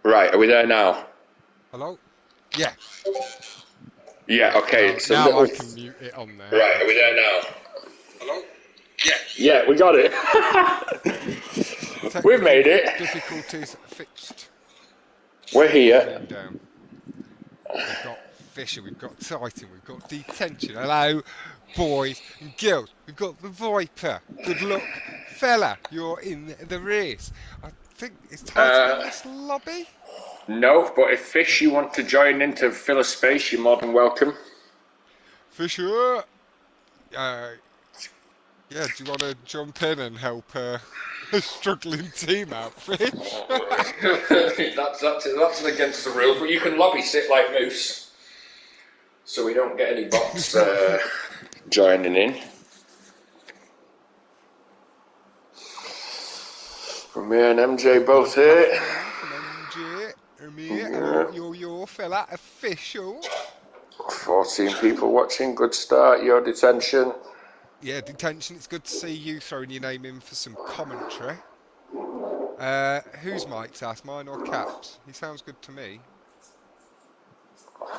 Right, are we there now? Hello? Yeah. Yeah, okay. So Now little. I can mute it on there. Right, are we there now? Hello? Yeah, we got it. We Technical made it. difficulties fixed. We're here. Volume down. We've got Fisher, we've got Titan, we've got Detention. Hello, boys and girls. We've got the Viper. Good luck, fella. You're in the race. I think, is Titan in this lobby? No, but if Fish, you want to join in to fill a space, you're more than welcome. Fisher! Yeah, do you want to jump in and help a struggling team out, Fish? that's against the rules, but you can lobby sit like Moose, so we don't get any bots joining in. From me and MJ both here. From MJ, I'm here. Yeah. Your fella, official. 14 people watching, good start, your detention. Yeah, Detention, it's good to see you throwing your name in for some commentary. Whose mic's asked, mine or Cap's? He sounds good to me. Well,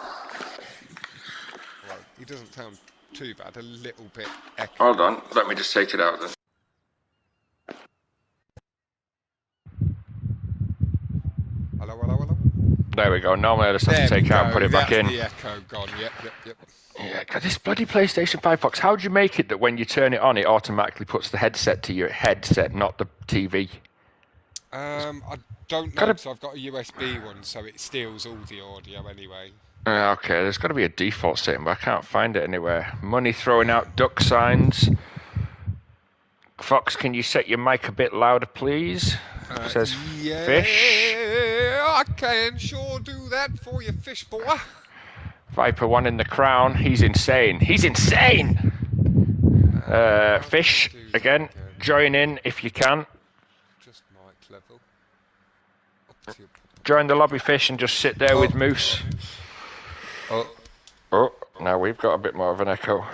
he doesn't sound too bad, a little bit echoey. Hold on, let me just take it out then. Hello? There we go, normally I just have to take it out and put it back in. The echo gone, yep. Yeah, God, this bloody PlayStation 5 box, how do you make it that when you turn it on, it automatically puts the headset to your headset, not the TV? I don't know, because I've got a USB one, so it steals all the audio anyway. Okay, there's got to be a default setting, but I can't find it anywhere. Money throwing out duck signs. Fox, can you set your mic a bit louder, please? It says Fish. I can sure do that for you, Fish boy. Viper 1 in the crown. He's insane. Fish, again, join in if you can. Just mic level. Join the lobby, Fish, and just sit there with Moose. Oh, now we've got a bit more of an echo.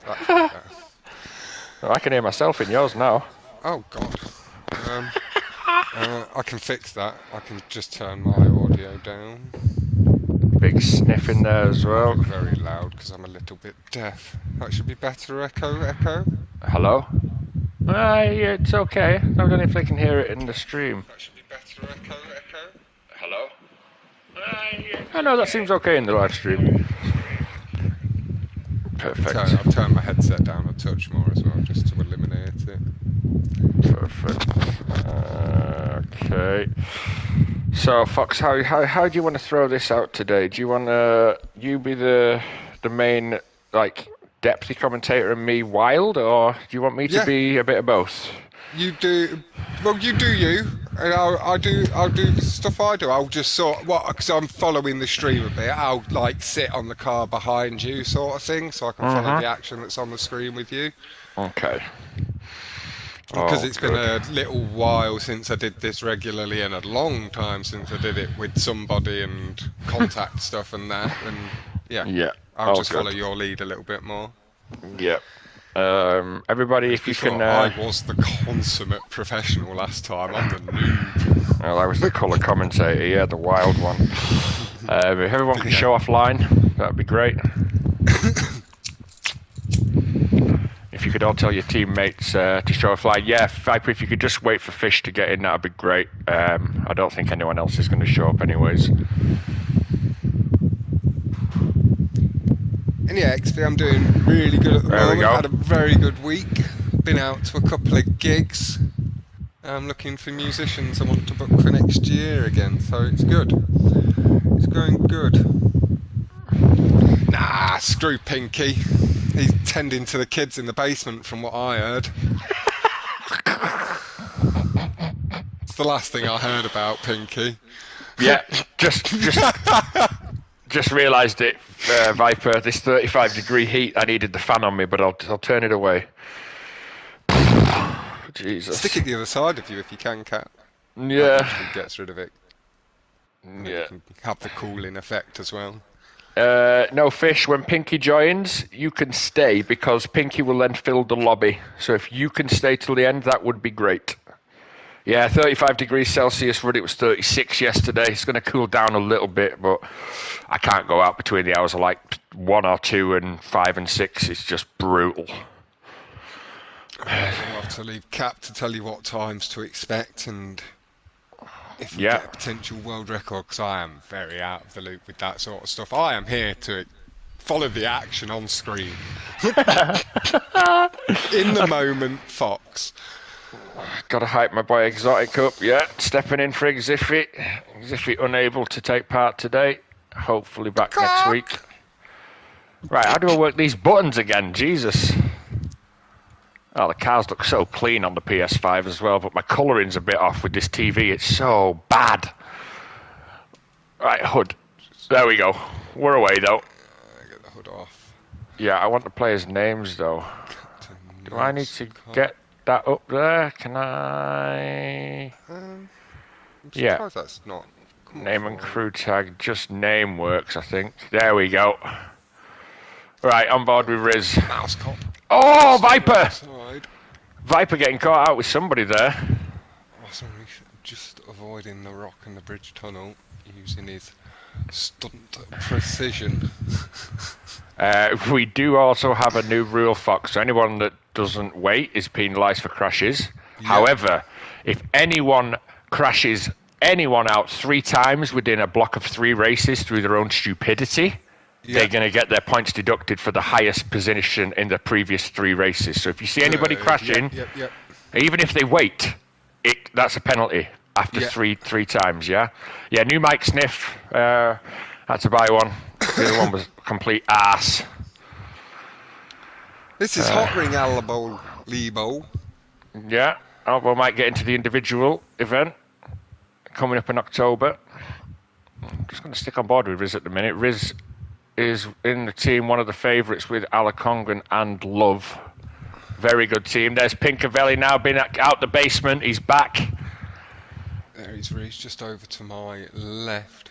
I can hear myself in yours now. Oh, God. I can fix that. I can just turn my audio down. Big sniff in there as well. Very loud because I'm a little bit deaf. That should be better. Echo. Hello? Yeah, it's okay. I don't know if they can hear it in the stream. That should be better. Echo. Hello? I know that seems okay in the live stream. Perfect. I'll turn my headset down a touch more as well, just to eliminate it. Perfect. Okay. So, Fox, how do you want to throw this out today? Do you want you be the main depthy commentator and me wild, or do you want me to be a bit of both? You do. Well, you do you. And I'll do the stuff I do. I'll just because I'm following the stream a bit. I'll sit on the car behind you, sort of thing, so I can follow the action that's on the screen with you. Okay. Because it's been a little while since I did this regularly, and a long time since I did it with somebody and contact stuff and that. And I'll just follow your lead a little bit more. Yeah. Everybody, if you can. I was the consummate professional last time. I'm the noob. Well, I was the colour commentator, yeah, the wild one. If everyone can show offline, that'd be great. If you could all tell your teammates to show offline. Yeah, Viper, if you could just wait for Fish to get in, that'd be great. I don't think anyone else is going to show up anyways. And yeah, XP, I'm doing really good at the moment. Had a very good week. Been out to a couple of gigs. I'm looking for musicians I want to book for next year again, so it's good. It's going good. Nah, screw Pinky. He's tending to the kids in the basement from what I heard. It's the last thing I heard about Pinky. Yeah, just realised it, Viper. This 35-degree heat, I needed the fan on me, but I'll turn it away. Jesus. Stick it the other side of you if you can, Cat. Yeah. That actually gets rid of it. And yeah. You can have the cooling effect as well. No, Fish, when Pinky joins, you can stay, because Pinky will then fill the lobby. So if you can stay till the end, that would be great. Yeah, 35 degrees Celsius. It was 36 yesterday. It's going to cool down a little bit, but I can't go out between the hours of like 1 or 2 and 5 and 6. It's just brutal. We'll have to leave Cap to tell you what times to expect and if we Yeah. get a potential world record, because I am very out of the loop with that sort of stuff. I am here to follow the action on screen. In the moment, Fox. Gotta hype my boy Exotic up, yeah. Stepping in for Xiffy. Xiffy unable to take part today. Hopefully back next week. Right, how do I work these buttons again? Jesus. Oh, the cars look so clean on the PS5 as well, but my colouring's a bit off with this TV. It's so bad. Right, HUD. There we go. We're away, though. Get the hood off. Yeah, I want the players' names, though. Do I need to get that up there? Can I? I'm Yeah. surprised that's not. Name and crew tag. Just name works, I think. There we go. Right, on board with Riz. Mouse cop. Oh, Viper! Side. Viper getting caught out with somebody there. Oh, sorry, just avoiding the rock and the bridge tunnel using his stunt precision. We do also have a new rule, Fox. So anyone that doesn't wait is penalised for crashes. Yep. However, if anyone crashes anyone out 3 times within a block of 3 races through their own stupidity, they're going to get their points deducted for the highest position in the previous 3 races. So if you see anybody crashing, even if they wait, that's a penalty after three times, yeah? Yeah, new mic sniff. Had to buy one. The other one was complete arse. This is Hot Ring Albo Lebo. Yeah, Albo might get into the individual event coming up in October. I'm just going to stick on board with Riz at the minute. Riz is in the team, one of the favourites with Alakongan and Love. Very good team. There's Pinkavelli now, been out the basement. He's back. There he's reached just over to my left.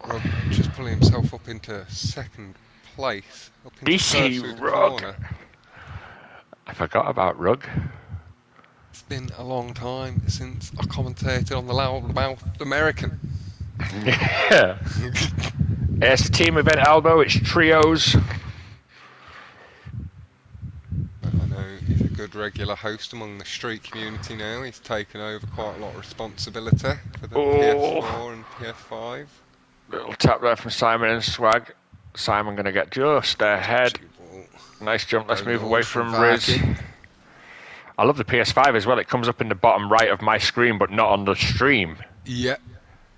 Rug just pulling himself up into second place. Up into DC Rug. I forgot about Rug. It's been a long time since I commentated on the loudmouth American. Yeah. It's the team event, Albo. It's trios. I know he's a good regular host among the street community now. He's taken over quite a lot of responsibility for the PS4 and PS5. Little tap there from Simon and Swag. Simon going to get just ahead. Nice jump. Let's move away from Riz. I love the PS5 as well. It comes up in the bottom right of my screen, but not on the stream. Yeah.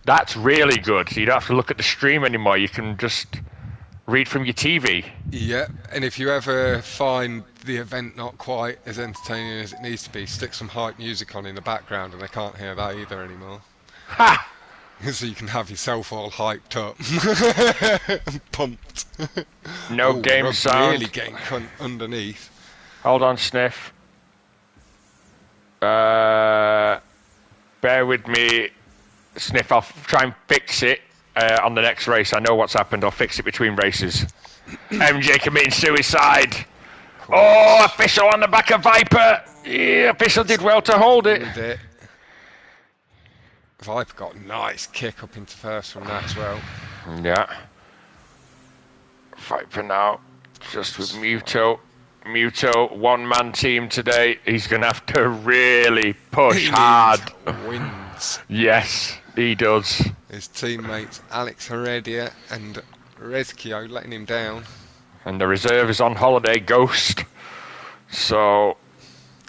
That's really good. So you don't have to look at the stream anymore. You can just read from your TV. Yeah, and if you ever find the event not quite as entertaining as it needs to be, stick some hype music on in the background and they can't hear that either anymore. Ha! So you can have yourself all hyped up. Pumped. No game sound. Really getting underneath. Hold on, Sniff. Bear with me, Sniff. I'll try and fix it on the next race. I know what's happened. I'll fix it between races. MJ committing suicide. Oh, official on the back of Viper. Yeah, official did well to hold it. Viper got a nice kick up into first from that as well. Yeah. Viper now, just with Muto. Muto, one-man team today. He's going to have to really push hard. Wins. Yes, he does. His teammates Alex Heredia and Rezkio letting him down. And the reserve is on holiday, Ghost. So...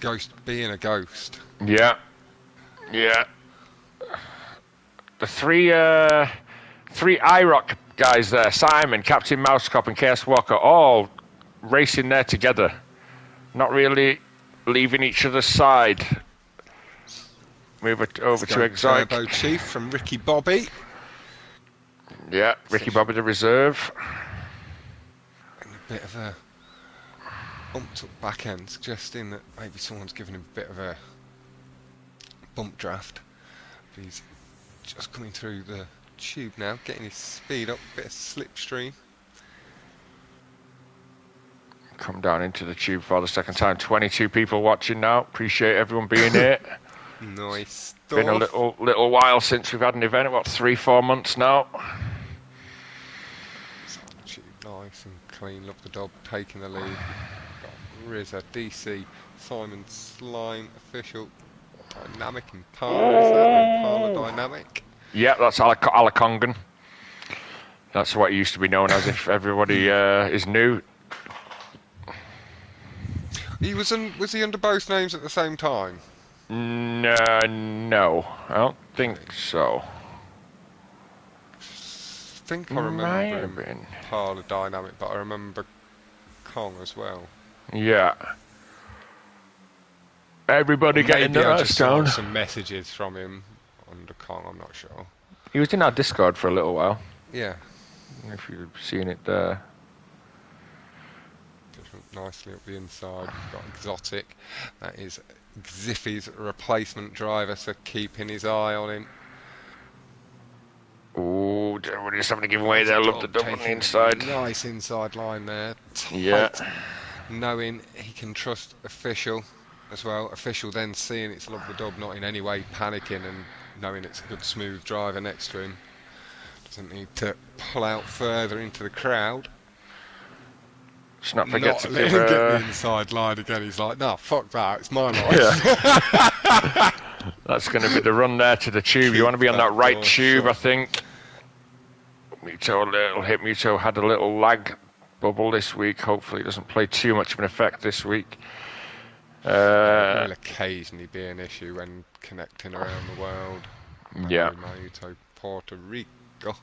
Ghost being a ghost. Yeah. Yeah. The three IROC guys there, Simon, Captain Mousecop and Chaos Walker, all racing there together. Not really leaving each other's side. Move it over to Exotic. Turbo Chief from Ricky Bobby. Yeah, Ricky Bobby the reserve. And a bit of a bumped up back end, suggesting that maybe someone's given him a bit of a bump draft. But he's just coming through the tube now, getting his speed up, bit of slipstream. Come down into the tube for the second time. 22 people watching now. Appreciate everyone being here. Nice It's been a stuff. little while since we've had an event. What, 3-4 months now? Inside the tube, nice and clean. Love the dub, taking the lead. We've got Rizza, DC, Simon Slime, official. Dynamic Impala, is that? Or Impala Dynamic? Yeah, that's Alakongan. That's what it used to be known as if everybody is new. Was he under both names at the same time? No, I don't think so. I think I Might remember have been. Impala Dynamic, but I remember Kong as well. Yeah. Everybody Or getting maybe I their just saw down. some messages from him under Kong, I'm not sure. He was in our Discord for a little while. Yeah. If you've seen it there. Nicely up the inside. We've got Exotic. That is Xiffy's replacement driver, so keeping his eye on him. Ooh, everybody's having to give away there. Love the double on the inside. Nice inside line there. Tight. Yeah. Knowing he can trust Official as well. Official then seeing it's Love the Dub, not in any way panicking and knowing it's a good smooth driver next to him. Doesn't need to pull out further into the crowd. Just not forget to let give him get the inside line again. He's like, no, fuck that, it's my life. Yeah. That's going to be the run there to the tube. You want to be on that right tube, I think. Muto had a little lag bubble this week. Hopefully it doesn't play too much of an effect this week. It will occasionally be an issue when connecting around the world. Yeah. Muto, Puerto Rico.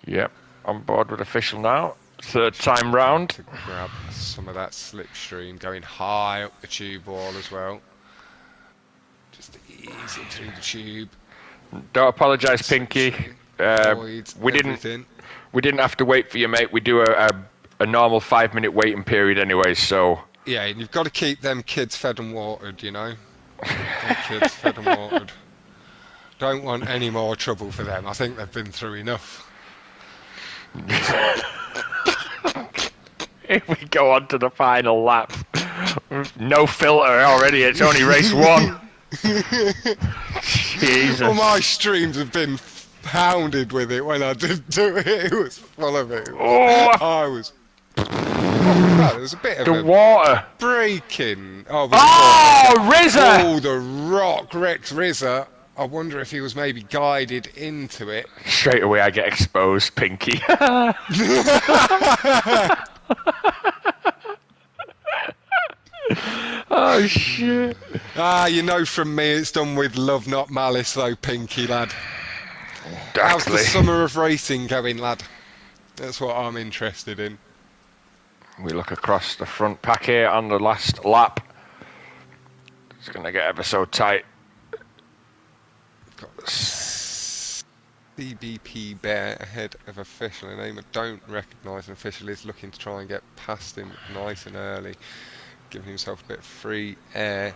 Yep. On board with Official now. Third time round. To grab some of that slipstream, going high up the tube wall as well. Just ease it through the tube. Don't apologise, Pinky. We didn't have to wait for you, mate. We do a normal 5-minute waiting period anyway, so. Yeah, and you've got to keep them kids fed and watered, you know. Them kids fed and watered. Don't want any more trouble for them. I think they've been through enough. Here we go on to the final lap. No filter already, it's only race 1. Jesus. Well, my streams have been pounded with it when I did do it. It was full of it. I was... There was a bit of the water breaking. Rizza! Oh, the rock wrecked Rizza. I wonder if he was maybe guided into it. Straight away I get exposed, Pinky. Oh shit. You know from me it's done with love not malice though, Pinky lad. Exactly. How's the summer of racing going, lad? That's what I'm interested in. We look across the front pack here on the last lap. It's going to get ever so tight. Got CBP Bear ahead of Official, a name I don't recognise, and Official is looking to try and get past him nice and early, giving himself a bit of free air.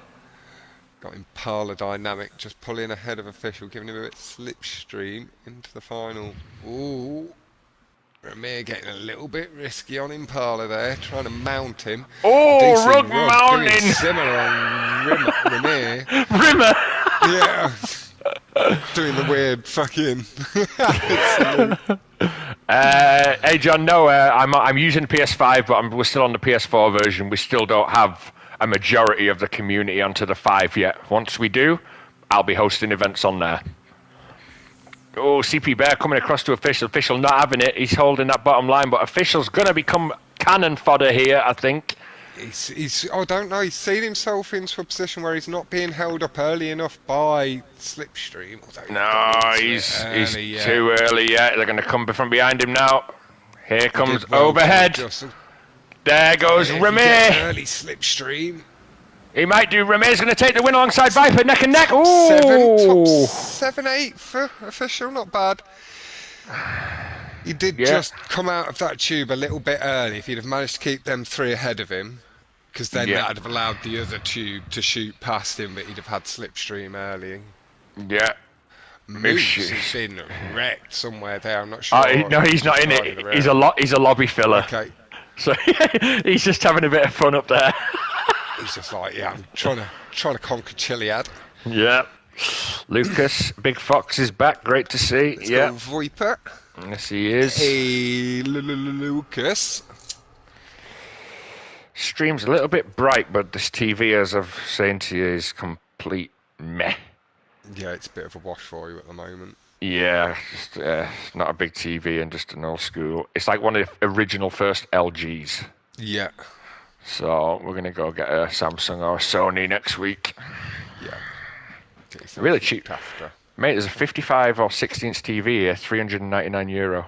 Got Impala Dynamic just pulling ahead of Official, giving him a bit of slipstream into the final. Ooh, Ramir getting a little bit risky on Impala there, trying to mount him. Oh, rug mounting! Doing similar on Ramir. Rimmer! Yeah. Doing the weird fucking. Hey John, no, I'm using the PS5, but we're still on the PS4 version. We still don't have a majority of the community onto the 5 yet. Once we do, I'll be hosting events on there. Oh, CP Bear coming across to Official. Official not having it. He's holding that bottom line, but Official's going to become cannon fodder here, I think. I don't know, he's seen himself into a position where he's not being held up early enough by Slipstream. No, he's too early yet. They're going to come from behind him now. Here comes overhead. There goes Ramir. Early Slipstream. He might do. Ramir's going to take the win alongside Viper, neck and neck. Ooh. Top 7, 8 for Official, not bad. He did just come out of that tube a little bit early. If he'd have managed to keep them 3 ahead of him, because then that'd have allowed the other tube to shoot past him, but he'd have had slipstream early. Yeah. Moose has been wrecked somewhere there. I'm not sure. No, he's not in it. He's a lobby filler. Okay. So he's just having a bit of fun up there. He's just like, I'm trying to conquer Chiliad. Yeah. Lucas, Big Fox is back. Great to see. Let's Yeah. go Viper. Yes, he is. Hey, Lucas. Stream's a little bit bright, but this TV, as I've saying to you, is complete meh. Yeah, it's a bit of a wash for you at the moment. Yeah, just not a big TV and just an old school. It's like one of the original first LGs. Yeah. So we're gonna go get a Samsung or a Sony next week. Yeah. Get yourself Really looked cheap. after. Mate, there's a 55 or 60-inch TV here, €399.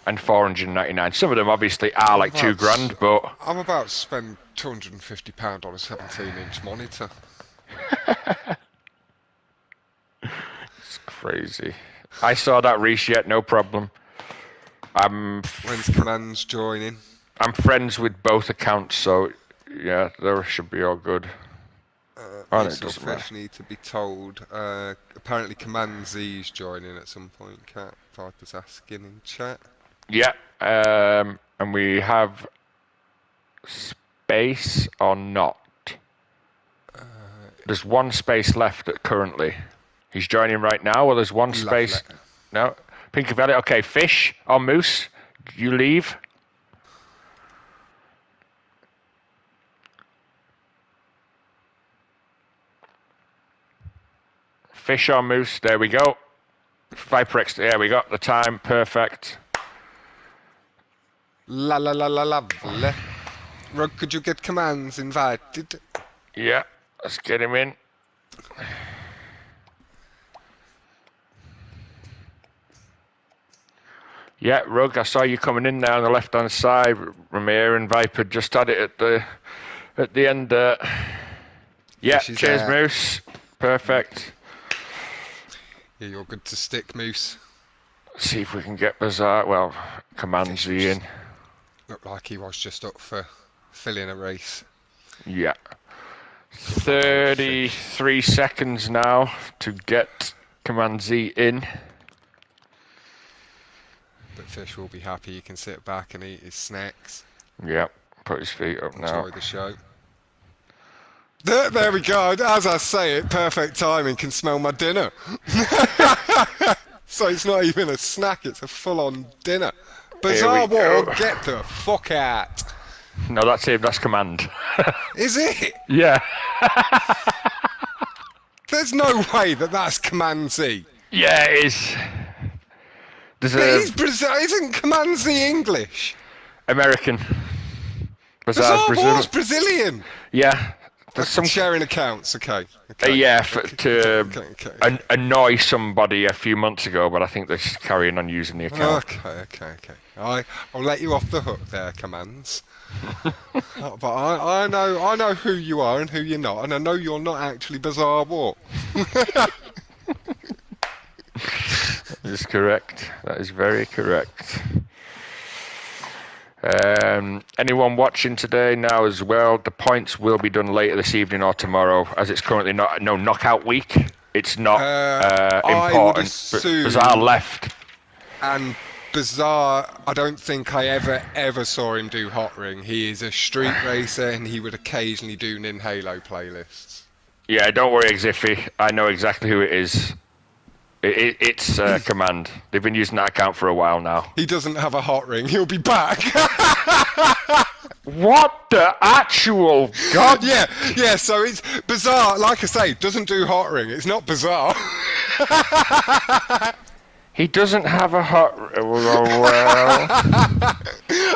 And 499. Some of them obviously are like £2,000, but I'm about to spend £250 on a 17-inch monitor. it's crazy. I saw that Reese yet, no problem. When's Commands joining? I'm friends with both accounts, so yeah, they should be all good. Fish need to be told. Apparently Command Z's joining at some point. Cat Viper's asking in chat. Yeah, and we have space or not. There's one space left currently. He's joining right now, or there's one space. No, Pinky Valley. Okay, Fish or Moose, you leave. Fish or Moose, there we go. Viper there we got the time, perfect. Lovely. Rug, could you get Commands invited? Yeah, let's get him in. Yeah, Rug, I saw you coming in there on the left-hand side. Ramir and Viper just had it at the end. Yeah, cheers, there. Moose. Perfect. Yeah, you're good to stick, Moose. See if we can get Bazaar. Well, Command Z in. Looked like he was just up for filling a race. Yeah. 33 seconds now to get Command Z in. But Fish will be happy. He can sit back and eat his snacks. Yeah, put his feet up now. Enjoy the show. There we go. As I say it, perfect timing. Can smell my dinner. So it's not even a snack, it's a full-on dinner. Bizarre War, get the fuck out. No, that's him, that's Command. Is it? Yeah. There's no way that's Command Z. Yeah, it is. Isn't Command Z English? American. Bizarre War's Brazilian. Yeah. Some sharing accounts, okay. Yeah, to annoy somebody a few months ago, but I think they're just carrying on using the account. Okay. I'll let you off the hook there, Commands. But I know who you are and who you're not, and I know you're not actually Bizarre War. That is correct. That is very correct. Anyone watching today now as well, the points will be done later this evening or tomorrow, as it's currently no knockout week. It's not important. Bizarre left. And Bizarre, I don't think I ever saw him do Hot Ring. He is a street racer and he would occasionally do Nin Halo playlists. Yeah, don't worry, Xiffy. I know exactly who it is. It's Command. They've been using that account for a while now. He doesn't have a Hot Ring. He'll be back. What the actual god? Yeah. So it's Bizarre. Like I say, doesn't do Hot Ring. It's not Bizarre. He doesn't have a hot. Well.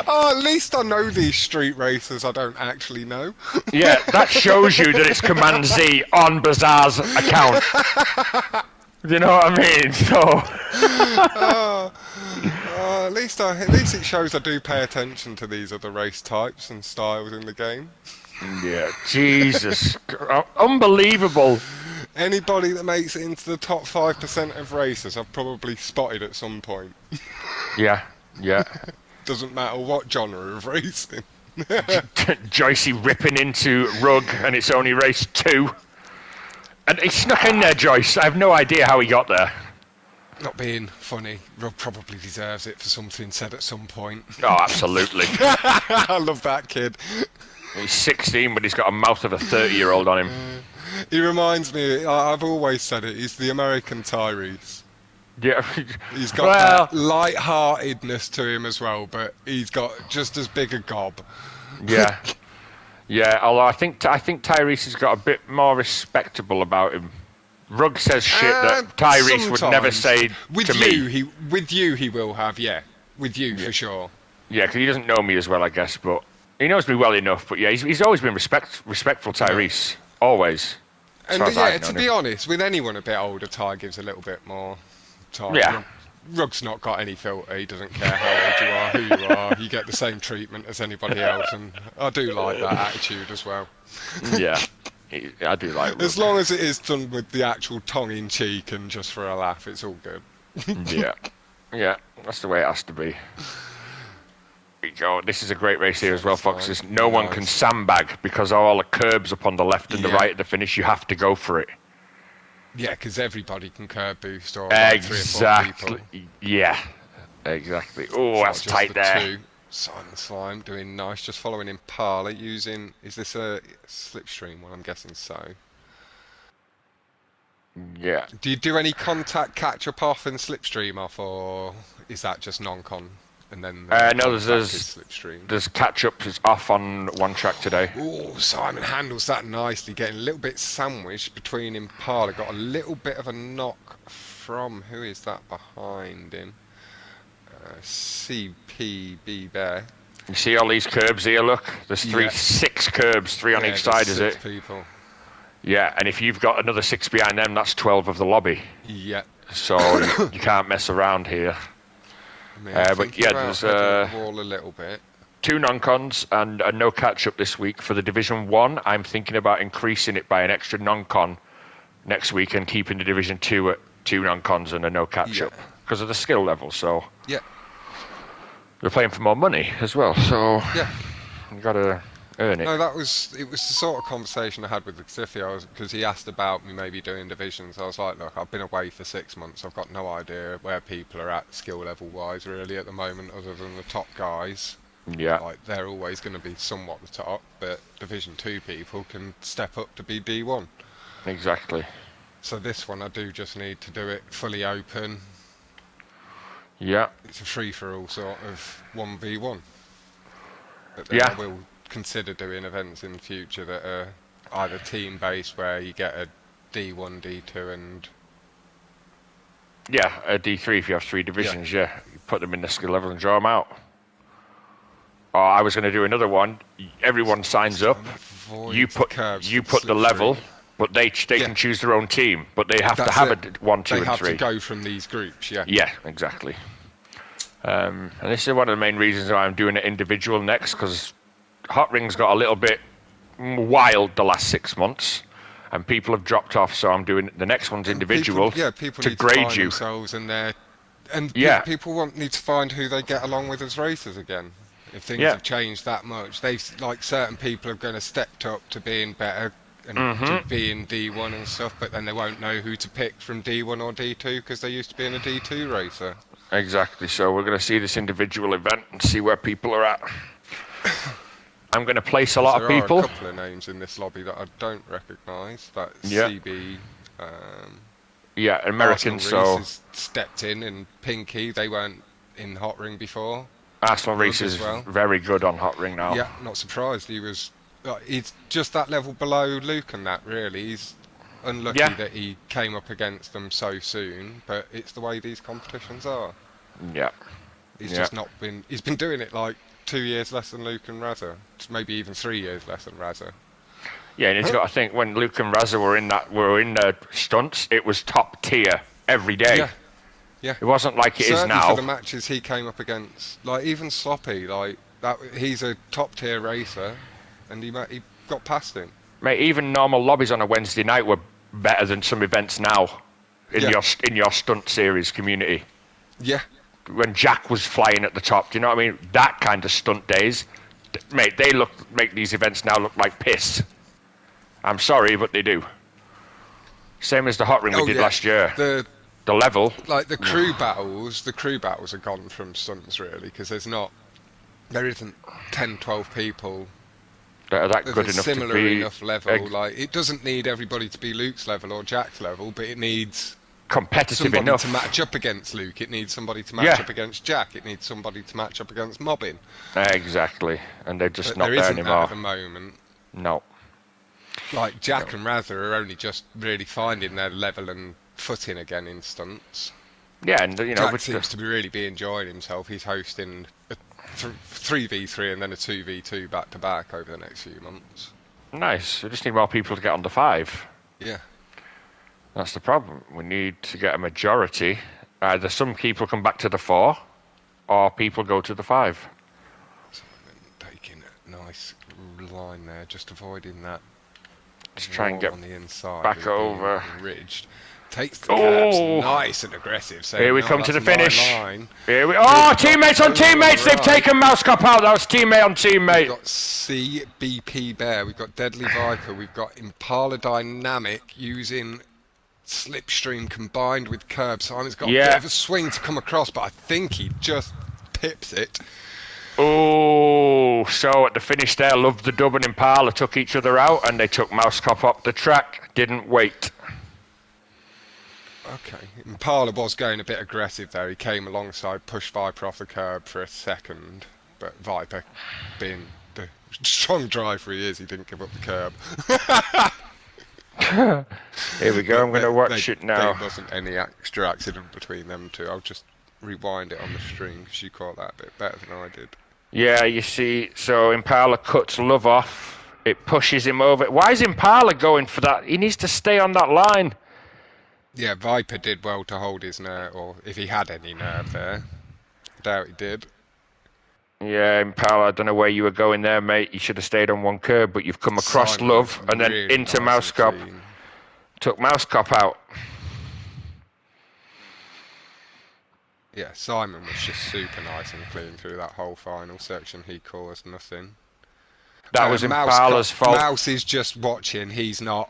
Oh, at least I know these street racers I don't actually know. Yeah, that shows you that it's Command Z on Bizarre's account. You know what I mean? So. At least it shows I do pay attention to these other race types and styles in the game. Yeah, Jesus, unbelievable. Anybody that makes it into the top 5% of racers, I've probably spotted at some point. Yeah. Doesn't matter what genre of racing. Joycey ripping into Rug, and it's only race 2. And he snuck in there, Joyce. I have no idea how he got there. Not being funny, Rug probably deserves it for something said at some point. Oh, absolutely. I love that kid. He's 16, but he's got a mouth of a 30-year-old on him. He reminds me. I've always said it. He's the American Tyrese. Yeah. He's got Well, that light-heartedness to him as well, but he's got just as big a gob. yeah. Yeah, although I think Tyrese has got a bit more respectable about him. Rugg says shit that Tyrese would never Sometimes say to me. with you he will have, yeah, with you Yeah, for sure. yeah, because he doesn't know me as well, I guess, but he knows me well enough. But yeah, he's always been respectful, Yeah. Tyrese, always, as And far as yeah, I've to known be him. honest, with anyone a bit older, Ty gives a little bit more time. Yeah, Rug's not got any filter. He doesn't care how old you are, who you are. You get the same treatment as anybody else, and I do like that attitude as well. yeah, I do like As Rugg. long as it is done with the actual tongue in cheek and just for a laugh, it's all good. Yeah, yeah, that's the way it has to be. Oh, this is a great race here as well, That's Fox. fine. There's no one can Nice. sandbag because of all the curbs up on the left and the Yeah. right at the finish. You have to go for it. Yeah, because everybody can curb boost or like 3 or 4 people. Exactly. Yeah. Exactly. Oh, It's not that's just tight the there. two. Simon Slime doing nice, just following Impala using. Is this a slipstream one? I'm guessing so. Yeah. Do you do any contact catch up off and slipstream off, or is that just non-con and then No, contact is slipstream? there's catch up is off on one track today. Oh, Simon handles that nicely, getting a little bit sandwiched between Impala. Got a little bit of a knock from who is that behind him? CPB Bear. You see all these curbs here? Look, there's Yeah. 6 curbs, 3 on Yeah, each there's side, is 6 it? people. Yeah, and if you've got another 6 behind them, that's 12 of the lobby. Yeah. So you can't mess around here. I mean, But thinking yeah, about there's heading up the wall a little bit. 2 non-cons and a no catch-up this week for the Division 1. I'm thinking about increasing it by an extra non-con next week and keeping the Division 2 at 2 non-cons and a no catch-up Yeah. because of the skill level. So Yeah. they're playing for more money as well. So Yeah. you got to earn it. No, it was the sort of conversation I had with Xifio because he asked about me maybe doing divisions. I was like, look, I've been away for 6 months. I've got no idea where people are at skill level wise really at the moment, other than the top guys. Yeah, Like they're always going to be somewhat the top, but Division 2 people can step up to be D1. exactly. So this one I do just need to do it fully open. Yeah, It's a free for all sort of 1v1. But then yeah, I will consider doing events in the future that are either team based where you get a D1, D2 and yeah. A D3 if you have 3 divisions. Yeah, you put them in the skill level and draw them out. Or I was going to do another one. Everyone signs up. avoid You put curves you with put the level, slipstream. but they Yeah. can choose their own team, but they have to That's have it. a 1, 2, They and have 3. to go from these groups, yeah. Yeah, exactly. And this is one of the main reasons why I'm doing it individual next, because Hot Ring's got a little bit wild the last 6 months, and people have dropped off. So I'm doing the next one's individual People to need grade to find you. themselves and their and Yeah. people need to find who they get along with as racers again. If things Yeah. have changed that much, they've like certain people are going to stepped up to being better and Mm-hmm. to being D1 and stuff, but then they won't know who to pick from D1 or D2 because they used to be in a D2 racer. Exactly. So we're going to see this individual event and see where people are at. I'm going to place a lot of There are people. a couple of names in this lobby that I don't recognise. That's Yeah. CB. Yeah, American. Arsenal So Reese has stepped in, and Pinky. They weren't in Hot Ring before. Arsenal Rugg Reese as is well. very good on Hot Ring now. Yeah, not surprised. He was. He's just that level below Luke and that. Really, he's unlucky Yeah. that he came up against them so soon. But it's the way these competitions are. Yeah. He's Yeah. just not been. He's been doing it like 2 years less than Luke and Razza. Maybe even 3 years less than Razza. Yeah, and he's got to think when Luke and Razza were in the stunts, it was top tier every day. Yeah. Yeah. It wasn't like it is Certainly now. for the matches he came up against, like even Sloppy, like that. He's a top tier racer, and he got past him. Mate, even normal lobbies on a Wednesday night were better than some events now in Yeah. your stunt series community. Yeah. When Jack was flying at the top, do you know what I mean? That kind of stunt days, mate. They make these events now look like piss. I'm sorry, but they do. Same as the Hot Ring we did last year. The level, Like the crew battles, are gone from stunts really because there isn't 10, 12 people that are that Of good a enough to similar be enough level. Like, it doesn't need everybody to be Luke's level or Jack's level, but it needs competitive somebody to enough. match up against Luke. It needs somebody to match Yeah, up against Jack. It needs somebody to match up against Mobbin. exactly. And they're just But not there there isn't that at anymore. the moment. No, Like, Jack no. and Rather are only just really finding their level and footing again in stunts. Yeah, and you know, Jack with the seems to be really be enjoying himself. He's hosting a 3v3 and then a 2v2 back to back over the next few months. nice. We just need more people to get on the 5. Yeah. That's the problem. We need to get a majority. Either some people come back to the 4, or people go to the 5. Simon taking a nice line there, just avoiding that Just try and wall get on the inside back with being over. ridged. Takes the curbs, Oh! nice and aggressive, Here saying, we no, come to that's the my finish. line. Here we. Good, Oh, we've got teammates on Oval on teammates! the They've right. taken Mousecop out. That was teammate on We've teammate. got CBP Bear, we've got Deadly Viper, we've got Impala Dynamic using Slipstream combined with curb. Simon's got a bit Yeah. of a swing to come across, but I think he just pips it. Oh, so at the finish there, Love the Dub and Impala took each other out, and they took Mousecop up the track. Didn't wait. Okay, Impala was going a bit aggressive there. He came alongside, pushed Viper off the curb for a second, but Viper, being the strong driver he is, he didn't give up the curb. Here we go. I'm going to watch it There now. wasn't any extra accident between them two. I'll just rewind it on the stream because you caught that a bit better than I did. Yeah, you see, so Impala cuts Love off. It pushes him over. Why is Impala going for that? He needs to stay on that line. Yeah, Viper did well to hold his nerve, or if he had any nerve there. I doubt he did. Yeah, Impala, I don't know where you were going there, mate. You should have stayed on one curb, but you've come across Simon was Love and then really into nice and Mousecop. clean. Took Mousecop out. Yeah, Simon was just super nice and clean through that whole final section. He caused nothing. That was Impala's fault. Mouse is just watching. He's not.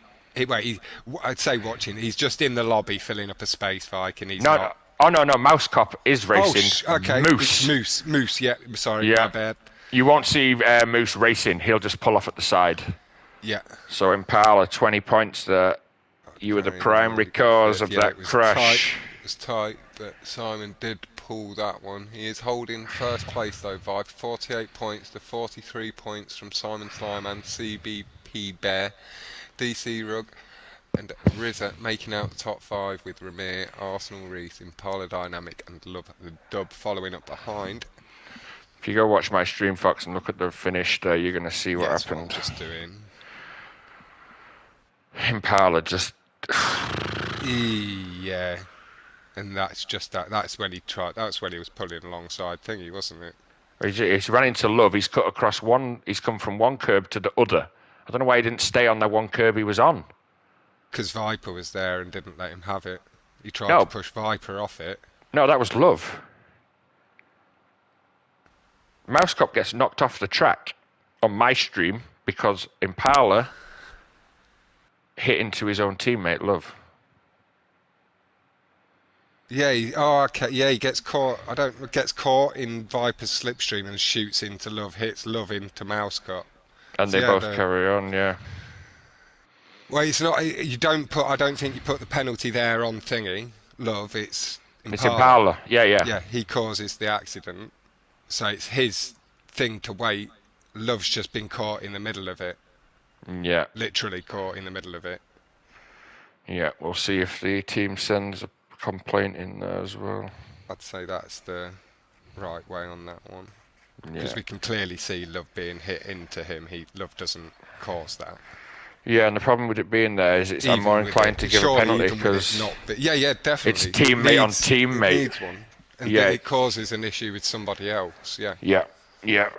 I'd say watching. He's just in the lobby filling up a space, Vike, and he's No, not. oh no, Mousecop is racing. Okay. Moose. Moose. Yeah, sorry, Yeah. my bad. You won't see Moose racing. He'll just pull off at the side. Yeah. So Impala, 20 points there. You were the primary cause of that crash. It was tight, but Simon did pull that one. He is holding first place though, Vibe. 48 points to 43 points from Simon Slime and CBP Bear. DC Rug and Rizza making out the top 5 with Ramir, Arsenal Reese, Impala Dynamic and Love the Dub following up behind. If you go watch my stream, Fox, and look at the finish there, you're going to see what That's happened. what I'm just doing. Impala just... Yeah. And that's just that. That's when he tried. That's when he was pulling alongside Thingy, wasn't it? He's ran into Love. He's cut across one. He's come from one curb to the other. I don't know why he didn't stay on the one curb he was on. Because Viper was there and didn't let him have it. He tried to push Viper off it. No, that was Love. Mousecop gets knocked off the track on my stream because Impala hit into his own teammate, Love. Yeah, okay. Yeah, he gets caught. Gets caught in Viper's slipstream and shoots into Love, hits Love into Mousecop. And they both carry on, yeah. Well, it's not. You don't put. I don't think you put the penalty there on Thingy. Love, it's Impala. Yeah. Yeah, he causes the accident, so it's his thing to wait. Love's just been caught in the middle of it. Yeah. Literally caught in the middle of it. Yeah, we'll see if the team sends a complaint in there as well. I'd say that's the right way on that one. Yeah. Because we can clearly see Love being hit into him. Love doesn't cause that. Yeah, and the problem with it being there is I'm more inclined to give a penalty because yeah, definitely. It's teammate on teammate. It needs one, and then it causes an issue with somebody else. Yeah. Yeah. Yeah.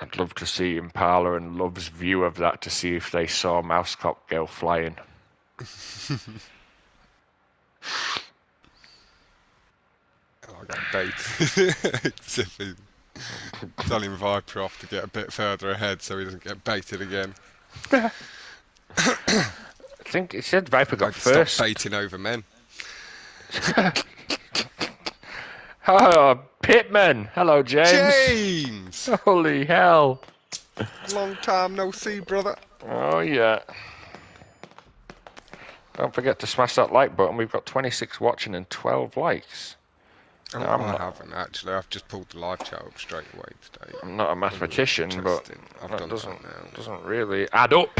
I'd love to see Impala and Love's view of that to see if they saw Mousecop go flying. I got baited. Telling Viper off to get a bit further ahead so he doesn't get baited again. I think it said Viper got first. Stop baiting over men. Oh, Pittman. Hello, James. James! Holy hell. Long time no see, brother. Oh, yeah. Don't forget to smash that like button. We've got 26 watching and 12 likes. Oh, Now, I haven't actually. I've just pulled the live chat up straight away today. I'm not a mathematician, but Interesting. I've that done that now. doesn't really add up.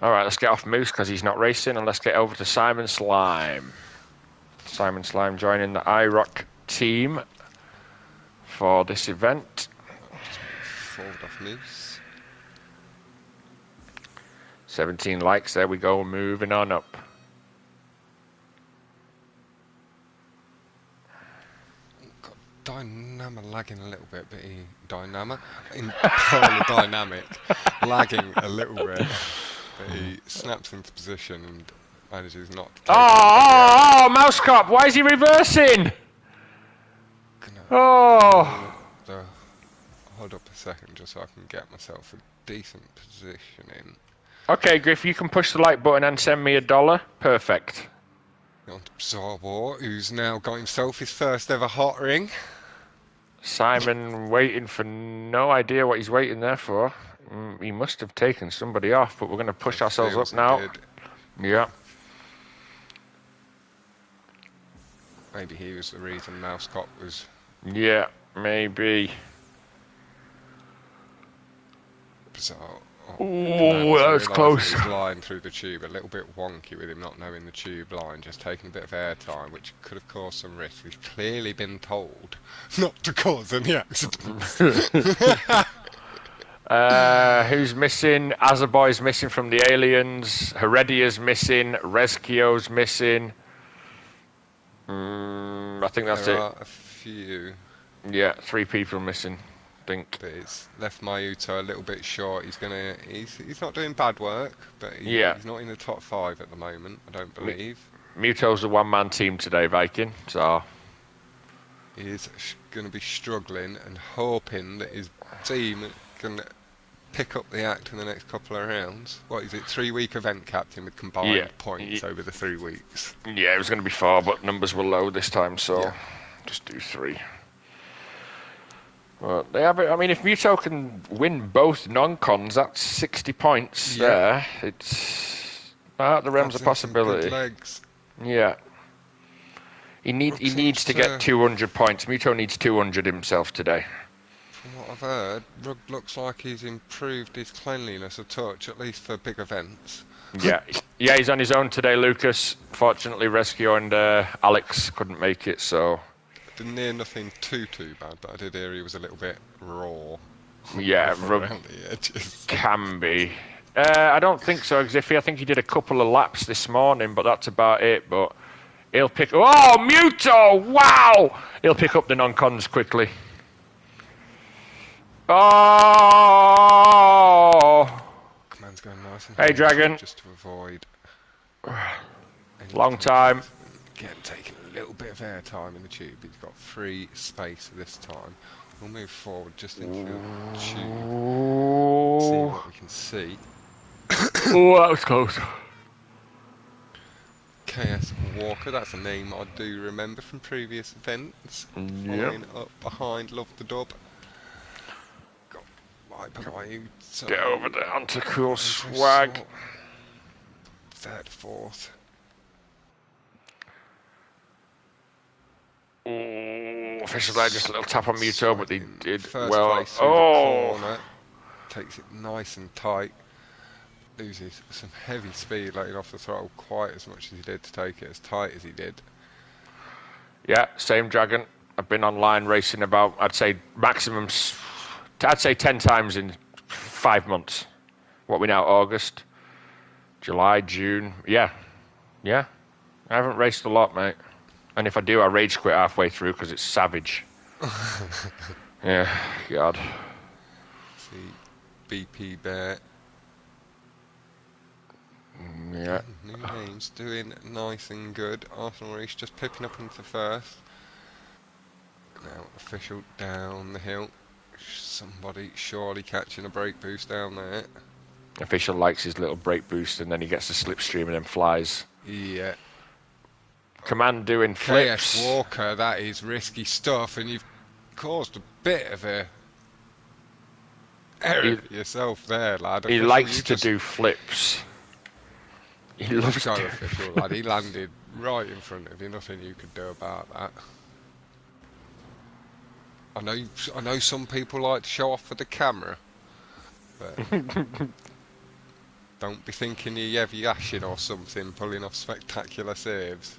All right, let's get off Moose because he's not racing, and let's get over to Simon Slime. Simon Slime joining the iRock team for this event. I'll just move forward off Moose. 17 likes, there we go, moving on up. Got Dynama lagging a little bit, but entirely dynamic, lagging a little bit, but he snaps into position and manages not to take Oh, Mouse Cop, why is he reversing? Oh. Hold up a second just so I can get myself a decent position in. Okay, Griff, you can push the like button and send me $1. Perfect. On to Bizarre, who's now got himself his first ever hot ring. Simon waiting for no idea what he's waiting there for. He must have taken somebody off, but we're going to push ourselves up now. Yeah. Maybe he was the reason Mousecop was... Yeah, maybe. Bizarre. Oh, that was close. He was lying through the tube, a little bit wonky with him not knowing the tube line, just taking a bit of airtime, which could have caused some risk. He's clearly been told not to cause any accidents. Who's missing? Azaboy's missing from the aliens. Heredia's missing. Rezkio's missing. I think that's there it. are a few. Yeah, 3 people missing. Think. But it's left Mayuto a little bit short. He's not doing bad work, but he's not in the top 5 at the moment, I don't believe. Muto's a one-man team today, Viking, so He is going to be struggling and hoping that his team can pick up the act in the next couple of rounds. What is it, 3-week event captain with combined points over the 3 weeks? Yeah, it was going to be 4, but numbers were low this time, so just do 3. Well, they have it. I mean, if Muto can win both non-cons, that's 60 points there. It's out of the realms of possibility. Good legs. Yeah. He needs to get 200 points. Muto needs 200 himself today. From what I've heard, Rug looks like he's improved his cleanliness a touch, at least for big events. Yeah, he's on his own today, Lucas. Fortunately, Rescue and Alex couldn't make it, so... Near nothing too bad, but I did hear he was a little bit raw. Yeah, Rug around the edges. Can be. I don't think so, Xiffy. I think he did a couple of laps this morning, but that's about it. But he'll pick... Oh, Muto! Wow! He'll pick up the non-cons quickly. Oh! Command's going nice and hey, Dragon. just to avoid... Long time. Again, taking a little bit of airtime in the tube. He's got free space this time. We'll move forward just into the tube. See what we can see. Oh, that was close. KS Walker, that's a name I do remember from previous events. Following up behind Love the Dub. Got right behind you. So get over there onto Cool Swag. 3rd, 4th. Official there, just a little tap on Muto, but they did First well. place through the corner. Takes it nice and tight. Loses some heavy speed letting off the throttle quite as much as he did to take it as tight as he did. Yeah, same Dragon. I've been online racing about, I'd say maximum, I'd say 10 times in 5 months. What we now, August, July, June. Yeah. I haven't raced a lot, mate. And if I do, I rage quit halfway through because it's savage. Yeah, God. See, BP Bear. Yeah. New names doing nice and good. Arsenal Reese just pipping up into 1st. Now official down the hill. Somebody surely catching a brake boost down there. Official likes his little brake boost and then he gets the slipstream and then flies. Yeah. Command doing KS flips. Walker, that is risky stuff, and you've caused a bit of a error He, for yourself there, lad. he Official, likes to do flips. He you just loves go doing official, lad. He landed right in front of you. Nothing you could do about that. I know some people like to show off for the camera, but don't be thinking you're Yevi Yashin or something, pulling off spectacular saves.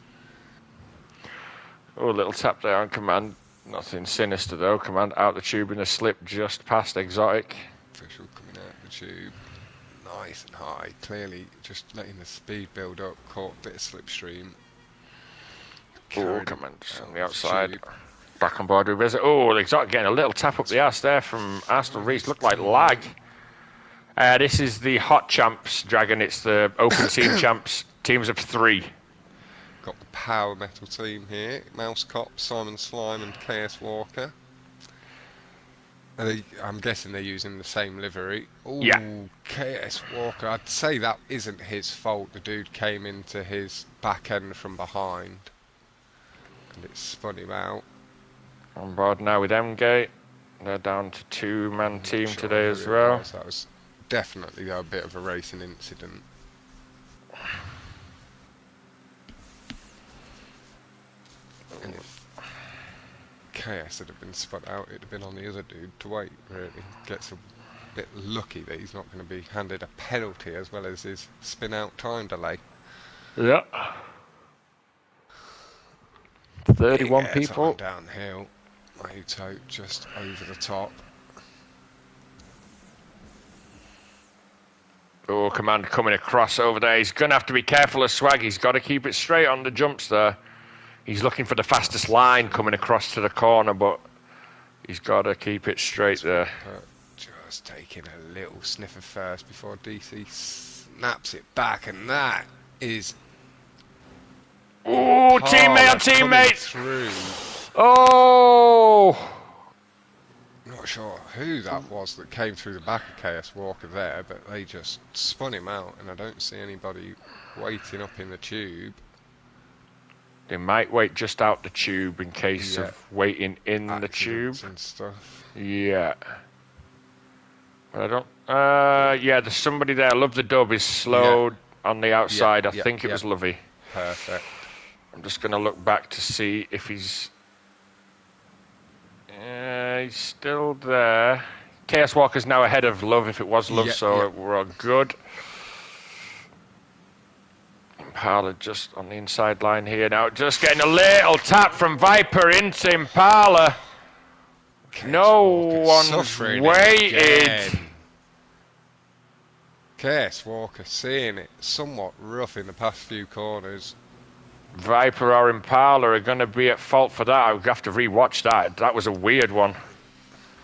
Oh, a little tap there on Command. Nothing sinister though. Command out the tube in a slip just past Exotic. Official coming out the tube, nice and high. Clearly, just letting the speed build up. Caught a bit of slipstream. Oh, Carried him Command just out on of the the outside. tube. Back on board with Visit. Oh, Exotic getting a little tap up the arse there from Arsenal Reese. Looked like lag. This is the Hot Champs Dragon. It's the Open Team Champs. Teams of 3. Got the power metal team here. Mouse Cop, Simon Slime and KS Walker. I'm guessing they're using the same livery. Yeah. Ooh, KS Walker. I'd say that isn't his fault. The dude came into his back end from behind. And it spun him out. On board now with M-Gate. They're down to 2-man team Sure today who as it well. was. That was definitely a bit of a racing incident. And if KS had been spun out, it'd have been on the other dude to wait, really. Gets a bit lucky that he's not going to be handed a penalty as well as his spin out time delay. Yeah. 31 people. Downhill. H.O.T just over the top. Oh, Command coming across over there. He's going to have to be careful of Swag. He's got to keep it straight on the jumps there. He's looking for the fastest line coming across to the corner, but he's got to keep it straight there. Just taking a little sniffer first before DC snaps it back, and that is... Oh, teammate on teammate! Through. Oh! Not sure who that was that came through the back of KS Walker there, but they just spun him out, and I don't see anybody waiting up in the tube. They might wait just out the tube in case of waiting in the tube. And stuff. Yeah. But I don't... yeah, there's somebody there. Love the Dub is slowed on the outside. I think it was Lovey. Perfect. I'm just going to look back to see if he's still there. KS Walker's now ahead of Love if it was Love, so we're all good. Impala just on the inside line here now. Just getting a little tap from Viper into Impala. No one's waited. KS Walker seeing it somewhat rough in the past few corners. Viper or Impala are going to be at fault for that. I'll have to re-watch that. That was a weird one.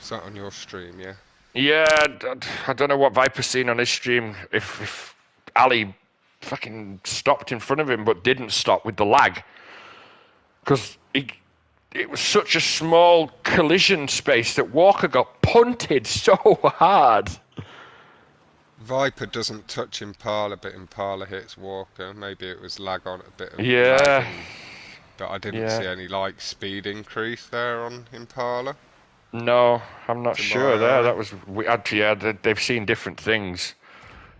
Is that on your stream, yeah? Yeah, I don't know what Viper's seen on his stream. If Ali fucking stopped in front of him but didn't stop with the lag. Because it was such a small collision space that Walker got punted so hard. Viper doesn't touch Impala, but Impala hits Walker. Maybe it was lag on a bit of lag, but I didn't see any speed increase there on Impala. No, I'm not sure there. That was they've seen different things.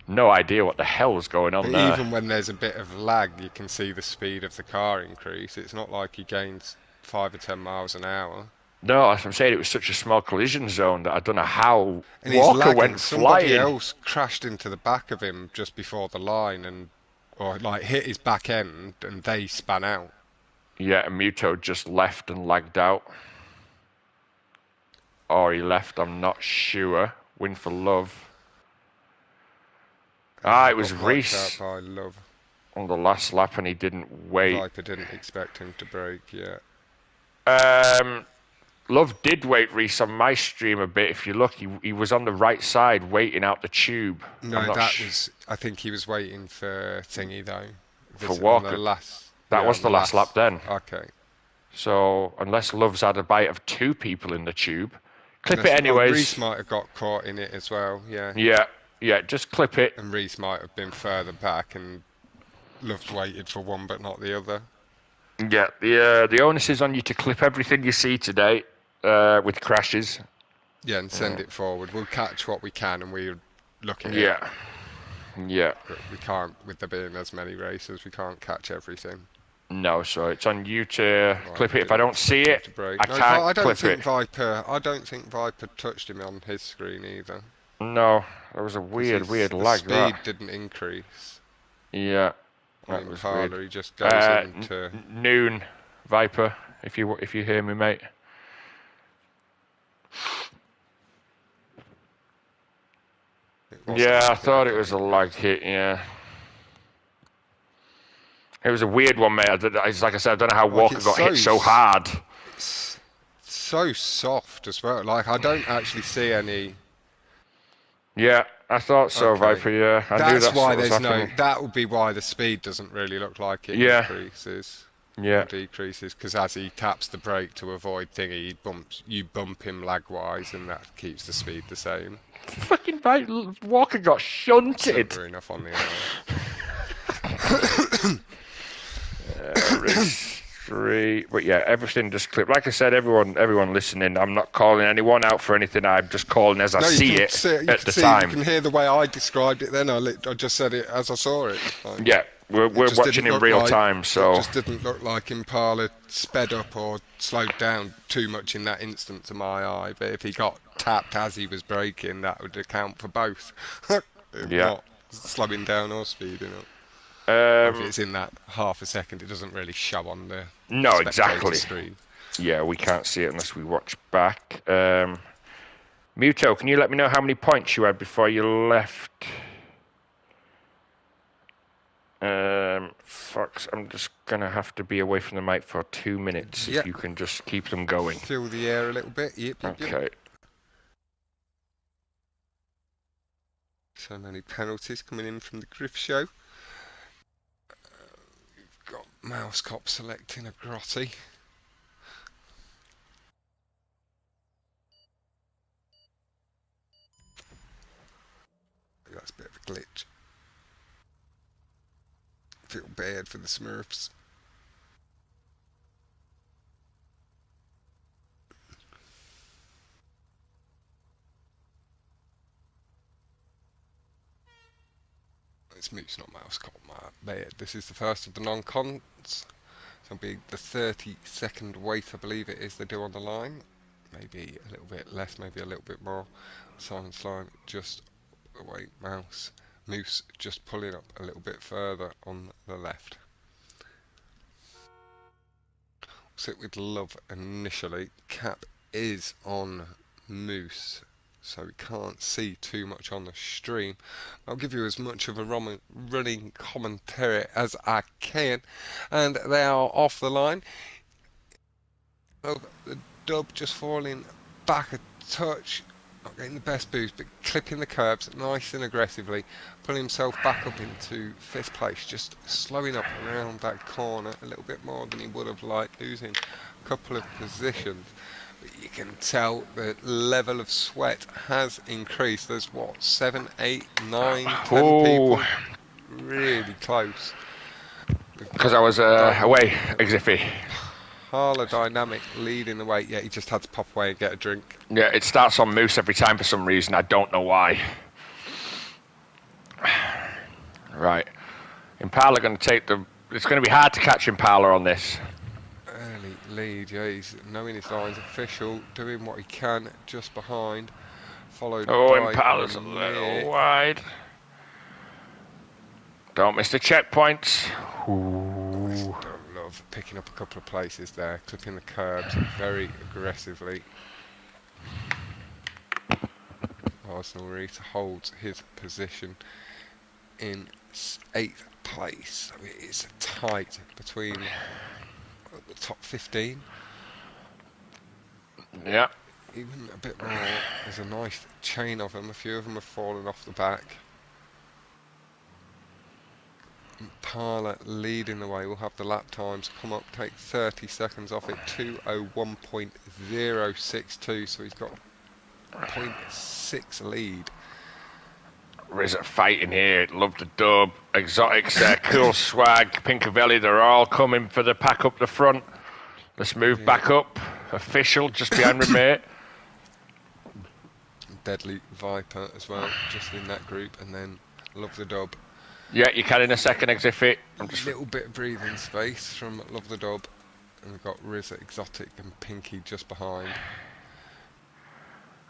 No idea what the hell was going on there. Even when there's a bit of lag, you can see the speed of the car increase. It's not like he gains 5 or 10 miles an hour. No, as I'm saying, it was such a small collision zone that I don't know how Walker went flying. Somebody else crashed into the back of him just before the line or hit his back end and they span out. Yeah, and Muto just left and lagged out. Or he left, I'm not sure. Win for Love. It was Reese on the last lap and he didn't wait. Viper didn't expect him to break yet. Love did wait Reese on my stream a bit. If you look, he was on the right side waiting out the tube. No, I think he was waiting for Thingy though. For Walker. That was the last lap then. Okay. So unless Love's had a bite of 2 people in the tube, clip it anyways. Reese might have got caught in it as well. Yeah. Yeah. Just clip it. And Reese might have been further back, and Love's waited for one but not the other. Yeah, the onus is on you to clip everything you see today with crashes. Yeah, and send it forward. We'll catch what we can and we'll look at it. Yeah, yeah. But we can't, with there being as many races, we can't catch everything. No, so it's on you to clip Viper it. If I didn't don't see expect him it, to break. I No, can't I don't clip think it. Viper. I don't think Viper touched him on his screen either, No, that was a because weird the lag, that. speed didn't increase Yeah, on that was weird. Impala. He just goes N- into. noon, Viper, if you hear me, mate. It was a Yeah, I lag hit. I thought it don't was a think lag hit, yeah. It was a weird one, mate. It's like I said, I don't know how like Walker got hit so hard. it's so soft as well. Like I don't actually see any. Yeah, I thought so, Okay, Viper, yeah. I knew that's that's why what was there's no. happening. That would be why the speed doesn't really look like it Yeah, increases yeah. or decreases, because as he taps the brake to avoid thingy, you bump him lag-wise, and that keeps the speed the same. Fucking Walker got shunted. Silver enough on the eye. Race 3, but yeah, everything just clipped. Like I said, everyone listening, I'm not calling anyone out for anything. I'm just calling as I No, you see can it see, at the you time. can hear the way I described it. Then I just said it as I saw it. Like, Yeah, it we're just watching didn't in look real like time, so Impala sped up or slowed down too much in that instant to my eye. But if he got tapped as he was braking, that would account for both. yeah. Not slowing down or speeding up. Or if Um, it's in that half a second, it doesn't really show on the no, spectator exactly. screen. Yeah, we can't see it unless we watch back. Muto, can you let me know how many points you had before you left? Fox, I'm just gonna have to be away from the mic for 2 minutes if Yep. you can just keep them going. Fill the air a little bit. Yep. Okay. So many penalties coming in from the Griff Show. We've got Mouse Cop selecting a Grotty. That's a bit of a glitch. Feel bad for the Smurfs. It's Moose, not Mouse Cop, my bad. This is the first of the non-cons. So it'll be the 30-second wait, I believe it is, they do on the line. Maybe a little bit less, maybe a little bit more. Silence line just away. Moose just pulling up a little bit further on the left. Sit with Love initially. Cap is on Moose, so we can't see too much on the stream. I'll give you as much of a running commentary as I can. And they are off the line. Oh, the dub just falling back a touch. Not getting the best boost, but clipping the curbs nice and aggressively. Pulling himself back up into 5th place. Just slowing up around that corner a little bit more than he would have liked. Losing a couple of positions. But you can tell the level of sweat has increased. There's what, 7, 8, 9, 10 Oh, people really close. We've because got I was away, Exiffy. Harla Dynamic leading the way. Yeah, he just had to pop away and get a drink. Yeah, it starts on Moose every time for some reason. I don't know why. Right. Impala going to take the... It's going to be hard to catch Impala on this. Early lead, yeah, he's knowing his lines. Official, doing what he can just behind. Followed Oh, by Impala's a little wide. Don't miss the checkpoints. Ooh. Don't love picking up a couple of places there, clipping the curbs very aggressively. Arsenal Reese holds his position in 8th place. So it is tight between the top 15. Yeah. Even a bit more. There's a nice chain of them. A few of them have fallen off the back. Impala leading the way. We'll have the lap times come up, take 30 seconds off it. 2:01.062. So he's got 0.6 lead. Riz are fighting here. Love the dub. Exotics there. Cool swag. Pinkavelli, they're all coming for the pack up the front. Let's move back up. Official, just behind Remate. Deadly Viper as well, just in that group, and then Love the Dub. Yeah, you can in a second exit fit. A little bit of breathing space from Love the Dub, and we've got Riz Exotic and Pinky just behind.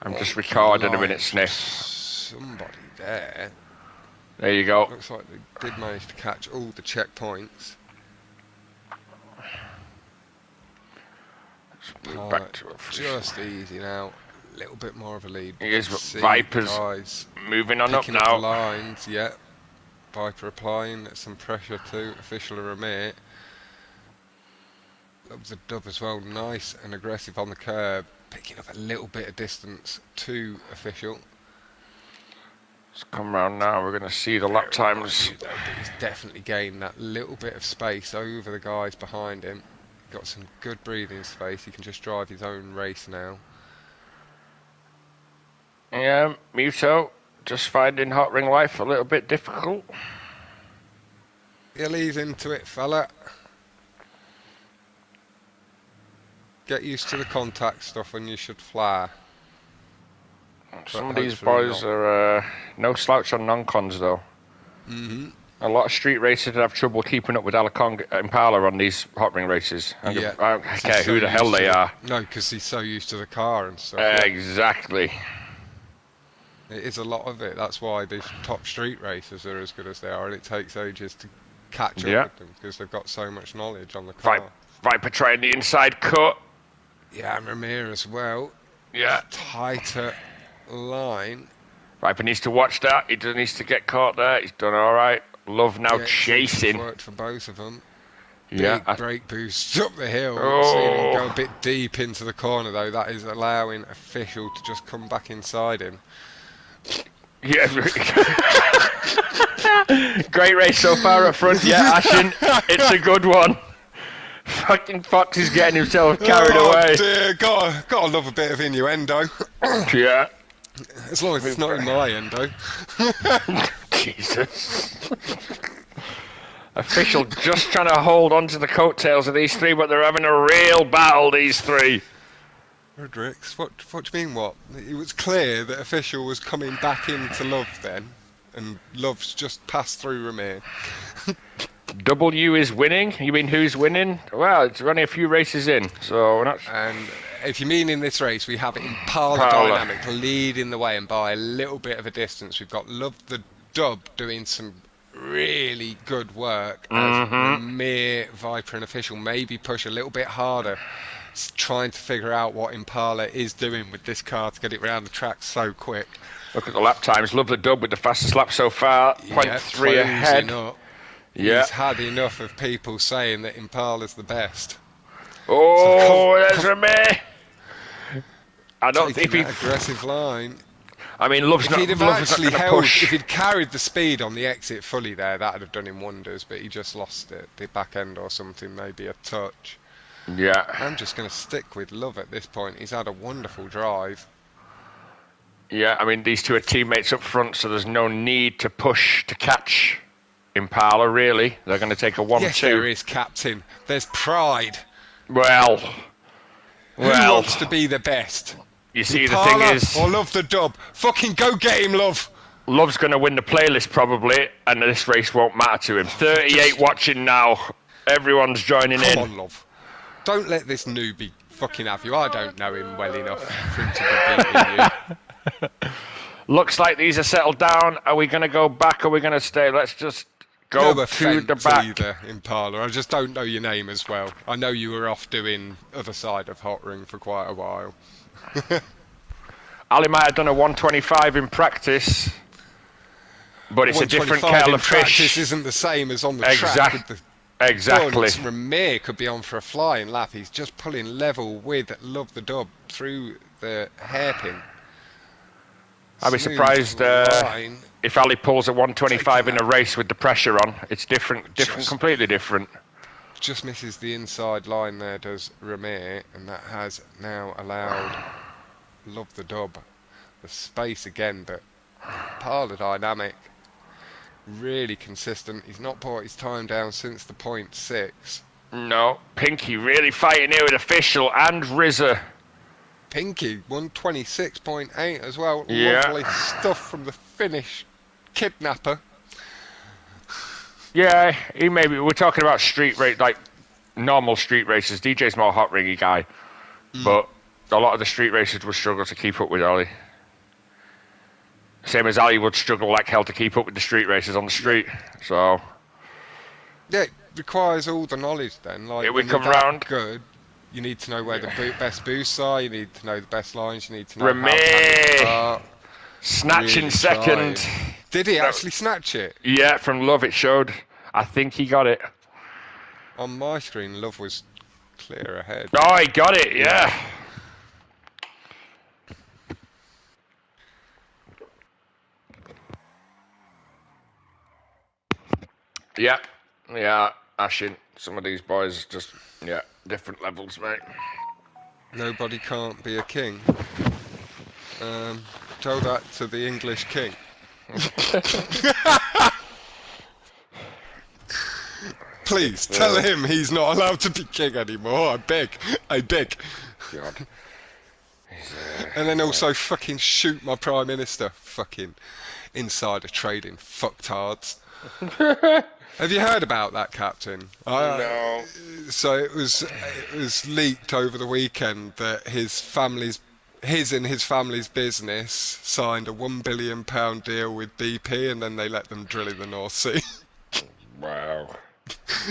I'm just recording a minute, Sniff. Somebody there. There you go. Looks like they did manage to catch all the checkpoints. Back to just easy now. A little bit more of a lead. Here's Vipers guys moving on up picking now. The lines, yeah. Viper applying some pressure to Official and Ramir. Loves the dub as well, nice and aggressive on the curb, picking up a little bit of distance to Official. Let's come round now, we're going to see the lap times. He's definitely gained that little bit of space over the guys behind him. Got some good breathing space, he can just drive his own race now. Yeah, Muto, just finding hot ring life a little bit difficult. He'll ease into it, fella. Get used to the contact stuff and you should fly. Some of these boys are no slouch on non-cons though. A lot of street racers have trouble keeping up with Alacon Impala on these hot ring races. I don't care who the hell they are. No, because he's so used to the car and stuff. Exactly. It is a lot of it. That's why these top street racers are as good as they are, and it takes ages to catch up with them because they've got so much knowledge on the car. Viper trying the inside cut. Yeah, and Ramir as well. Yeah. Tighter line. Viper needs to watch that. He needs to get caught there. He's done all right. Love now chasing. Worked for both of them. Yeah. Big brake boost up the hill. Oh. Seeing him go a bit deep into the corner though. That is allowing Official to just come back inside him. Yeah. Great race so far up front. Yeah, Ashen. It's a good one. Fucking Fox is getting himself carried away. Dear, gotta love a bit of innuendo. Yeah. As long as it's not in my endo. Jesus. Official just trying to hold on to the coattails of these three, but they're having a real battle, these three. Rodrix, what do you mean what? It was clear that Official was coming back into Love then, and Love's just passed through Ramir. W is winning? You mean who's winning? Well, it's only a few races in, so we're not... And if you mean in this race, we have Impala Dynamic leading the way, and by a little bit of a distance, we've got Love the Dub doing some really good work as Ramir, Viper and Official maybe push a little bit harder, trying to figure out what Impala is doing with this car to get it around the track so quick. Look at the lap times. Love the Dub with the fastest lap so far. 0.3 ahead. Up. Yeah. He's had enough of people saying that Impala's the best. Oh, there's Ramir. I don't think if aggressive line. I mean, Love's not going to push. If he'd carried the speed on the exit fully there, that would have done him wonders. But he just lost it, the back end or something, maybe a touch. Yeah. I'm just going to stick with Love at this point. He's had a wonderful drive. Yeah, I mean, these two are teammates up front, so there's no need to push to catch Impala, really. They're going to take a 1-2. Yes, there is, Captain. There's pride. Well. Who wants to be the best? You see, Impala the thing is... or Love the Dub? Fucking go get him, Love! Love's going to win the playlist, probably, and this race won't matter to him. 38 watching now. Everyone's joining in. Come on, Love. Don't let this newbie fucking have you. I don't know him well enough for him to be beating you. Looks like these are settled down. Are we going to go back or are we going to stay? Let's just go to the back. Either, Impala. I just don't know your name as well. I know you were off doing other side of Hot Ring for quite a while. Ali might have done a 125 in practice, but it's a different kettle of fish. Practice isn't the same as on the track. With the exactly. Ramir could be on for a flying lap. He's just pulling level with Love the Dub through the hairpin. I'd be surprised if Ali pulls a 125 in a race with the pressure on. It's different, completely different. Just misses the inside line there, does Ramir, and that has now allowed Love the Dub the space again, but Parlour dynamic. Really consistent. He's not brought his time down since the .6. No, Pinky really fighting here with Official and RZA. Pinky 126.8 as well. Yeah. Lovely stuff from the Finnish kidnapper. Yeah, he maybe we're talking about street race, like normal street races. DJ's more hot ringy guy, but a lot of the street racers would struggle to keep up with Ali. Same as Ali would struggle like hell to keep up with the street racers on the street. So yeah, it requires all the knowledge then. Like here we when come you're that round. good, you need to know where the best boosts are. You need to know the best lines. You need to know Remy how to handle the car. snatching Really second. trying. Did he actually snatch it? Yeah, from Love it showed. I think he got it. On my screen, Love was clear ahead. Oh, he got it. Yeah. Yeah, yeah, Ashin. Some of these boys just, yeah, different levels, mate. Nobody can't be a king. Tell that to the English king. Please tell him he's not allowed to be king anymore. I beg. God. And then also fucking shoot my prime minister. Fucking insider trading fucktards. Have you heard about that, Captain? No. So it was leaked over the weekend that his and his family's business signed a £1 billion deal with BP, and then they let them drill in the North Sea. Wow.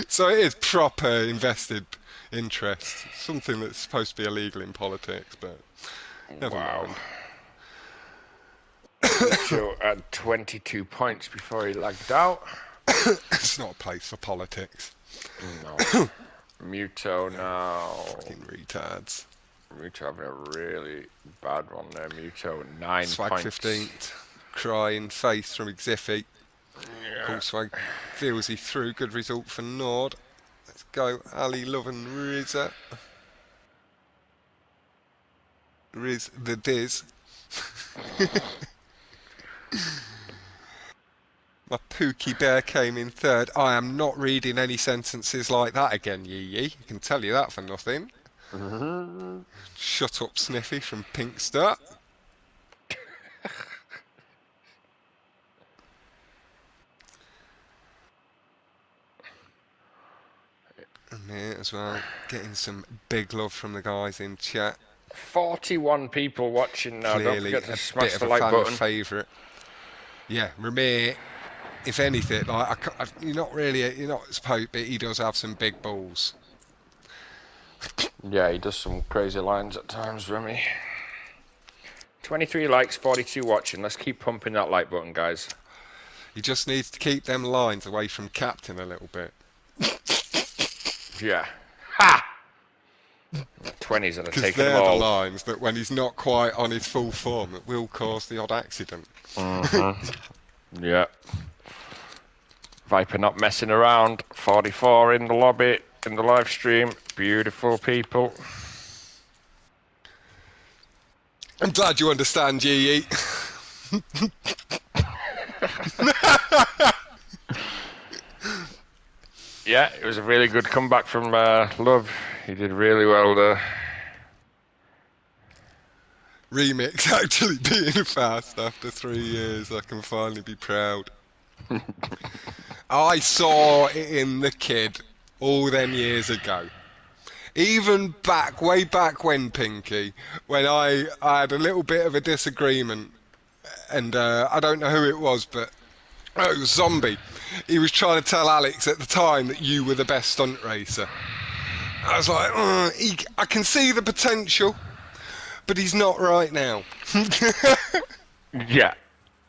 So it is proper invested interest. Something that's supposed to be illegal in politics, but never mind. So had 22 points before he lagged out. It's not a place for politics. No. Muto now. Fucking retards. Muto having a really bad one there. Muto 9 Swag points. 15th. Crying face from Xiffy. Yeah. Paul Swag feels he through. Good result for Nord. Let's go Ali Love and RZA. Riz the Diz. My Pookie Bear came in third. I am not reading any sentences like that again, Yee Yee. I can tell you that for nothing. Shut up, Sniffy from Pinkstar. And me as well. Getting some big love from the guys in chat. 41 people watching now. Clearly Don't forget to smash bit of the a like fan button. favourite. Yeah, Ramir, if anything, like you're not supposed, but he does have some big balls. Yeah, he does some crazy lines at times, Remy. 23 likes, 42 watching. Let's keep pumping that like button, guys. He just needs to keep them lines away from Captain a little bit. Yeah. Ha! 20s and Because taking they're them all. the lines that when he's not quite on his full form, it will cause the odd accident. Yeah. Viper not messing around. 44 in the lobby, in the live stream. Beautiful people. I'm glad you understand, Yee. Yeah, it was a really good comeback from Love. He did really well there. Remix actually being fast after 3 years. I can finally be proud. I saw it in The Kid all them years ago. Even way back when, Pinky, when I had a little bit of a disagreement, and I don't know who it was, but it was Zombie. He was trying to tell Alex at the time that you were the best stunt racer. I was like, I can see the potential, but he's not right now. Yeah.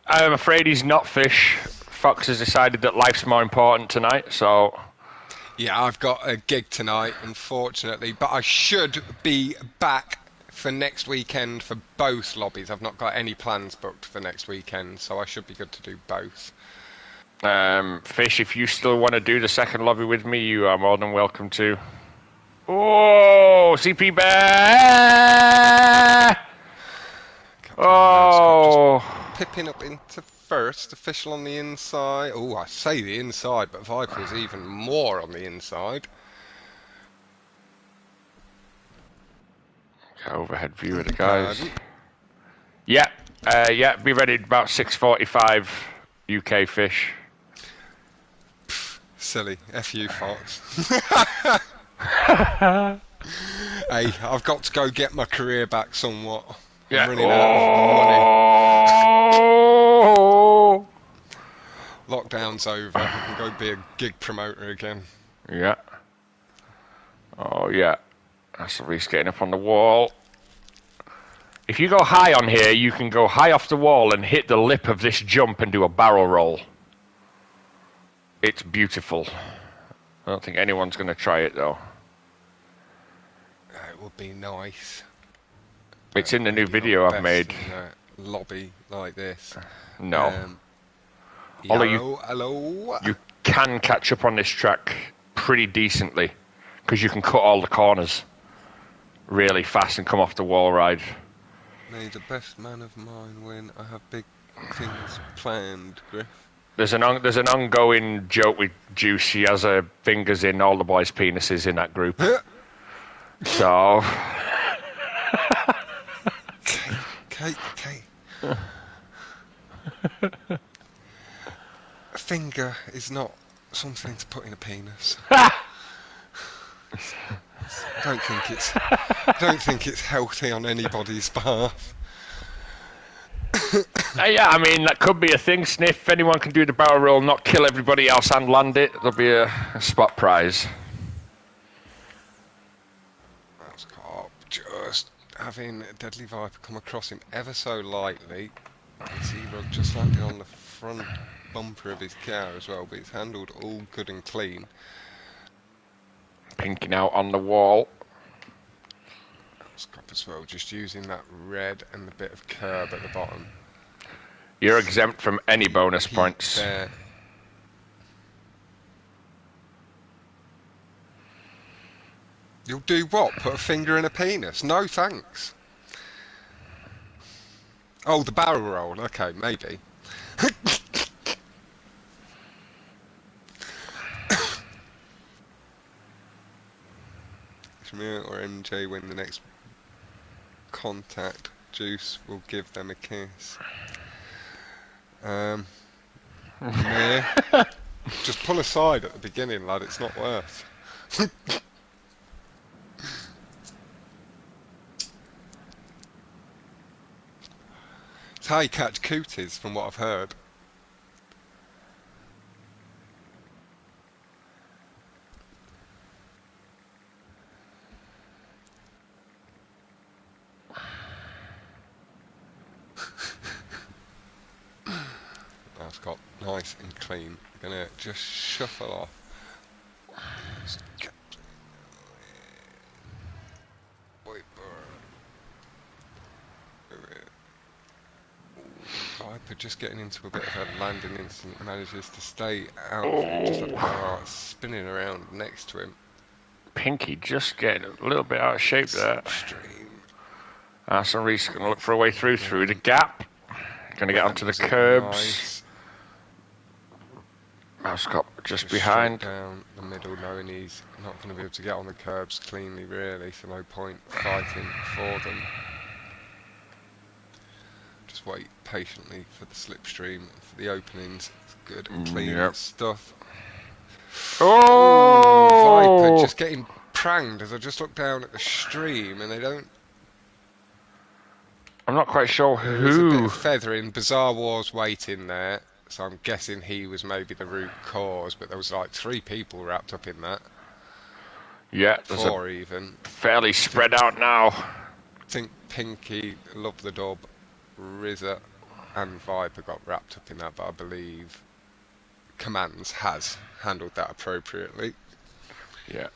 I'm afraid he's not fish. Fox has decided that life's more important tonight, so... Yeah, I've got a gig tonight, unfortunately, but I should be back for next weekend for both lobbies. I've not got any plans booked for next weekend, so I should be good to do both. Fish, if you still want to do the second lobby with me, you are more than welcome to. Oh, CP Bear! Oh! tipping up into first, official on the inside. Oh, I say the inside, but Viper's even more on the inside. Overhead view of the Beg guys. pardon? Yeah, yeah, be ready about 6:45 UK fish. Silly. F.U. Fox. Hey, I've got to go get my career back somewhat. I'm Yeah. running out of money. Oh! Lockdown's over. I can go be a gig promoter again. Yeah. Oh, yeah. That's the Reese getting up on the wall. If you go high on here, you can go high off the wall and hit the lip of this jump and do a barrel roll. It's beautiful. I don't think anyone's going to try it, though. It would be nice. It's in the new Maybe not video I've best made. in a lobby like this. No. Hello, you, hello. you can catch up on this track pretty decently because you can cut all the corners really fast and come off the wall ride. May the best man of mine win. I have big things planned, Griff. There's an ongoing joke with Juice. He has fingers in all the boys' penises in that group. So. Kate. A finger is not something to put in a penis. I don't think it's healthy on anybody's behalf. Yeah, I mean, that could be a thing, Sniff. Anyone can do the barrel roll, not kill everybody else and land it. There'll be a spot prize. That's Cop just having Deadly Viper come across him ever so lightly. Z-Rug just landed on the front bumper of his car as well, but it's handled all good and clean. Pinking out on the wall. Scrap as well, just using that red and the bit of curb at the bottom. You're exempt from any bonus points. There. You'll do what? Put a finger in a penis? No thanks. Oh, the barrel roll. Okay, maybe. Shamir or MJ win the next contact. Juice will give them a kiss. Shamir, just pull aside at the beginning, lad. It's not worth. It's how you catch cooties, from what I've heard. That's got nice and clean. Gonna just shuffle off. Viper just getting into a bit of a landing instant, manages to stay out of it, just like the spinning around next to him. Pinky just getting a little bit out of shape there. Stream. Arsenal Reese going to look for a way through the gap. Going to get onto the curbs. Mouse got just behind. Down the middle, knowing he's not going to be able to get on the curbs cleanly, really, so no point fighting for them. Just wait patiently for the slipstream, for the openings. It's good and clean stuff. Oh! Viper just getting pranged as I just look down at the stream and they don't. I'm not quite sure who. There's a bit of feathering. Bizarre Wars waiting there, so I'm guessing he was maybe the root cause, but there was like 3 people wrapped up in that. Yeah, there's 4 even. Fairly spread out now. I think Pinky, Love the Dub, Rizza and Viper got wrapped up in that, but I believe Commands has handled that appropriately. Yeah.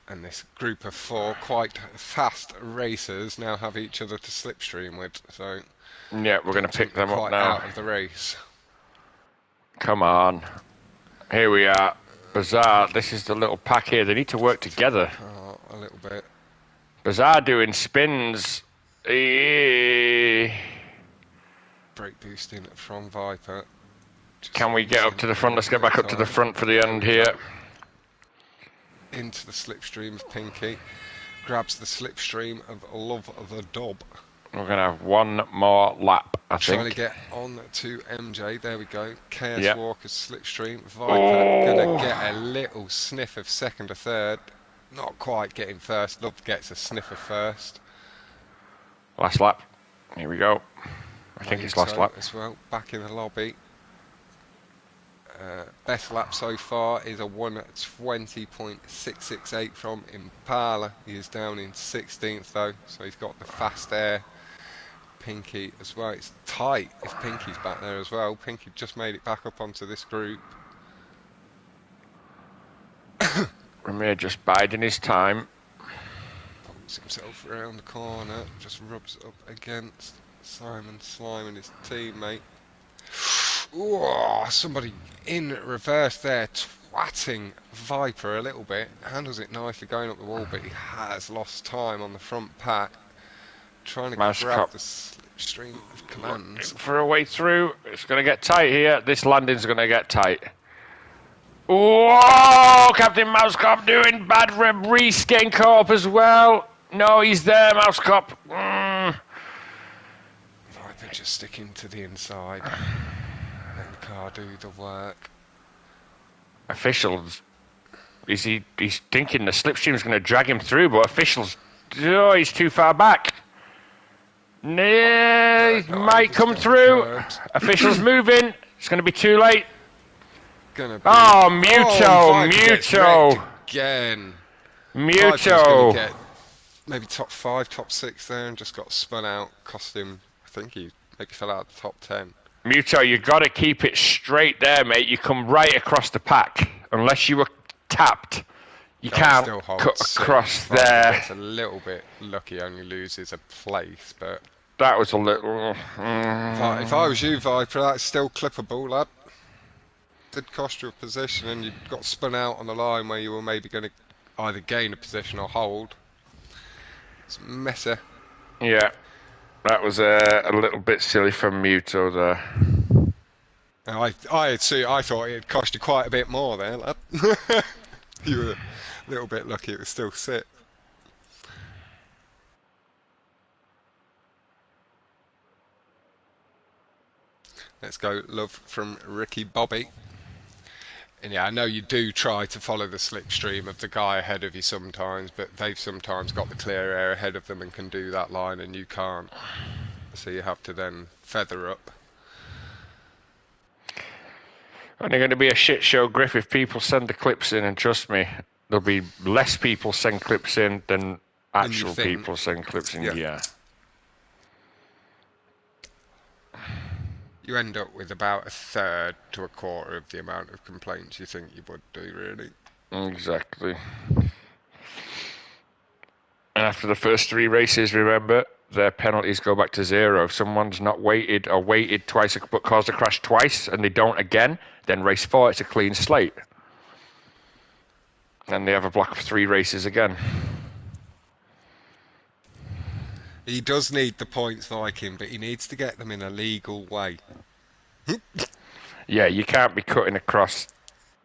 And this group of 4 quite fast racers now have each other to slipstream with, so yeah, we're going to pick them up now. Out of the race. Come on. Here we are. Bizarre. This is the little pack here. They need to work together. Oh, a little bit. Bizarre doing spins. brake boosting from Viper. Just Can we get up losing to the a front? Let's little get bit of back up to the time. front for the There end we here. go. Into the slipstream of Pinky. Grabs the slipstream of Love the Dub. We're going to have one more lap, I Trying to think. get on to MJ. There we go. Chaos Yep. Walker's slipstream. Viper gonna Oh! get a little sniff of second or third. Not quite getting first. Love gets a sniff of first. Last lap. Here we go. I think it's last Muto lap. as well. Back in the lobby. Best lap so far is a 1:20.668 from Impala. He is down in 16th though, so he's got the fast air. Pinky as well. It's tight if Pinky's back there as well. Pinky just made it back up onto this group. Ramir just biding his time. Pulls himself around the corner, just rubs up against Simon Slime and his teammate. Ooh, somebody in reverse there, twatting Viper a little bit. Handles it nicely going up the wall, but he has lost time on the front pack. Trying to grab the slipstream of commands. For a way through, it's going to get tight here. This landing's going to get tight. Whoa! Captain Mousecop doing bad. Reese getting caught up as well. No, he's there, Mousecop. Viper just sticking to the inside. Letting the car do the work. Officials. He's thinking the slipstream's going to drag him through, but officials. Oh, he's too far back. No, he might come through. Officials moving. It's going to be too late. Oh, Muto. Again. Muto. Get maybe top 5, top 6 there, and just got spun out. Cost him, I think he maybe fell out of the top 10. Muto, you got to keep it straight there, mate. You come right across the pack. Unless you were tapped, you can't cut across there. Gets a little bit lucky, only loses a place, but that was a little. If I was you, Viper, that's still clippable, lad. Did cost you a position, and you got spun out on the line where you were maybe going to either gain a position or hold. It's messy. Yeah, that was a little bit silly from Muto there. I thought it cost you quite a bit more there, lad. You were a little bit lucky it was still sit. Let's go, love from Ricky Bobby. And yeah, I know you do try to follow the slipstream of the guy ahead of you sometimes, but they've sometimes got the clear air ahead of them and can do that line, and you can't. So you have to then feather up. Only going to be a shit show, Griff, if people send the clips in, and trust me, there'll be less people send clips in than actual people send clips in. Yeah. You end up with about a third to a quarter of the amount of complaints you think you would do, really. Exactly. And after the first 3 races, remember, their penalties go back to 0. If someone's not waited or waited twice but caused a crash twice and they don't again, then race 4, it's a clean slate. And they have a block of 3 races again. He does need the points, Viking, but he needs to get them in a legal way. Yeah, you can't be cutting across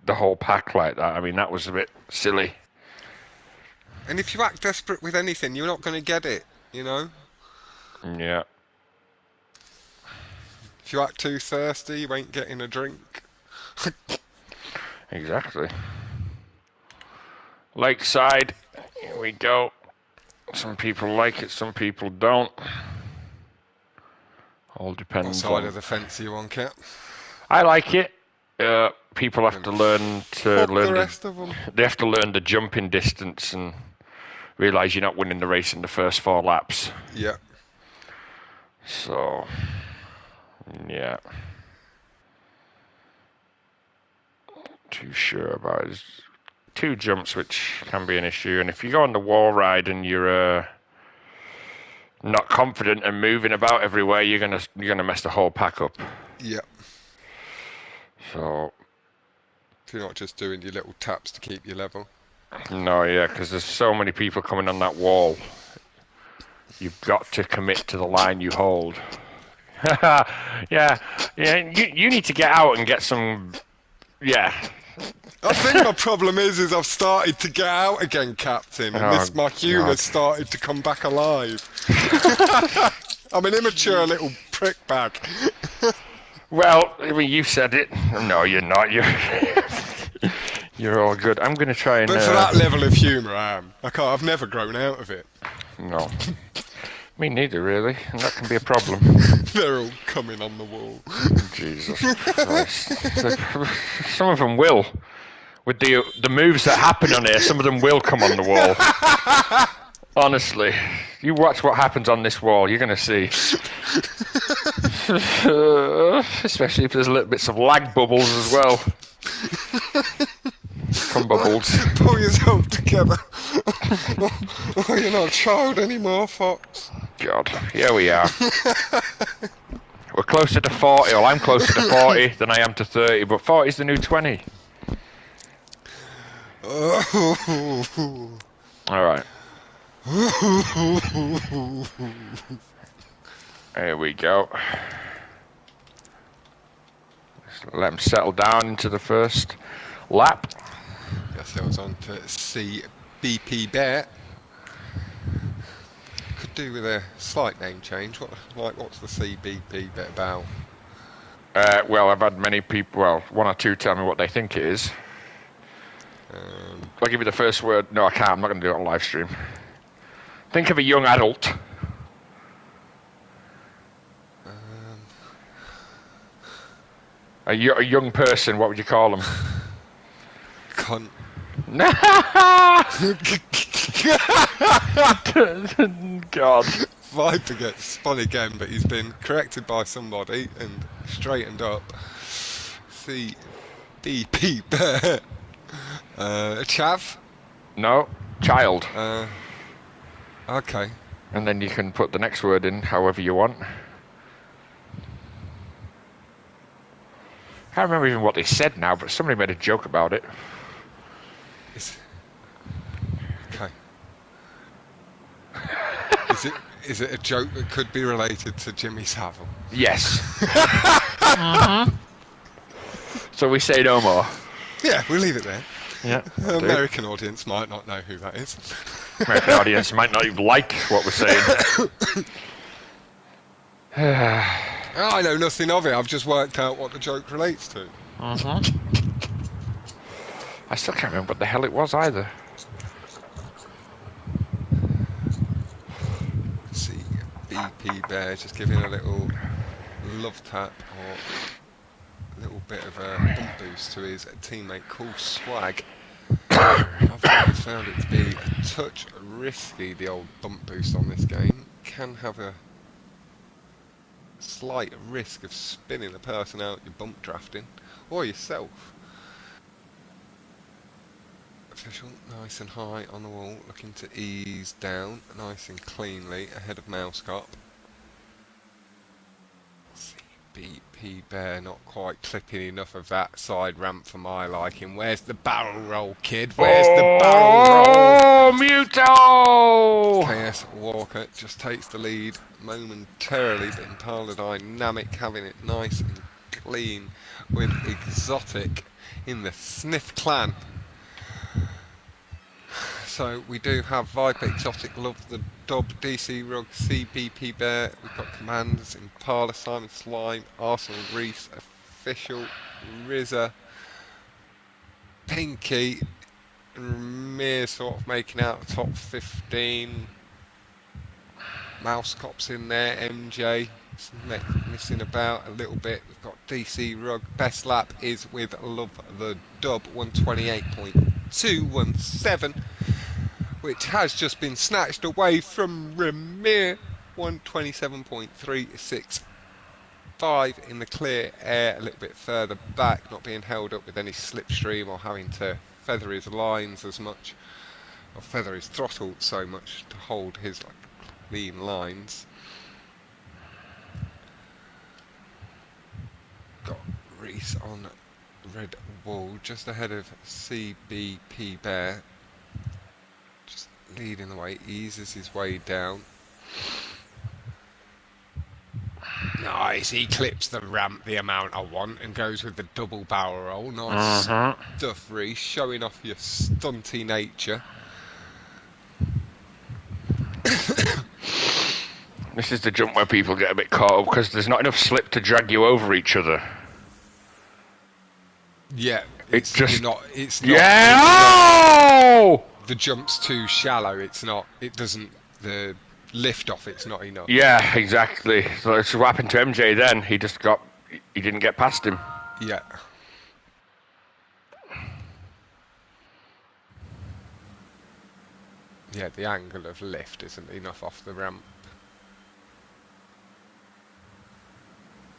the whole pack like that. I mean, that was a bit silly. And if you act desperate with anything, you're not going to get it, you know? Yeah. If you act too thirsty, you ain't getting a drink. Exactly. Lakeside, here we go. Some people like it, some people don't. All depends on... What side of the fence are you on, Cat? I like it. People have to learn to the rest of them. They have to learn the jumping distance and realise you're not winning the race in the first 4 laps. Yeah. So, yeah. Too sure about it. 2 jumps, which can be an issue. And if you go on the wall ride and you're not confident and moving about everywhere, you're gonna mess the whole pack up. Yeah. So. If you're not just doing your little taps to keep you level. No, yeah, because there's so many people coming on that wall. You've got to commit to the line you hold. Yeah, yeah. You need to get out and get some. Yeah. I think my problem is I've started to get out again, Captain, and Oh this my humour's God. started to come back alive. I'm an immature little prick bag. Well, I mean, you said it. No, you're not. You're you're all good. I'm gonna try and But for that level of humour, I am. I can't. I've never grown out of it. no. Me neither, really, and that can be a problem. They're all coming on the wall. Jesus Christ. Some of them will. With the moves that happen on here, some of them will come on the wall. Honestly, you watch what happens on this wall, you're going to see. Especially if there's little bits of lag bubbles as well. From bubbles. Pull yourself together. Oh, you're not a child anymore, Fox. God, here we are. We're closer to 40, well, I'm closer to 40 than I am to 30, but 40 is the new 20. Alright. Here we go. Just let them settle down into the first lap. Guess I was on to see BP Bear. Could do with a slight name change. What's the CBP bit about? Well, I've had many people, well, one or two tell me what they think it is. I'll give you the first word. No, I can't. I'm not going to do it on live stream. Think of a young adult. A young person, what would you call them? Cunt. God. Viper gets spun again, but he's been corrected by somebody and straightened up. CBP Bear. Chav? No, child. Okay. And then you can put the next word in however you want. I can't remember even what they said now, but somebody made a joke about it. Okay. Is it a joke that could be related to Jimmy Savile? Yes. So we say no more. Yeah, we'll leave it there. Yeah. American audience might not know who that is. American audience might not even like what we're saying. I know nothing of it. I've just worked out what the joke relates to. I still can't remember what the hell it was either. See, BP Bear just giving a little love tap or a little bit of a bump boost to his teammate called Swag. I've always found it to be a touch risky, the old bump boost on this game. Can have a slight risk of spinning the person out you're bump drafting, or yourself. Official, nice and high on the wall, looking to ease down, nice and cleanly, ahead of Mousecop. CBP Bear not quite clipping enough of that side ramp for my liking. Where's the barrel roll, kid? Where's the barrel roll? Oh, Muto! KS Walker just takes the lead momentarily, but Impala Dynamic having it nice and clean with Exotic in the Sniff clan. So we do have Viper, Exotic, Love the Dub, DC Rug, CBP Bear. We've got Commanders, Impala, Simon Slime, Arsenal Reese, Official, Rizza, Pinky, and Ramir sort of making out the top 15. Mousecop's in there, MJ missing about a little bit. We've got DC Rug. Best lap is with Love the Dub, 128.217, which has just been snatched away from Ramir, 127.365 in the clear air, a little bit further back, not being held up with any slipstream or having to feather his lines as much, or feather his throttle so much to hold his clean lines. Got Reese on Red Bull just ahead of CBP Bear, just leading the way, eases his way down. Nice. He clips the ramp the amount I want and goes with the double barrel roll. Nice Mm-hmm. stuff, Reece. Showing off your stunty nature. This is the jump where people get a bit caught up because there's not enough slip to drag you over each other. Yeah, It it's you're just... not. It's not. Yeah! It's not. Oh! The jump's too shallow. It's not. It doesn't. The lift off. It's not enough. Yeah, exactly. So that's what happened to MJ then. He just got... He didn't get past him. Yeah. Yeah, the angle of lift isn't enough off the ramp.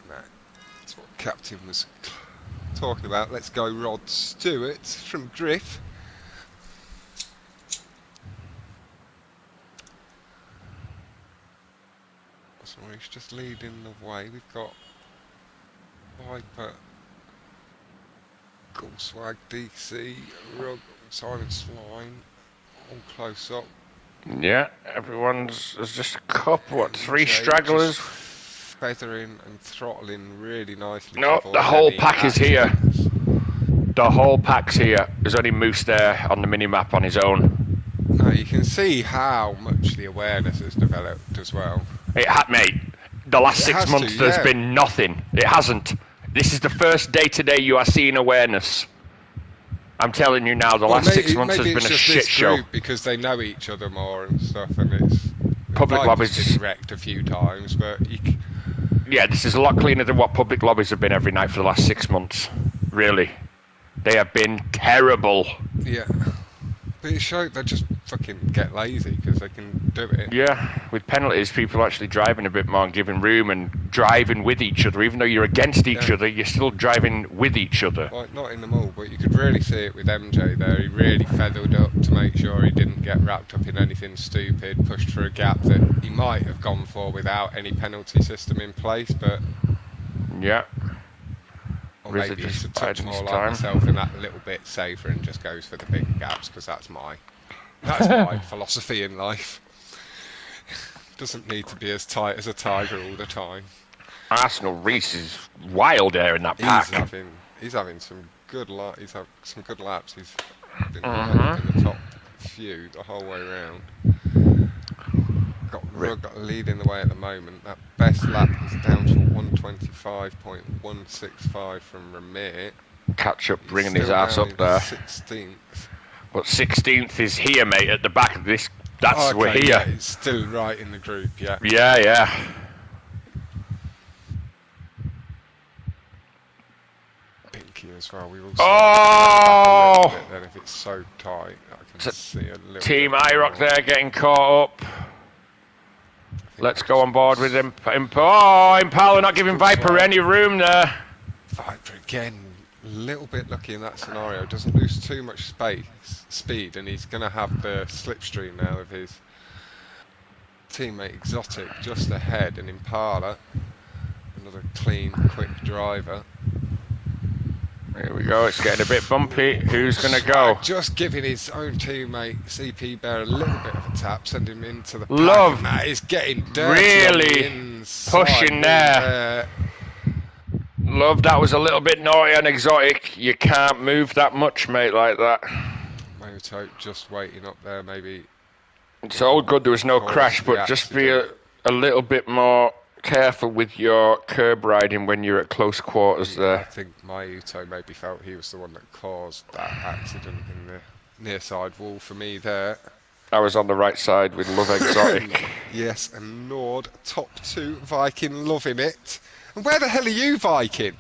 No, that's what Captain was talking about. Let's go Rod Stewart from Griff. So he's just leading the way. We've got Viper, Gullswag, DC, Rug, Simon Slime, all close up. Yeah, everyone's... There's just a couple, what, 3 MJ stragglers? just feathering and throttling really nicely. No, the whole pack is here. The whole pack's here. There's only Moose there on the mini-map on his own. No, you can see how much the awareness has developed as well. Mate, the last 6 months there's yeah. been nothing. It hasn't. This is the first day today you are seeing awareness. I'm telling you now, the last 6 months has been a shit show. Because they know each other more and stuff, and it's public lobbies been wrecked a few times, but yeah, this is a lot cleaner than what public lobbies have been every night for the last 6 months. Really, they have been terrible. Yeah, but it showed they just fucking get lazy because they can do it. Yeah, with penalties, people are actually driving a bit more and giving room and driving with each other. Even though you're against each other, you're still driving with each other. Like, not in the mall, but you could really see it with MJ there. He really feathered up to make sure he didn't get wrapped up in anything stupid, pushed for a gap that he might have gone for without any penalty system in place, but... Yeah. Or maybe he's a touch more like myself and that little bit safer and just goes for the big gaps, because that's my philosophy in life. Doesn't need to be as tight as a tiger all the time. Arsenal Reece is wild there in that pack. He's having some good laps. He's had some good laps. He's been in the top few the whole way around. Got leading the way at the moment. That best lap is down to 125.165 from Ramir. Catch up, bringing his ass up there. 16th. But 16th is here, mate, at the back of this. That's we're here. Yeah, it's still right in the group, yeah. Yeah. Pinky as well. We will oh! Bit then if it's so tight. I can see a little Team IROC there getting caught up. Let's go on board with him. Impala not giving Viper any room there. Viper again, a little bit lucky in that scenario. Doesn't lose too much speed, and he's going to have the slipstream now of his teammate Exotic just ahead, and Impala, another clean, quick driver. Here we go, it's getting a bit bumpy. Who's going to go? Just giving his own teammate CP Bear a little bit of a tap, sending him into the pack. Love. That is getting dirty. Really pushing there. Love, that was a little bit naughty and Exotic. You can't move that much, mate, like that. H.O.T just waiting up there, maybe. It's all good, there was no crash, but just be a little bit more careful with your curb riding when you're at close quarters there. I think my H.O.T maybe felt he was the one that caused that accident in the near side wall for me there. I was on the right side with Love Exotic. Yes, and Nord, top 2, Viking loving it. And where the hell are you, Viking?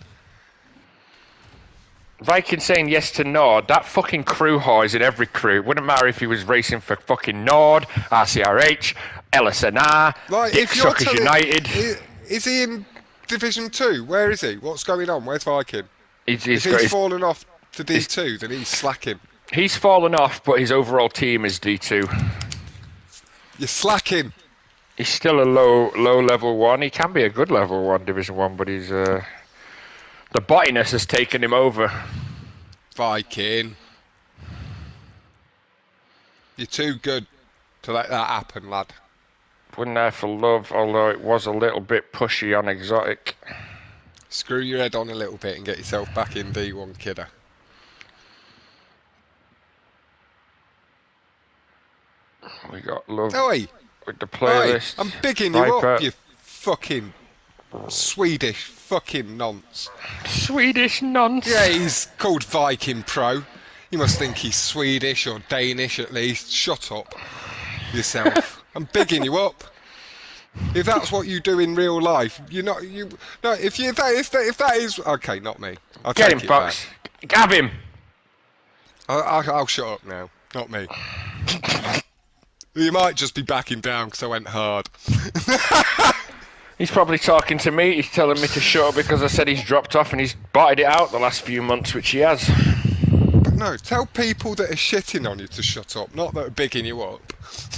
Viking saying yes to Nord. That fucking crew whore is in every crew. It wouldn't matter if he was racing for fucking Nord, RCRH, LSNR, like, Dick Suckers United. Is he in Division 2? Where is he? What's going on? Where's Viking? If he's fallen off to D2, then he's slacking. He's fallen off, but his overall team is D2. You're slacking. He's still a low level 1. He can be a good level 1, Division 1, but he's... the bottiness has taken him over. Viking. You're too good to let that happen, lad. Wouldn't There for Love, although it was a little bit pushy on Exotic. Screw your head on a little bit and get yourself back in D1, kidder. We got Love Oi! with the Oi! playlist. I'm bigging you up, Viper. you fucking Swedish fucking nonce. Swedish nonce. Yeah, he's called Viking Pro. You must think he's Swedish or Danish at least. Shut up yourself. I'm bigging you up. If that's what you do in real life, you're not. You no. If that is okay, not me. I'll Get him, take it back. Fox. Grab him. I'll shut up now. Not me. You might just be backing down because I went hard. He's probably talking to me. He's telling me to shut up because I said he's dropped off and he's botted it out the last few months, which he has. But no, tell people that are shitting on you to shut up, not that are bigging you up.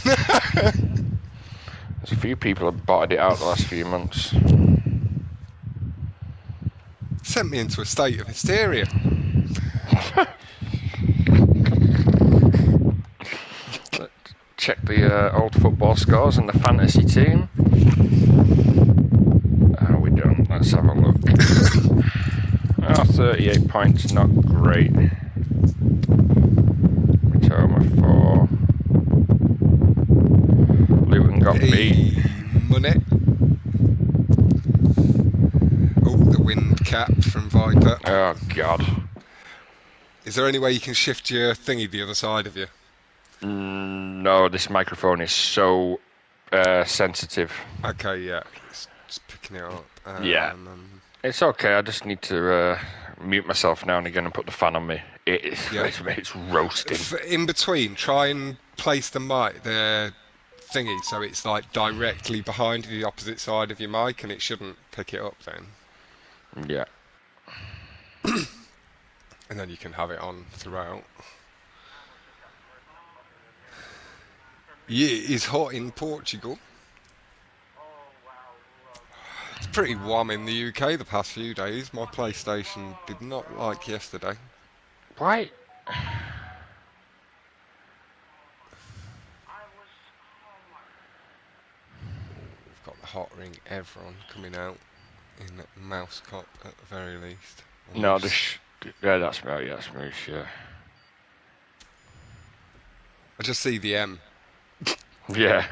There's a few people have botted it out the last few months. Sent me into a state of hysteria. Let's check the old football scores and the fantasy team. How are we done? Let's have a look. 38 points, not great. Matoma 4. Luton got beat. Money. Oh, the wind cap from Viper. Oh, God. Is there any way you can shift your thingy the other side of you? No, this microphone is so sensitive. Okay, yeah. It's picking it up. Yeah. It's okay, I just need to mute myself now and again and put the fan on me. It's roasting. In between, try and place the mic, the thingy, so it's like directly behind the opposite side of your mic, and it shouldn't pick it up then. Yeah. And then you can have it on throughout. Yeah, it's hot in Portugal. It's pretty warm in the UK the past few days. My PlayStation did not like yesterday. Why? We've got the Hot Ring Evron coming out in Mouse Cop at the very least. No, yeah, that's me. Yeah, that's me. Yeah. I just see the M. Yeah.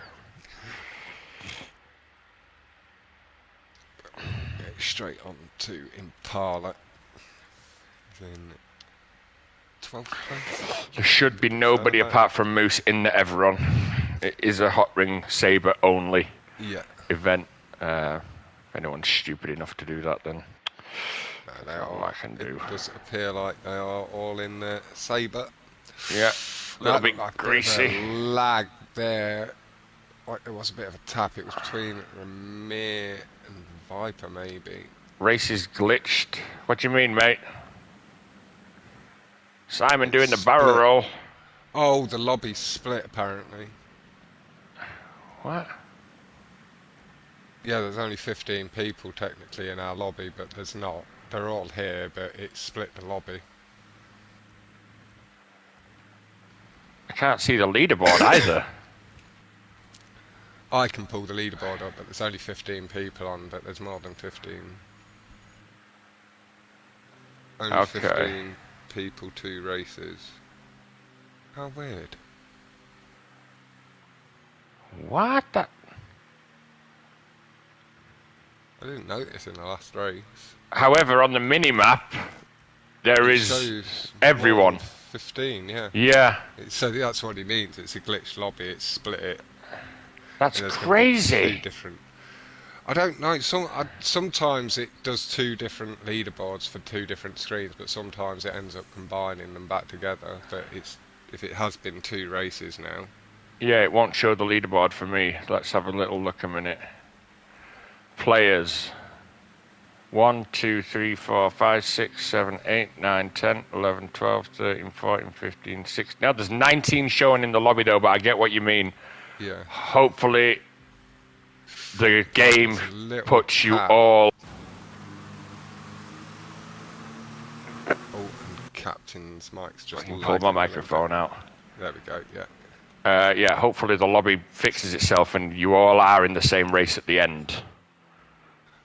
Straight on to Impala. In 12th place. There should be nobody apart from Moose in the Everon. It is a Hot Ring Saber only event. If anyone's stupid enough to do that, then that's all I can do. It does appear like they are all in the Saber. Yeah, a little bit like greasy. A bit of a lag there. Like there was a bit of a tap. It was between Ramir and Viper, maybe. Race is glitched. What do you mean, mate? Simon doing the barrel roll. Oh, the lobby's split apparently. What? Yeah, there's only 15 people technically in our lobby, but there's not. They're all here, but it split the lobby. I can't see the leaderboard either. I can pull the leaderboard up, but there's only 15 people on, but there's more than 15. Only 15 people, 2 races. How weird. What the? I didn't notice in the last race. However, on the mini-map, there is everyone. 15, yeah. Yeah. So that's what he means. It's a glitched lobby. It's split it. That's crazy. Two different. I don't know. Sometimes it does 2 different leaderboards for 2 different screens, but sometimes it ends up combining them back together. But if it has been 2 races now. Yeah, it won't show the leaderboard for me. Let's have a little look a minute. Players. 1, 2, 3, 4, 5, 6, 7, 8, 9, 10, 11, 12, 13, 14, 15, 16. Now there's 19 showing in the lobby though, but I get what you mean. Yeah. Hopefully the game puts you all. Oh, and Captain's mic's just I can pull my microphone out. There we go, yeah. Yeah, hopefully the lobby fixes itself and you all are in the same race at the end.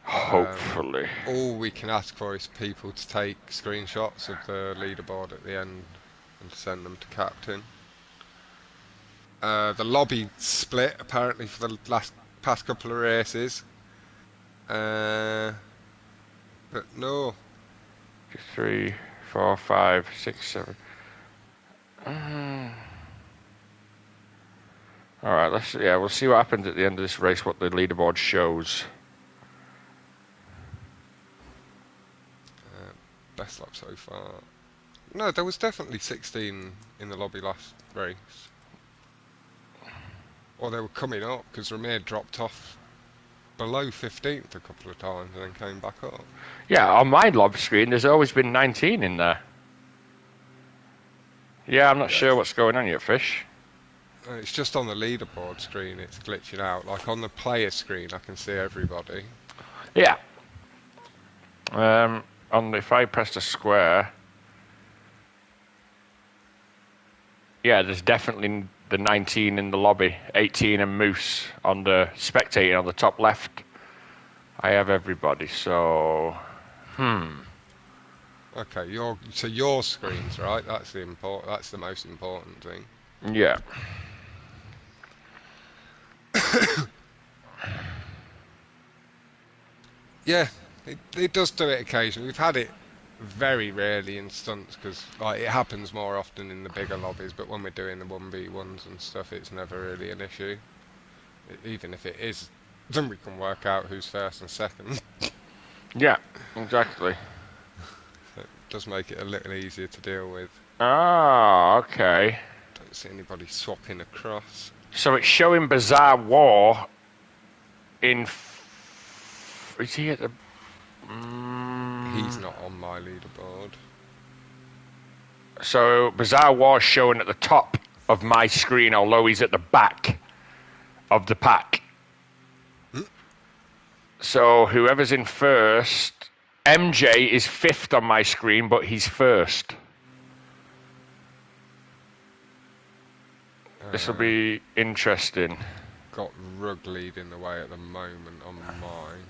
Hopefully. All we can ask for is people to take screenshots of the leaderboard at the end and send them to captain. The lobby split apparently for the past couple of races. But no. 3, 4, 5, 6, 7. Alright, we'll see what happens at the end of this race, what the leaderboard shows. Best lap so far. No, there was definitely 16 in the lobby last race. Or they were coming up because Ramir dropped off below 15th a couple of times and then came back up. Yeah, on my lobby screen, there's always been 19 in there. Yeah, I'm not sure what's going on yet, Fish. It's just on the leaderboard screen, it's glitching out. Like on the player screen, I can see everybody. Yeah. If I press the square, yeah, there's definitely the 19 in the lobby, 18 and Moose on the spectating on the top left. I have everybody, so Okay, your screen's right. That's the most important thing. yeah. Yeah, it does do it occasionally. We've had it very rarely in stunts because like it happens more often in the bigger lobbies. But when we're doing the 1v1s and stuff, it's never really an issue. Even if it is, then we can work out who's first and second. Yeah, exactly. So it does make it a little easier to deal with. Ah, okay. Don't see anybody swapping across. So it's showing Bizarre War in. Is he at the? He's not on my leaderboard. So Bizarre War showing at the top of my screen, although he's at the back of the pack. So whoever's in first, MJ is fifth on my screen, but he's first. This will be interesting. Got Rug leading the way at the moment on mine.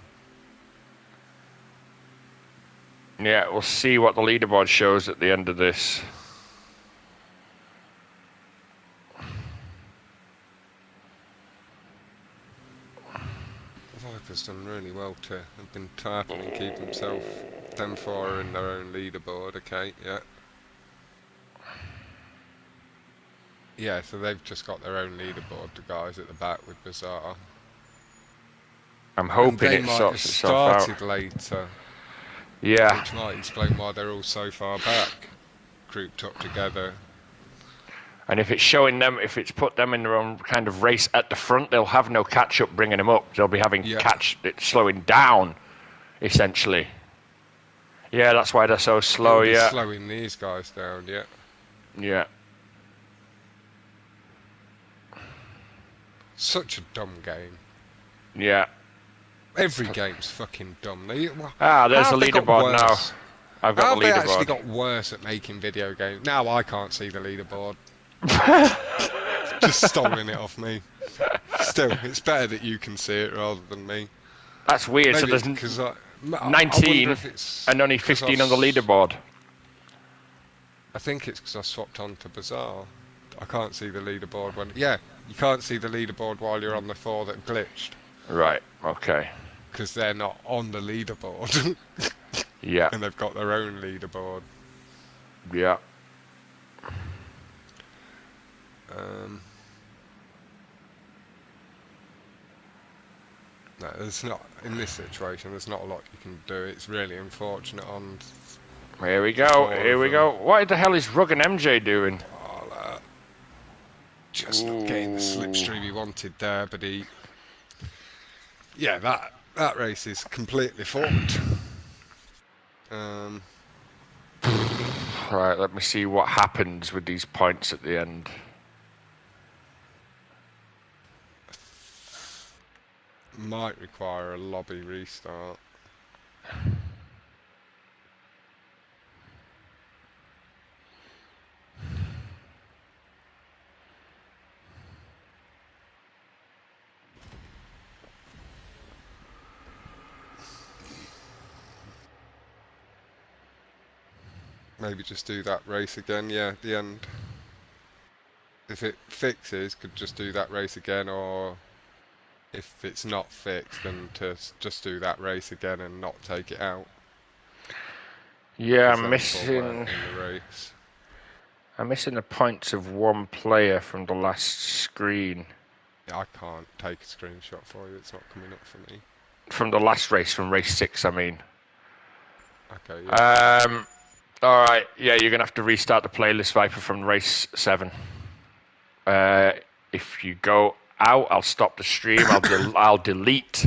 Yeah, we'll see what the leaderboard shows at the end of this. Viper's done really well to have been tapping and keep himself. Them four are in their own leaderboard, okay, yeah. Yeah, so they've just got their own leaderboard, the guys at the back with Bizarre. I'm hoping it sorts itself out. They might have started later. Yeah. Which might explain why they're all so far back, grouped up together. And if it's showing them, if it's put them in their own kind of race at the front, they'll have no catch-up bringing them up. They'll be having it slowing down, essentially. Yeah, that's why they're so slow, yeah. Slowing these guys down, yeah. Yeah. Such a dumb game. Yeah. Every game's fucking dumb. There's the leaderboard now. I've got the leaderboard. They actually got worse at making video games. Now I can't see the leaderboard. Just stolen it off me. Still, it's better that you can see it rather than me. That's weird. Maybe so there's 19 and only 15 on the leaderboard. I think it's because I swapped on to Bizarre. I can't see the leaderboard when... Yeah, you can't see the leaderboard while you're on the 4 that glitched. Right, okay. Because they're not on the leaderboard. Yeah. And they've got their own leaderboard. Yeah. No, there's not... In this situation, there's not a lot you can do. It's really unfortunate on... Here we go, here we go. What the hell is Rug and MJ doing? Just not getting the slipstream he wanted there, but he... Yeah, that race is completely fucked. Right, let me see what happens with these points at the end. Might require a lobby restart. Maybe just do that race again. Yeah, at the end. If it fixes, could just do that race again, or if it's not fixed, then to just do that race again and not take it out. Yeah, Because them four weren't in the race. I'm missing the points of one player from the last screen. Yeah, I can't take a screenshot for you. It's not coming up for me. From the last race, from race 6, I mean. Okay, yeah. Alright, yeah, you're going to have to restart the playlist, Viper, from race 7. If you go out, I'll stop the stream. I'll delete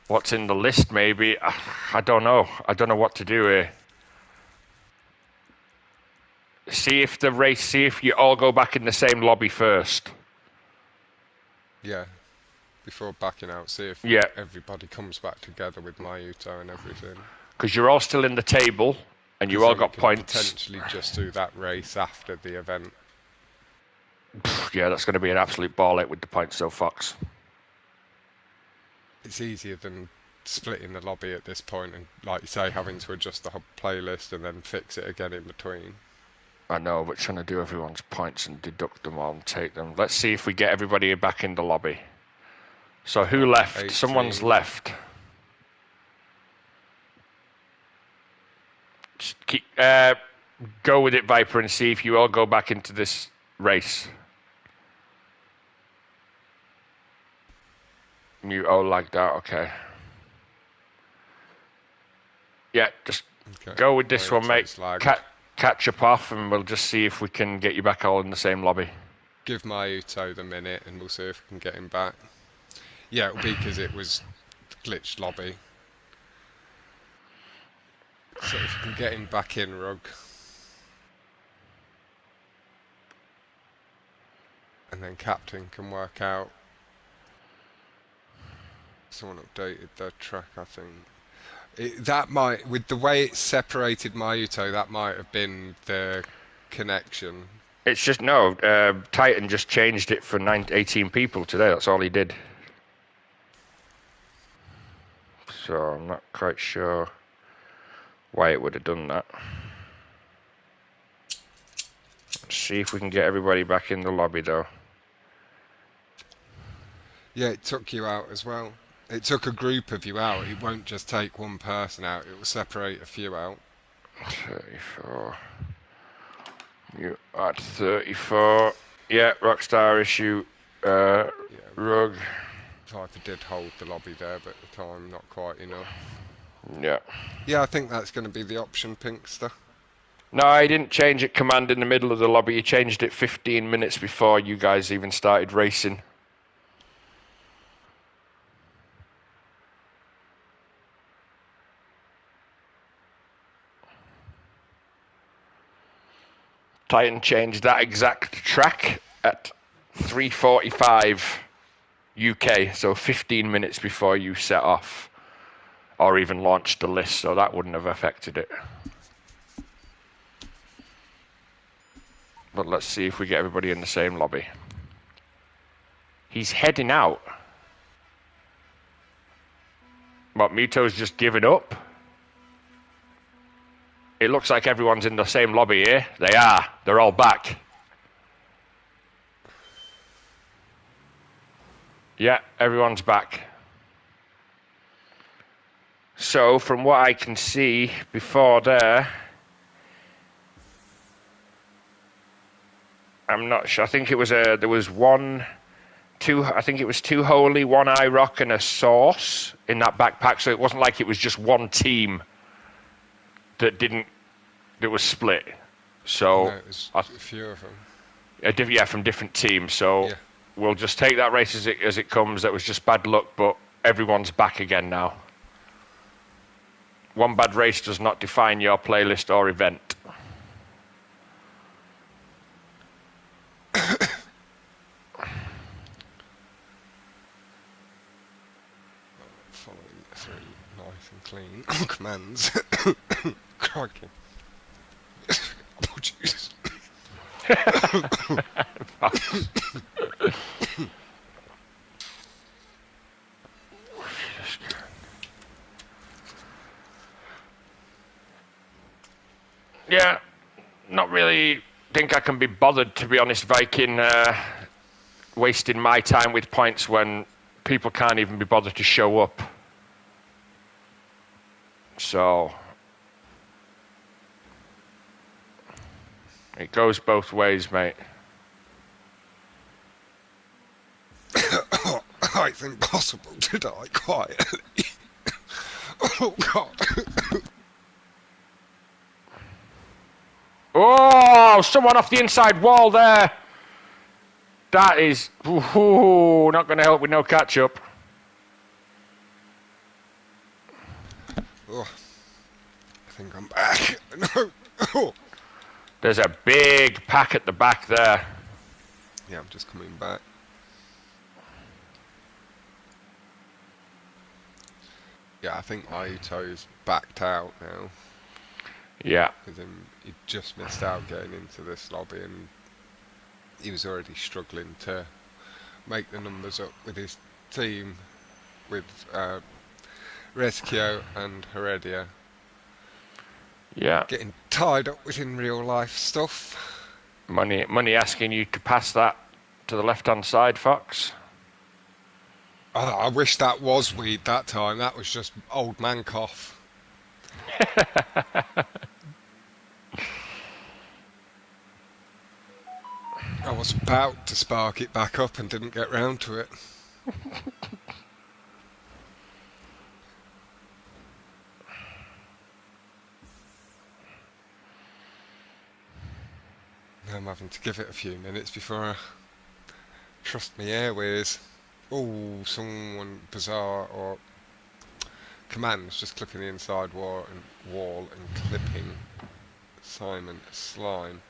what's in the list, maybe. I don't know. I don't know what to do here. See if you all go back in the same lobby first. Yeah. Before backing out, see if Yeah. everybody comes back together with Mayuto and everything. Because you're all still in the table, and you all Then got you can points. potentially just do that race after the event. Yeah, that's going to be an absolute ball out with the points, so Fox. It's easier than splitting the lobby at this point and, like you say, having to adjust the whole playlist and then fix it again in between. I know, but trying to do everyone's points and deduct them all and take them. Let's see if we get everybody back in the lobby. So who left? 18. Someone's left. Just go with it, Viper, and see if you all go back into this race. Mute all lagged out, okay. Yeah, just go with this one, mate. Catch up off, and we'll just see if we can get you back all in the same lobby. Give Mayuto the minute, and we'll see if we can get him back. Yeah, it'll be because it was glitched lobby. So if you can get him back in, Rug. And then Captain can work out. Someone updated their track, I think. That might, with the way it separated Mayuto, that might have been the connection. It's just, no, Titan just changed it for 18 people today. That's all he did. So I'm not quite sure why it would have done that. Let's see if we can get everybody back in the lobby, though. Yeah, it took you out as well. It took a group of you out. It won't just take one person out. It will separate a few out. 34. You at 34. Yeah, Rockstar issue. Rug. Viper did hold the lobby there, but at the time, not quite enough. Yeah. Yeah, I think that's going to be the option, Pinkster. No, he didn't change it command in the middle of the lobby. He changed it 15 minutes before you guys even started racing. Titan changed that exact track at 3:45 UK, so 15 minutes before you set off or even launched the list, so that wouldn't have affected it. But let's see if we get everybody in the same lobby. He's heading out. What, Muto's just given up? It looks like everyone's in the same lobby here. They are. They're all back. Yeah, everyone's back. So, from what I can see before there, I'm not sure. I think it was there was I think it was 2 Holy, 1 iRock, and a Source in that backpack. So it wasn't like it was just one team that was split. So No, it was a few of them. Yeah, from different teams. So Yeah. we'll just take that race as it comes. That was just bad luck, but everyone's back again now. One bad race does not define your playlist or event. Following through nice and clean commands. Crikey. Oh, Jesus. Yeah, not really think I can be bothered, to be honest, Viking, wasting my time with points when people can't even be bothered to show up. So it goes both ways, mate. Oh, it's impossible to die quietly. Oh God. Oh, someone off the inside wall there. That is not going to help with no catch up. Oh, I think I'm back. No. Oh. There's a big pack at the back there. Yeah, I'm just coming back. Yeah, I think my H.O.T's backed out now. Yeah. Because he just missed out getting into this lobby and he was already struggling to make the numbers up with his team with Rescue and Heredia. Yeah. Getting tied up within real life stuff. Money asking you to pass that to the left-hand side, Fox. Oh, I wish that was weed that time. That was just old man cough. I was about to spark it back up and didn't get round to it. Now I'm having to give it a few minutes before I trust my airways. Oh, someone bizarre or commands just clipping the inside wall and clipping Simon Slime.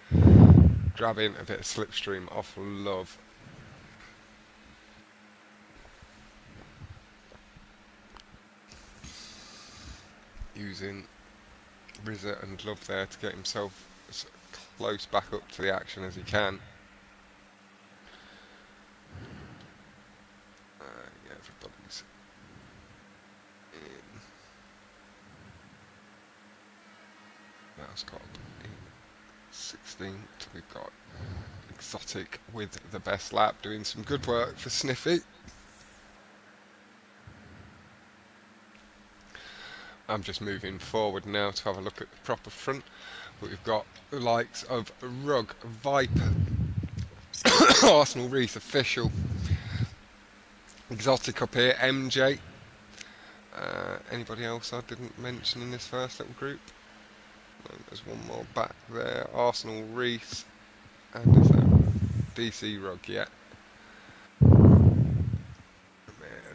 Grabbing a bit of slipstream off Love. Using Rizza and Love there to get himself as close back up to the action as he can. Yeah, everybody's in. Mouse got in 16th. We've got Exotic with the best lap doing some good work for Sniffy. I'm just moving forward now to have a look at the proper front. But we've got the likes of Rug, Viper, Arsenal Reef Official, Exotic up here, MJ. Anybody else I didn't mention in this first little group? No, there's one more back there. Arsenal Reese. And is there DC Rug yet?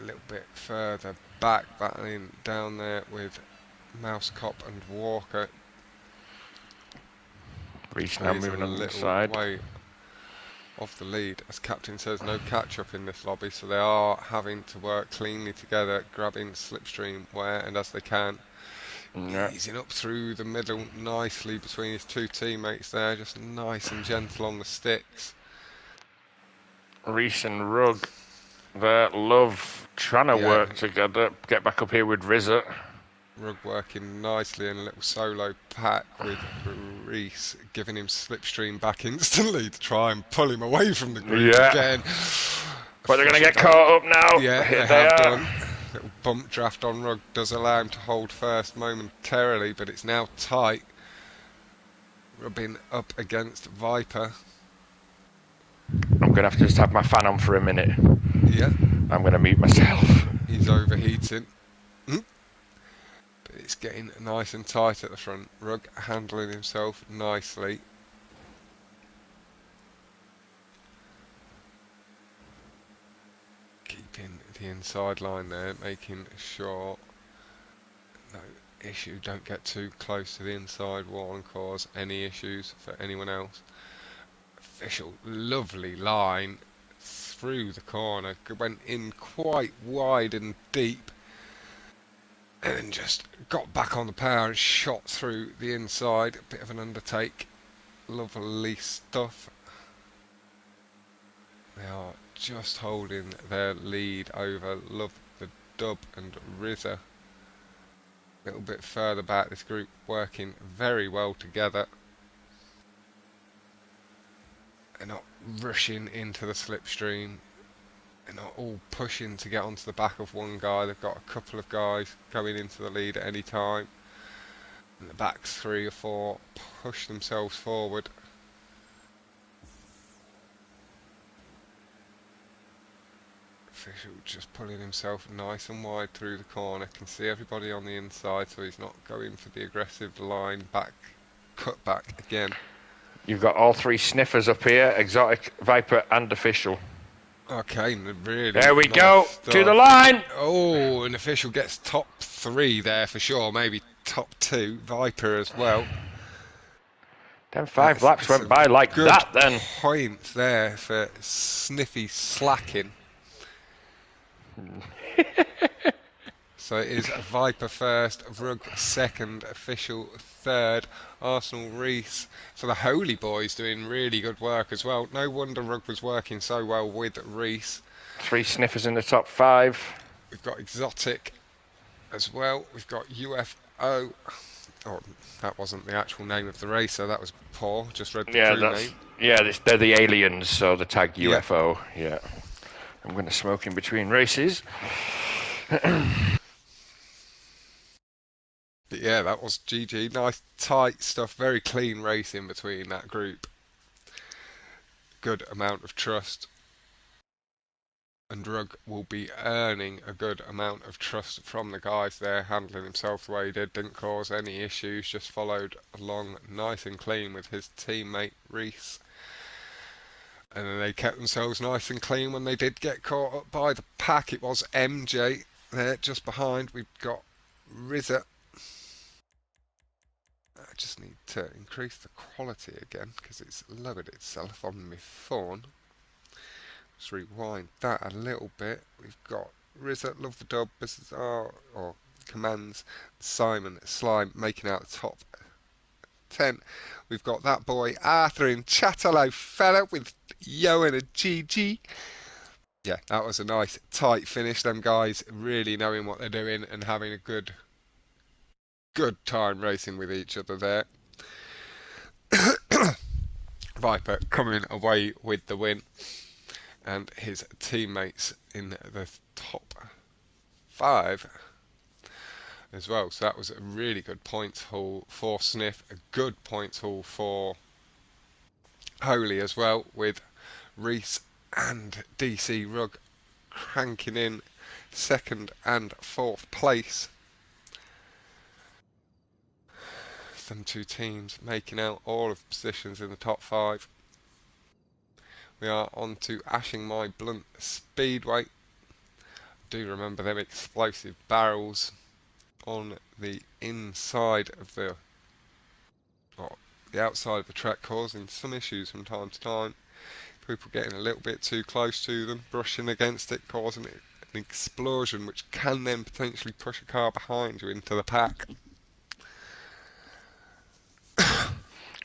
A little bit further back, battling down there with Mouse Cop and Walker. Reach now He's a moving on the little inside. way off the lead. As Captain says, no catch up in this lobby, so they are having to work cleanly together, grabbing slipstream where and as they can. Yeah. Easing up through the middle nicely between his two teammates there, just nice and gentle on the sticks. Reese and Rug, their Love trying to Yeah, work together. Get back up here with Rizza. Rug working nicely in a little solo pack with Reese, giving him slipstream back instantly to try and pull him away from the group Yeah. again. But they're going to get Don't- caught up now. Yeah, Here they they have are. done. Little bump draft on Rug does allow him to hold first momentarily, but it's now tight. Rubbing up against Viper. I'm going to have to just have my fan on for a minute. Yeah, I'm going to mute myself. he's overheating. But it's getting nice and tight at the front. Rug handling himself nicely. Keeping the inside line there, making sure no issue, don't get too close to the inside wall and cause any issues for anyone else. Official, lovely line through the corner, went in quite wide and deep, and then just got back on the power and shot through the inside. A bit of an undertake. Lovely stuff. They are just holding their lead over Love the Dub and Rizza. little bit further back. This group working very well together. They're not rushing into the slipstream. They're not all pushing to get onto the back of one guy. They've got a couple of guys going into the lead at any time. And the back 3 or 4 push themselves forward. Official just pulling himself nice and wide through the corner. Can see everybody on the inside, so he's not going for the aggressive line back, cut back again. You've got all 3 sniffers up here, Exotic, Viper and Official. Okay, really. There we nice go, start. to the line! Oh, an Official gets top 3 there for sure, maybe top 2, Viper as well. Then 5 laps went by like that then. Points there for Sniffy slacking. So it is Viper first, Rug second, Official third, Arsenal Reese. So the Holy Boys doing really good work as well. No wonder Rug was working so well with Reese. 3 sniffers in the top 5. We've got Exotic as well. We've got UFO. Oh, that wasn't the actual name of the racer. That was poor. Just read the crew name. Yeah, they're the aliens, so the tag UFO. Yeah. I'm going to smoke in between races. But yeah, that was GG. Nice, tight stuff. Very clean racing between that group. Good amount of trust. And Rug will be earning a good amount of trust from the guys there, handling himself the way he did. Didn't cause any issues, just followed along nice and clean with his teammate Reese. And then they kept themselves nice and clean when they did get caught up by the pack. It was MJ there just behind. We've got Rizza. I just need to increase the quality again because it's lowered itself on my phone. Let's rewind that a little bit. We've got Rizza, Love the Dub, Bizarre, or Commands, Simon, Slime making out the top 10. We've got that boy Arthur in chat. Hello fella with Yo and a GG. Yeah, that was a nice tight finish. Them guys really knowing what they're doing and having a good time racing with each other there. Viper coming away with the win, and his teammates in the top 5 as well. So that was a really good points haul for Sniff, a good points haul for Holy as well, with Reese and DC Rug cranking in 2nd and 4th place. Them 2 teams making out all of the positions in the top 5. We are on to Ashing My Blunt Speedway. Do remember them explosive barrels on the inside of the outside of the track, causing some issues from time to time. People getting a little bit too close to them, brushing against it, causing an explosion which can then potentially push a car behind you into the pack.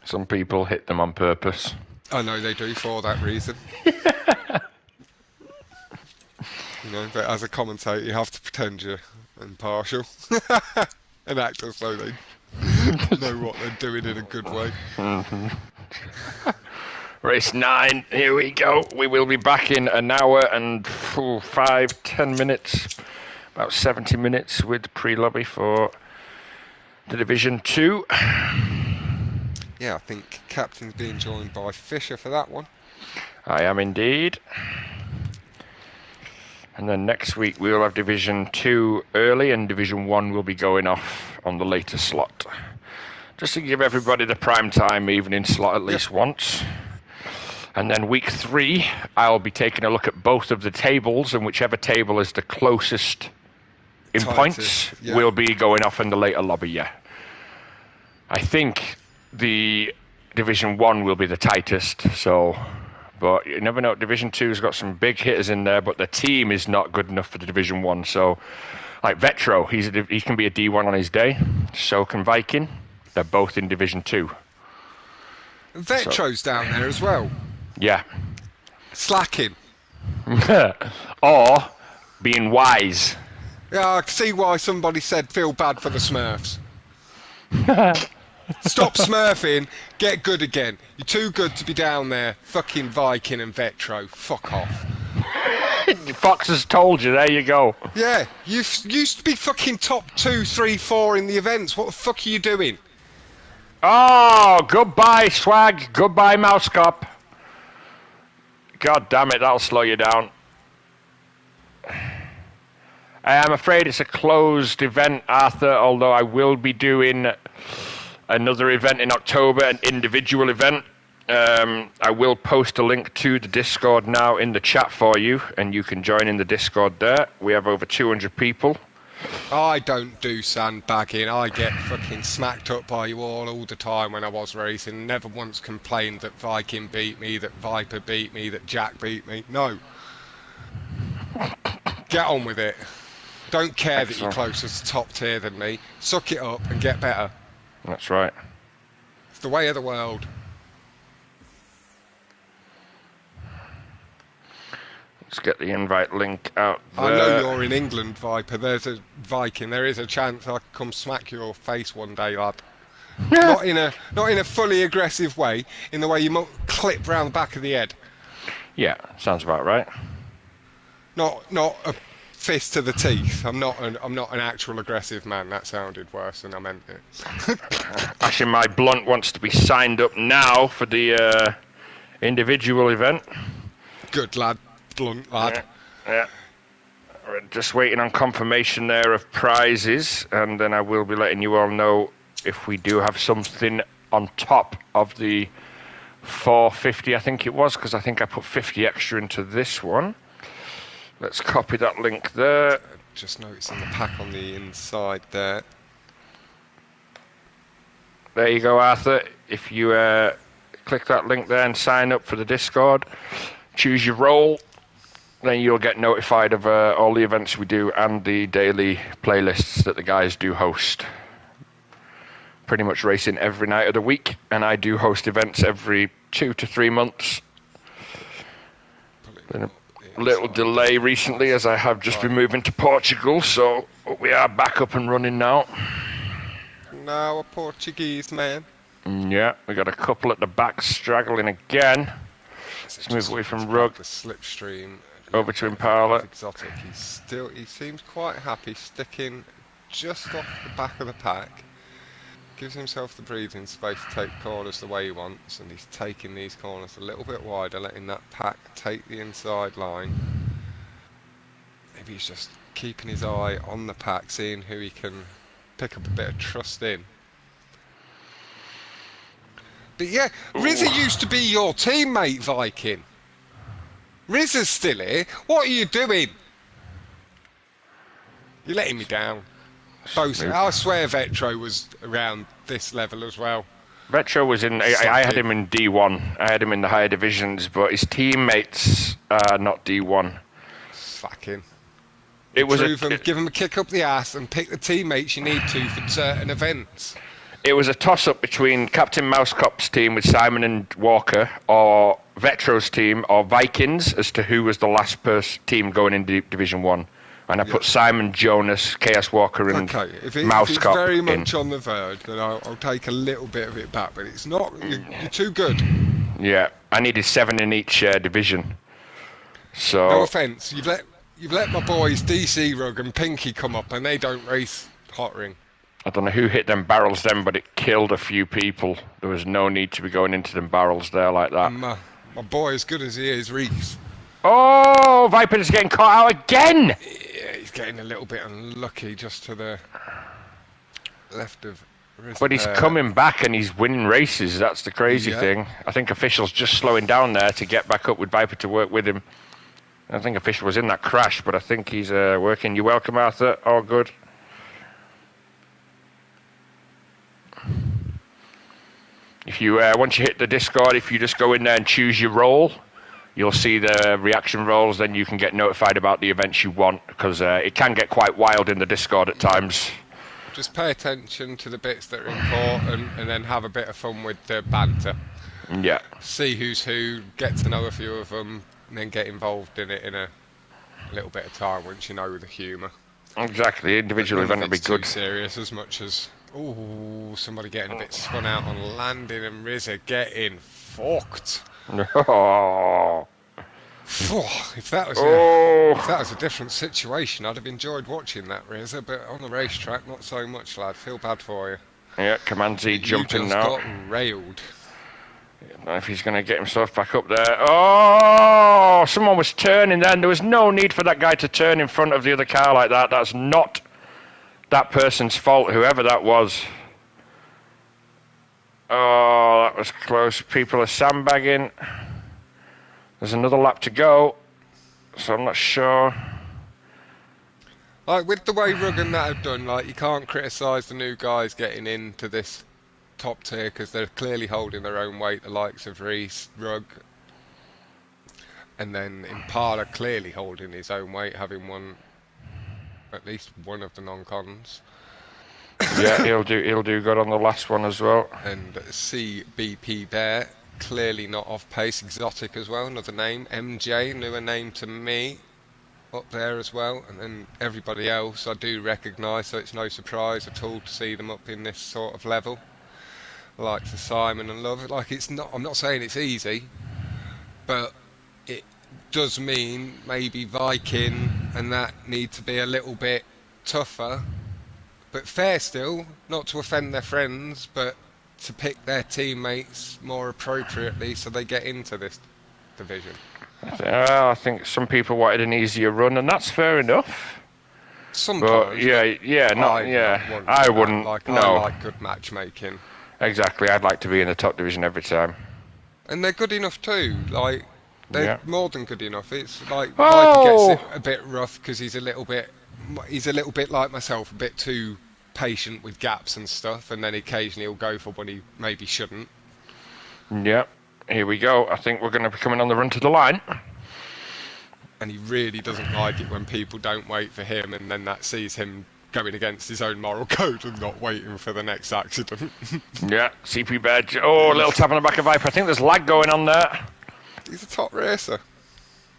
Some people hit them on purpose. I know they do for that reason. You know, but as a commentator, you have to pretend you're impartial and act as though they know what they're doing in a good way. Race 9, here we go. We will be back in an hour and 5-10 minutes, about 70 minutes with pre-lobby for the Division 2. Yeah, I think Captain's being joined by Fisher for that one. I am indeed. And then next week we will have Division 2 early and Division 1 will be going off on the later slot. Just to give everybody the prime time evening slot at least once. And then week 3, I'll be taking a look at both of the tables, and whichever table is the closest in points will be going off in the later lobby, yeah. I think the Division 1 will be the tightest, so... But you never know. Division 2's got some big hitters in there, but the team is not good enough for the Division 1. So, like Vetro, he can be a D1 on his day. So can Viking. They're both in Division 2. Vetro's down there as well. Yeah. Slacking. Or being wise. Yeah, I can see why somebody said feel bad for the Smurfs. Stop smurfing, get good again. You're too good to be down there, fucking Viking and Vetro. Fuck off. Fox has told you. There you go. Yeah, you used to be fucking top 2, 3, 4 in the events. What the fuck are you doing? Oh, goodbye, swag. Goodbye, mouse cop. God damn it, that'll slow you down. I'm afraid it's a closed event, Arthur, although I will be doing another event in October, an individual event. I will post a link to the Discord now in the chat for you, and you can join in the Discord there. We have over 200 people. I don't do sandbagging. I get fucking smacked up by you all the time when I was racing. Never once complained that Viking beat me, that Viper beat me, that Jack beat me. No. Get on with it. Don't care Excellent. that you're closer to top tier than me. Suck it up and get better. That's right. It's the way of the world. Let's get the invite link out there. I know you're in England, Viper. There's a Viking. There is a chance I could come smack your face one day, lad. Not in a fully aggressive way. In the way you might clip round the back of the head. Yeah, sounds about right. Not a fist to the teeth. I'm not an actual aggressive man. That sounded worse than I meant it. Actually, my blunt wants to be signed up now for the individual event. Good lad, blunt lad. Yeah. We're just waiting on confirmation there of prizes, and then I will be letting you all know if we do have something on top of the 450, I think it was, because I think I put 50 extra into this one. Let's copy that link there. Just noticing the pack on the inside there. There you go, Arthur. If you click that link there and sign up for the Discord, choose your role, then you'll get notified of all the events we do and the daily playlists that the guys do host. Pretty much racing every night of the week, and I do host events every 2 to 3 months. Been a little delay recently as I have just been moving to Portugal, so we are back up and running now. Now a Portuguese man. Yeah, we got a couple at the back straggling again. Let's move away from Rug. The slipstream over to Impala. Exotic. He seems quite happy sticking just off the back of the pack. Gives himself the breathing space to take corners the way he wants, and he's taking these corners a little bit wider, letting that pack take the inside line. Maybe he's just keeping his eye on the pack, seeing who he can pick up a bit of trust in. But yeah, Rizza used to be your teammate, Viking. Rizza's still here. What are you doing? You're letting me down. I swear Vetro was around this level as well. Vetro was in... I had him in D1. I had him in the higher divisions, but his teammates are not D1. Fucking. It was give him a kick up the ass and pick the teammates you need to for certain events. It was a toss-up between Captain Mousecop's team with Simon and Walker, or Vetro's team, or Vikings, as to who was the last team going into Division 1. And I put Simon, Jonas, Chaos Walker, and if Mousecop it's very much on the verge, then I'll take a little bit of it back. But it's not. You're too good. Yeah, I needed 7 in each division. So no offence, you've let my boys DC Rug and Pinky come up, and they don't race Hot Ring. I don't know who hit them barrels then, but it killed a few people. There was no need to be going into them barrels there like that. And my boy, as good as he is, Reese. Oh, Viper's getting caught out again! Yeah, he's getting a little bit unlucky just to the left of Rizza. But he's coming back and he's winning races. That's the crazy thing. I think Official's just slowing down there to get back up with Viper to work with him. I think Official was in that crash, but I think he's working. You're welcome, Arthur. All good. If you once you hit the Discord, if you just go in there and choose your role, you'll see the reaction roles. Then you can get notified about the events you want, because it can get quite wild in the Discord at times. Just pay attention to the bits that are important, and then have a bit of fun with the banter. Yeah. See who's who, get to know a few of them, and then get involved in it in a little bit of time once you know the humour. Exactly, the But individual none of event would be it's too good. serious as much as somebody getting a bit spun out on landing and RZA getting fucked. Oh, If that was a if that oh, was a different situation, I'd have enjoyed watching that, RZA. But on the racetrack, not so much, lad. Feel bad for you. yeah, Command Z You jumping just now. got railed. I don't know if he's going to get himself back up there. Oh, someone was turning then. There was no need for that guy to turn in front of the other car like that. That's not that person's fault, whoever that was. Oh, that was close. People are sandbagging. There's another lap to go, so I'm not sure. Like with the way Rugg and that have done, like you can't criticise the new guys getting into this top tier because they're clearly holding their own weight. The likes of Reese, Rugg, and then Impala clearly holding his own weight, having won at least one of the non-cons. Yeah, he'll do good on the last one as well. And CBP Bear clearly not off pace. Exotic as well, another name. MJ, newer name to me, up there as well. And then everybody else I do recognise, so it's no surprise at all to see them up in this sort of level. Like to Simon and Love. Like it's not. I'm not saying it's easy, but it does mean maybe Viking and that need to be a little bit tougher, but fair still, not to offend their friends, but to pick their teammates more appropriately so they get into this division. I think some people wanted an easier run, and that's fair enough. But Sometimes, but yeah, not I'm not yeah. one I for that. wouldn't. Like I No, like good matchmaking, exactly. I'd like to be in the top division every time. and they're good enough too. Like they're Yeah. more than good enough. It's like Viper gets it Oh, a bit rough because he's a little bit like myself, a bit too patient with gaps and stuff, and then occasionally he'll go for when he maybe shouldn't. yeah. Here we go. I think we're going to be coming on the run to the line. And he really doesn't like it when people don't wait for him, and then that sees him going against his own moral code and not waiting for the next accident. Yeah, CP badge. Oh, a little tap on the back of Viper. I think there's lag going on there. He's a top racer.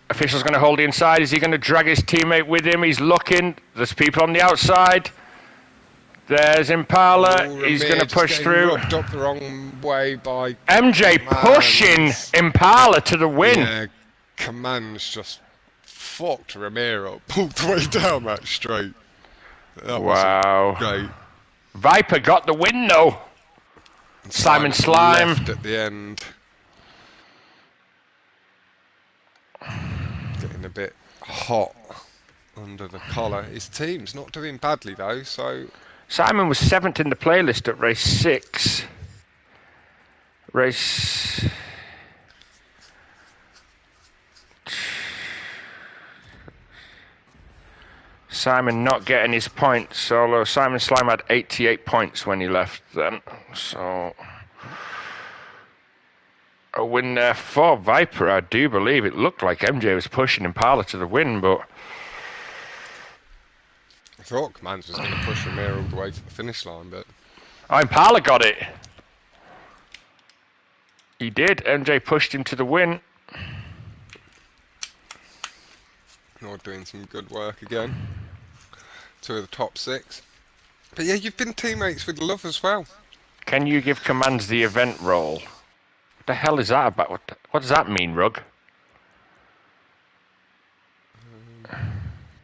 Official's going to hold the inside. Is he going to drag his teammate with him? He's looking. There's people on the outside. There's Impala. Oh, He's going Ramir to just push getting through. rubbed up the wrong way by MJ pushing Commands. Impala to the win. Yeah, Commands just fucked Ramir up, pulled the way down that straight. That Wow. was great. Viper got the win though. And Simon Simon Slime. left at the end. Getting a bit hot under the collar. His team's not doing badly though, so Simon was 7th in the playlist at race 6. Race... Simon not getting his points, although Simon Slime had 88 points when he left then. So... a win there for Viper, I do believe. It looked like MJ was pushing Impala to the win, but... I thought Commands was going to push Ramir all the way to the finish line, but... Oh, Impala got it. He did. MJ pushed him to the win. You're doing some good work again. 2 of the top 6. But yeah, you've been teammates with Love as well. Can you give Commands the event role? What the hell is that about? What does that mean, Rug?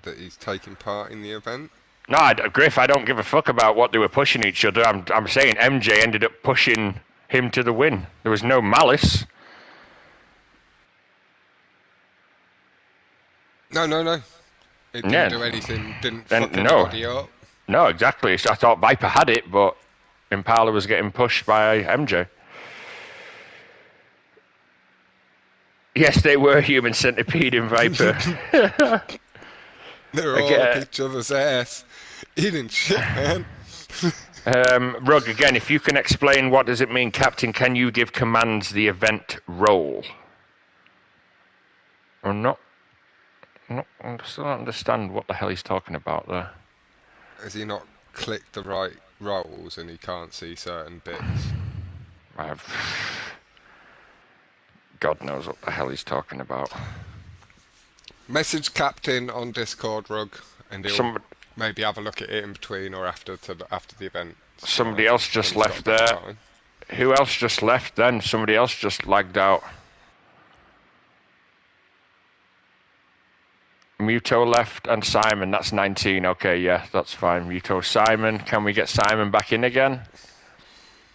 That he's taking part in the event. No, Griff, I don't give a fuck about what they were pushing each other. I'm saying MJ ended up pushing him to the win. There was no malice. No. It didn't do anything, didn't fuck anybody up. No, exactly. So I thought Viper had it, but Impala was getting pushed by MJ. Yes, they were human centipede in Viper. They were all up each other's ass. Eating shit, man. Rug, again, if you can explain what does it mean, Captain, can you give Commands the event role? Or not? I still don't understand what the hell he's talking about there. Has he not clicked the right roles and he can't see certain bits? God knows what the hell he's talking about. Message Captain on Discord, Rug, and he'll Maybe have a look at it in between or after the event Somebody tonight else when just you've got a left bit of there. time. Who else just left then? Somebody else just lagged out. Muto left and Simon. That's 19. Okay, yeah, that's fine. Muto, Simon. Can we get Simon back in again?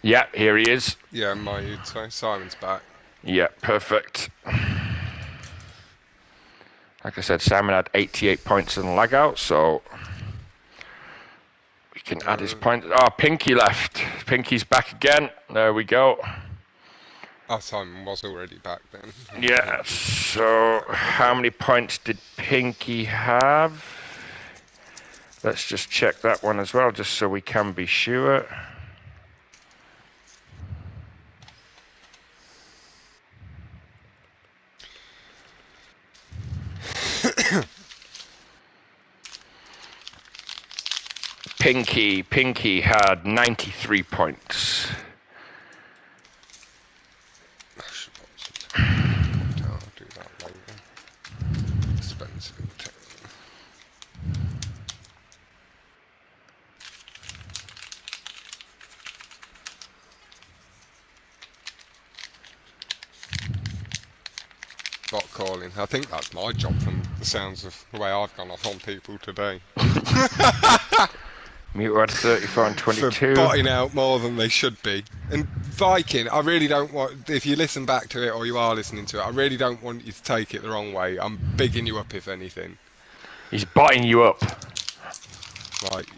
Yeah, here he is. Yeah, my H.O.T. Simon's back. Yeah, perfect. Like I said, Simon had 88 points in the lag out, so we can add his points. Oh, Pinky left. Pinky's back again. There we go. Oh, Simon was already back then. Yeah, so how many points did Pinky have? Let's just check that one as well, just so we can be sure. Pinky had 93 points. I'll do that later. Expensive and bot calling. I think that's my job from the sounds of the way I've gone off on people today. Muto had 34 and For 22. botting out more than they should be. And Viking, I really don't want, if you listen back to it or you are listening to it, I really don't want you to take it the wrong way. I'm bigging you up, if anything. He's botting you up. Like,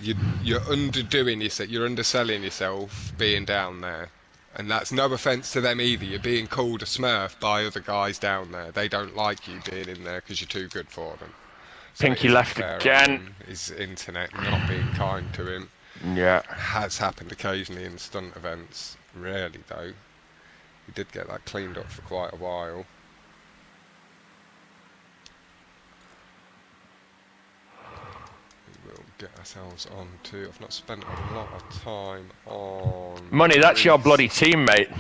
you're underdoing yourself, you're underselling yourself being down there. And that's no offence to them either. You're being called a smurf by other guys down there. They don't like you being in there because you're too good for them. So it Pinky isn't left fair again. on him, his internet not being kind to him. Yeah. Has happened occasionally in stunt events. Rarely though. We did get that cleaned up for quite a while. We will get ourselves on to. I've not spent a lot of time on. Money, that's your bloody teammate.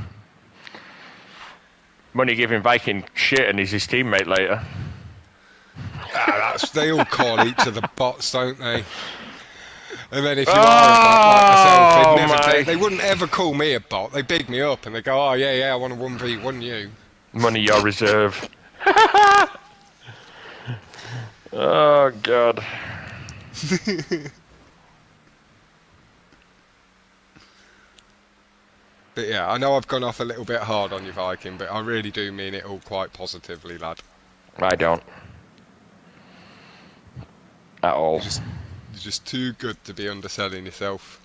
Money giving Viking shit and he's his teammate later. They all call each other bots, don't they? And then if you are a bot like myself, they wouldn't ever call me a bot. They big me up and they go, oh yeah, I want to 1v1 you. Money, your reserve. Oh, God. But yeah, I know I've gone off a little bit hard on you, Viking, but I really do mean it all quite positively, lad. I don't. At all. You're just too good to be underselling yourself.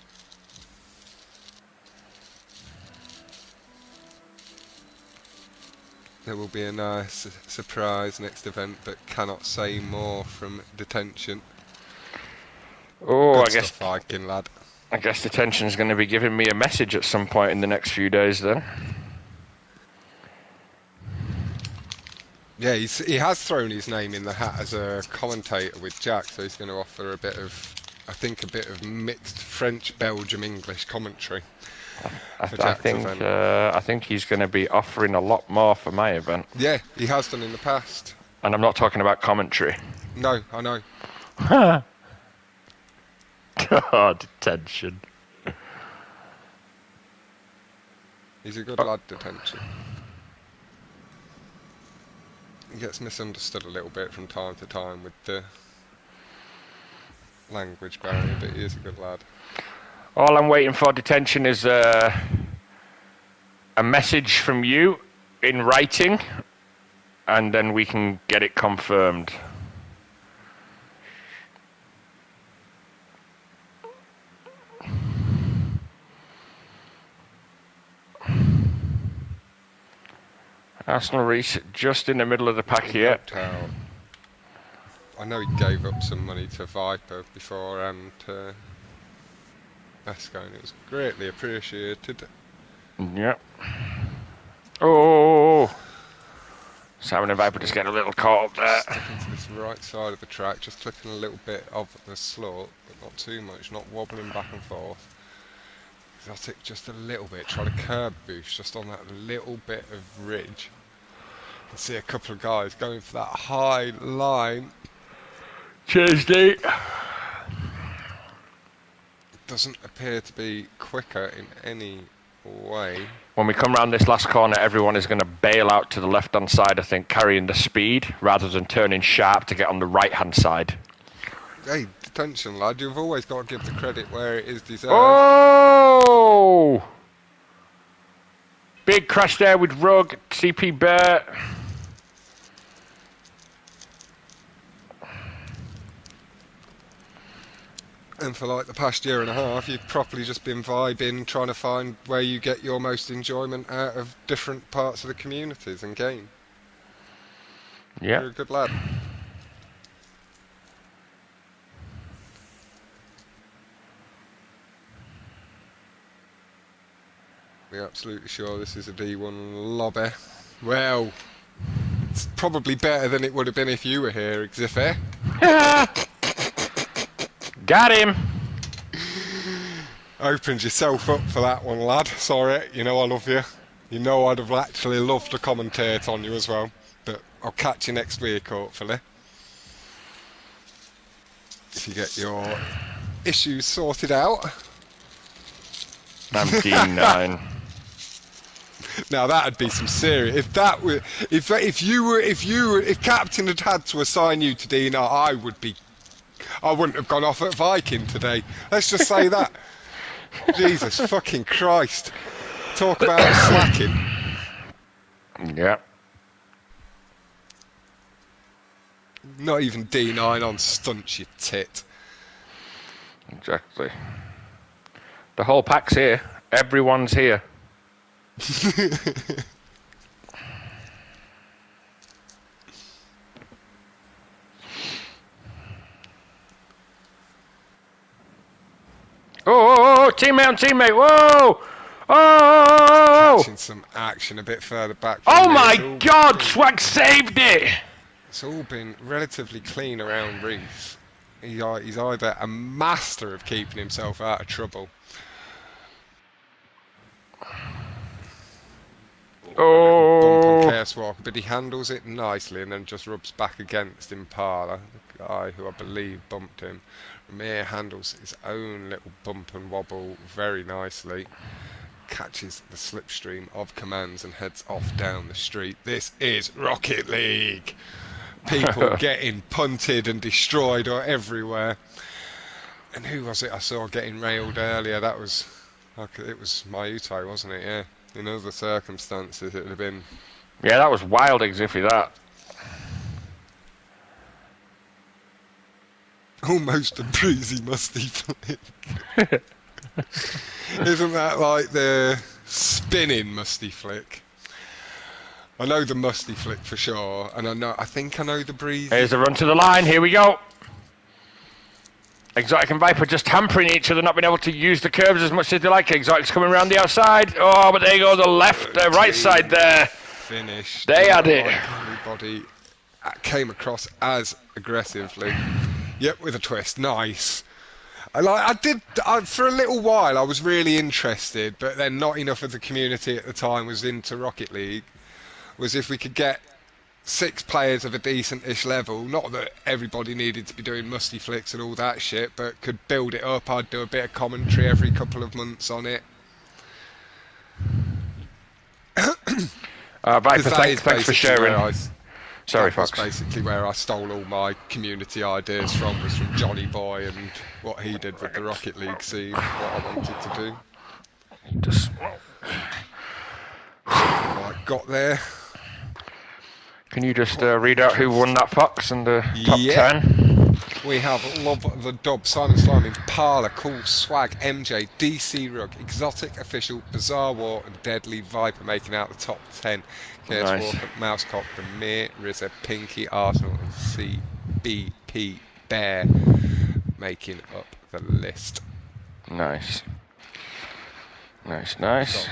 There will be a nice surprise next event, but cannot say more from detention. Oh, Good I guess stuff, Viking, lad. I guess detention's going to be giving me a message at some point in the next few days then. Yeah, he has thrown his name in the hat as a commentator with Jack, so he's going to offer a bit of, I think, a bit of mixed French, Belgium, English commentary. I think he's going to be offering a lot more for my event. Yeah, he has done in the past. And I'm not talking about commentary. No, I know. Oh, detention. He's a good lad, detention. He gets misunderstood a little bit from time to time with the language barrier, but he is a good lad. All I'm waiting for, detention, is a message from you in writing, and then we can get it confirmed. Arsenal Reese just in the middle of the pack here. I know he gave up some money to Viper before and to Esco, and it was greatly appreciated. Yep. Oh! Simon and Viper just getting a little caught up there. Sticking to this right side of the track, just clicking a little bit of the slope, but not too much, not wobbling back and forth. Exotic just a little bit, try to curb boost just on that little bit of ridge. You can see a couple of guys going for that high line. Cheers, Dee. doesn't appear to be quicker in any way. When we come round this last corner, everyone is going to bail out to the left-hand side, I think, carrying the speed, rather than turning sharp to get on the right-hand side. Hey, attention, lad. You've always got to give the credit where it is deserved. Oh! Big crash there with Rug, CP Bear. And for like the past year and a half, you've properly just been vibing, trying to find where you get your most enjoyment out of different parts of the communities and game. Yeah. You're a good lad. We're absolutely sure this is a D1 lobby. Well, it's probably better than it would have been if you were here, Xife. Got him! Opened yourself up for that one, lad. Sorry, you know I love you. You know I'd have actually loved to commentate on you as well. But I'll catch you next week, hopefully. If you get your issues sorted out. I'm D9. Now that'd be some serious. If Captain had to assign you to D9, I wouldn't have gone off at Viking today. Let's just say that. Jesus fucking Christ. Talk about slacking. Yeah. Not even D9 on stunts, you tit. Exactly. The whole pack's here. Everyone's here. Oh, teammate on teammate, whoa! Oh! Catching some action a bit further back. Oh my god, Swag saved it! It's all been relatively clean around Reef. He's either a master of keeping himself out of trouble. Oh! Bump on Chaos Walk, but he handles it nicely and then just rubs back against Impala, the guy who I believe bumped him. Ramir handles his own little bump and wobble very nicely, catches the slipstream of commands and heads off down the street. This is Rocket League! People getting punted and destroyed everywhere. And who was it I saw getting railed earlier? It was H.O.T, wasn't it? Yeah. In other circumstances, it would have been. Yeah, that was wild, Xife, that. Almost a breezy musty flick. Isn't that like the spinning musty flick? I know the musty flick for sure, and I think I know the breezy. Here's the run to the line, here we go. Exotic and Viper just hampering each other, not being able to use the curves as much as they like. Exotic's coming around the outside. Oh, but there you go, the right side there. Finished. They had it. Anybody came across as aggressively. Yep, with a twist. Nice. For a little while, I was really interested, but then not enough of the community at the time was into Rocket League. Was if we could get 6 players of a decent-ish level, not that everybody needed to be doing musty flicks and all that shit, but could build it up. I'd do a bit of commentary every couple of months on it. Viper, thanks for sharing. Sorry, Fox. That's basically where I stole all my community ideas from, was from Johnny Boy and what he did with the Rocket League scene, what I wanted to do. Just... I got there. Can you just read out who won that Fox and the top 10? We have Love the Dub, Simon Slime, Impala, Cool Swag, MJ, DC Rug, Exotic Official, Bizarre War, and Deadly Viper making out the top 10. Chaos Nice. Walker, Mousecock, Ramir, Rizza, Pinky, Arsenal, and CBP Bear making up the list. Nice. Nice.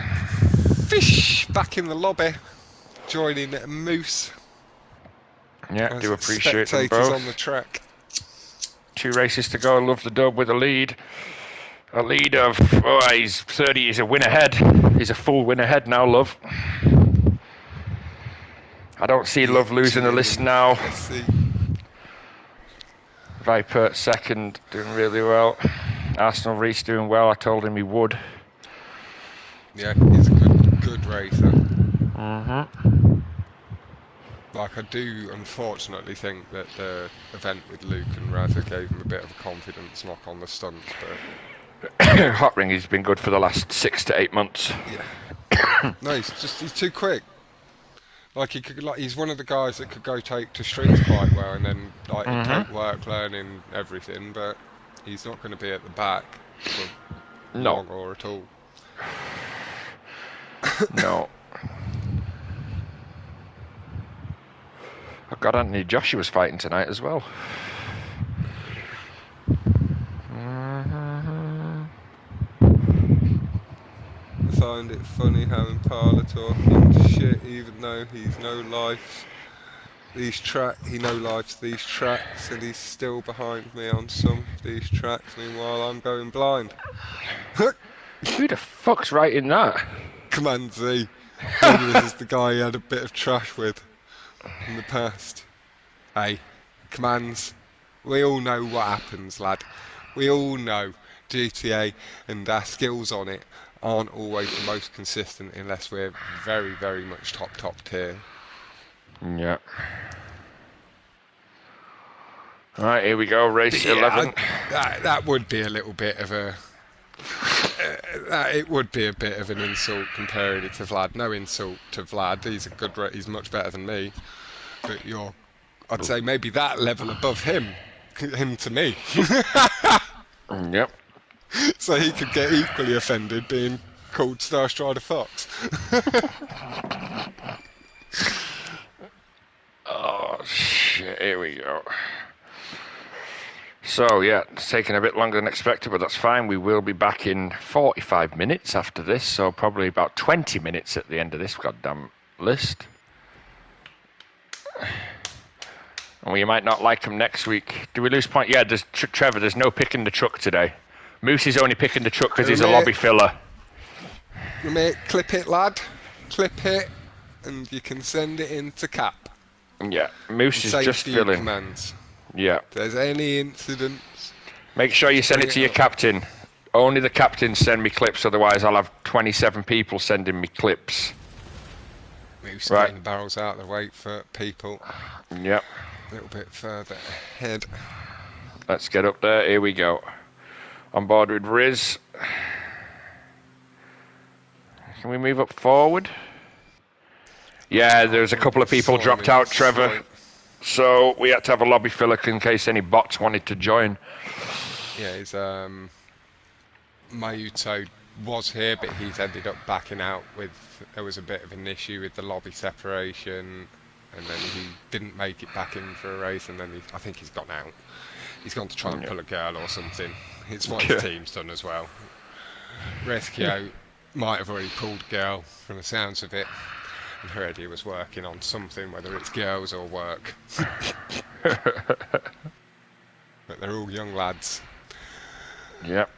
Fish back in the lobby, joining Moose. Yeah, do appreciate them both. On the track. 2 races to go. Love the Dub with a lead. A lead of, he's 30. He's a win ahead. He's a full win ahead now, Love. I don't see Love losing the list now. Viper second, doing really well. Arsenal Reese doing well. I told him he would. Yeah, he's a good racer. Like, I do unfortunately think that the event with Luke and Raza gave him a bit of a confidence knock on the stunts, but Hot Ring has been good for the last 6 to 8 months. yeah. No, he's too quick. Like, he's one of the guys that could go take to streets quite well, and then like it'd take work learning everything, but he's not going to be at the back for long or at all. No. Oh God, Anthony Joshua's fighting tonight as well. I find it funny how Impala talking shit, even though he's no life. He no lives these tracks, and he's still behind me on some of these tracks. Meanwhile, I'm going blind. Who the fuck's writing that? Command Z. Maybe this is the guy he had a bit of trash with in the past. Hey, commands. We all know what happens, lad. We all know GTA and our skills on it aren't always the most consistent unless we're very, very much top tier. Yeah. Alright, here we go, race 11. That would be a little bit of a... it would be a bit of an insult comparing it to Vlad. No insult to Vlad. He's much better than me. But I'd say maybe that level above him to me. Yep. So he could get equally offended being called Star Strider Fox. Oh shit, here we go. So yeah, it's taking a bit longer than expected, but that's fine. We will be back in 45 minutes after this, so probably about 20 minutes at the end of this goddamn list. And we might not like them next week. Do we lose point? Yeah, Trevor, there's no picking the truck today. Moose is only picking the truck because he's a lobby filler. Mate, clip it, lad. Clip it, and you can send it into Cap. Yeah, Moose is just filling. Commands. Yeah. If there's any incidents, make sure you send it to your captain. Only the captains send me clips, otherwise I'll have 27 people sending me clips. Moose getting the barrels out of the way for people. Yep. A little bit further ahead. Let's get up there. Here we go. On board with Riz. Can we move up forward? Yeah, there's a couple of people dropped out, Trevor. So we had to have a lobby filler in case any bots wanted to join. Yeah, Mayuto was here, but he's ended up backing out there was a bit of an issue with the lobby separation, and then he didn't make it back in for a race, and then I think he's gone out. He's gone to try and pull a girl or something. It's what his team's done as well. Rescue might have already pulled a girl from the sounds of it, and Heredia was working on something, whether it's girls or work. But they're all young lads. Yep.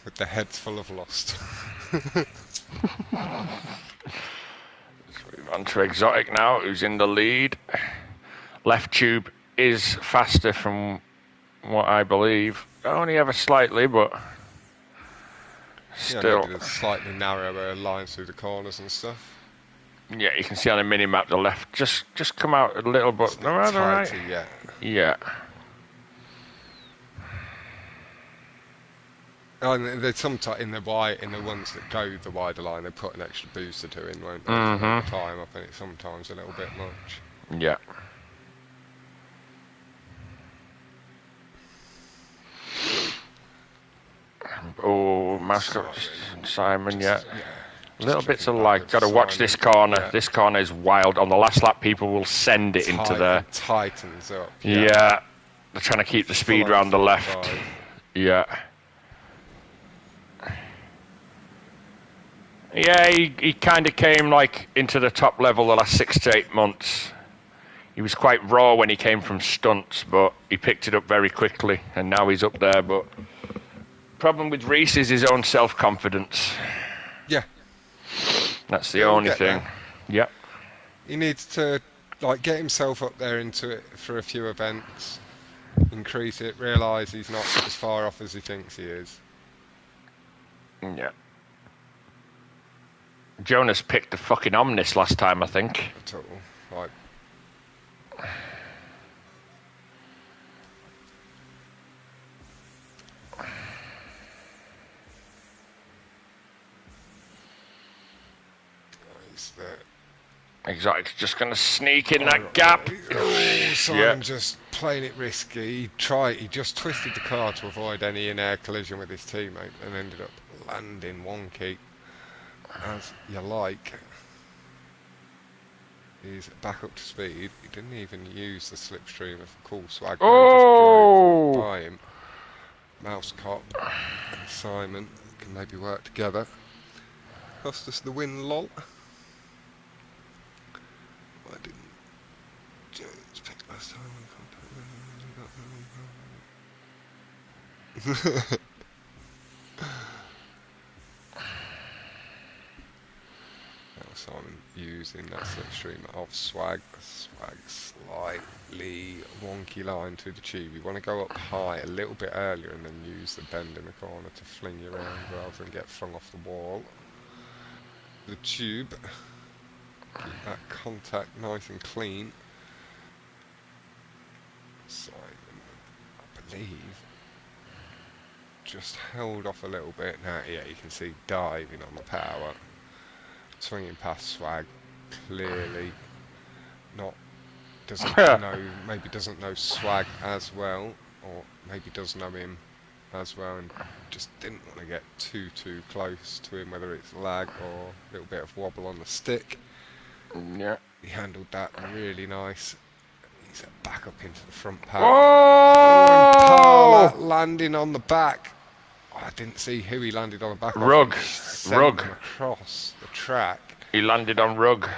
With their heads full of lust. Let's move on to Exotic now, who's in the lead. Left tube is faster from what I believe. Only ever slightly, but still. Yeah, there's slightly narrower lines through the corners and stuff. Yeah, you can see on the mini-map the left just come out a little bit. Right. Yeah. And there's in the ones that go the wider line, they put an extra booster to in, won't they? Mm-hmm. Time up, and it's sometimes a little bit much. Yeah. Oh, Mascot Simon, yeah. Little bits of lag. Got to watch this corner. Yeah. This corner is wild. On the last lap, people will send it into there. Tightens up. Yeah. They're trying to keep the speed around the left. Yeah. Yeah, he kind of came like into the top level the last 6 to 8 months. He was quite raw when he came from stunts, but he picked it up very quickly, and now he's up there. But problem with Reese is his own self-confidence. Yeah. That's the only thing. Yep. He needs to get himself up there into it for a few events. increase it, realise he's not as far off as he thinks he is. Yeah. Jonas picked the fucking Omnis last time, I think. At all. Like, he's there. Exotic's just going to sneak in that gap. Oh, Simon just playing it risky. He just twisted the car to avoid any in-air collision with his teammate and ended up landing wonky, as you like. He's back up to speed. He didn't even use the slipstream of cool swag. He just drove by him. Mouse Cop and Simon can maybe work together. Cost us the win, lol. Why didn't Jones pick last time? Now Simon using that slipstream of swag. Swag slightly wonky line to the tube. You want to go up high a little bit earlier and then use the bend in the corner to fling you around rather than get flung off the wall. The tube. Keep that contact nice and clean. Simon, I believe, just held off a little bit. Now, yeah, you can see diving on the power. Swinging past swag. Clearly not, doesn't know, maybe doesn't know swag as well, or maybe does know him as well and just didn't want to get too close to him, whether it's lag or a little bit of wobble on the stick. Yeah. He handled that really nice. He's back up into the front pack. Oh! Impala landing on the back. I didn't see who he landed on the back of. Rug. Sent him across the track. He landed on Rug.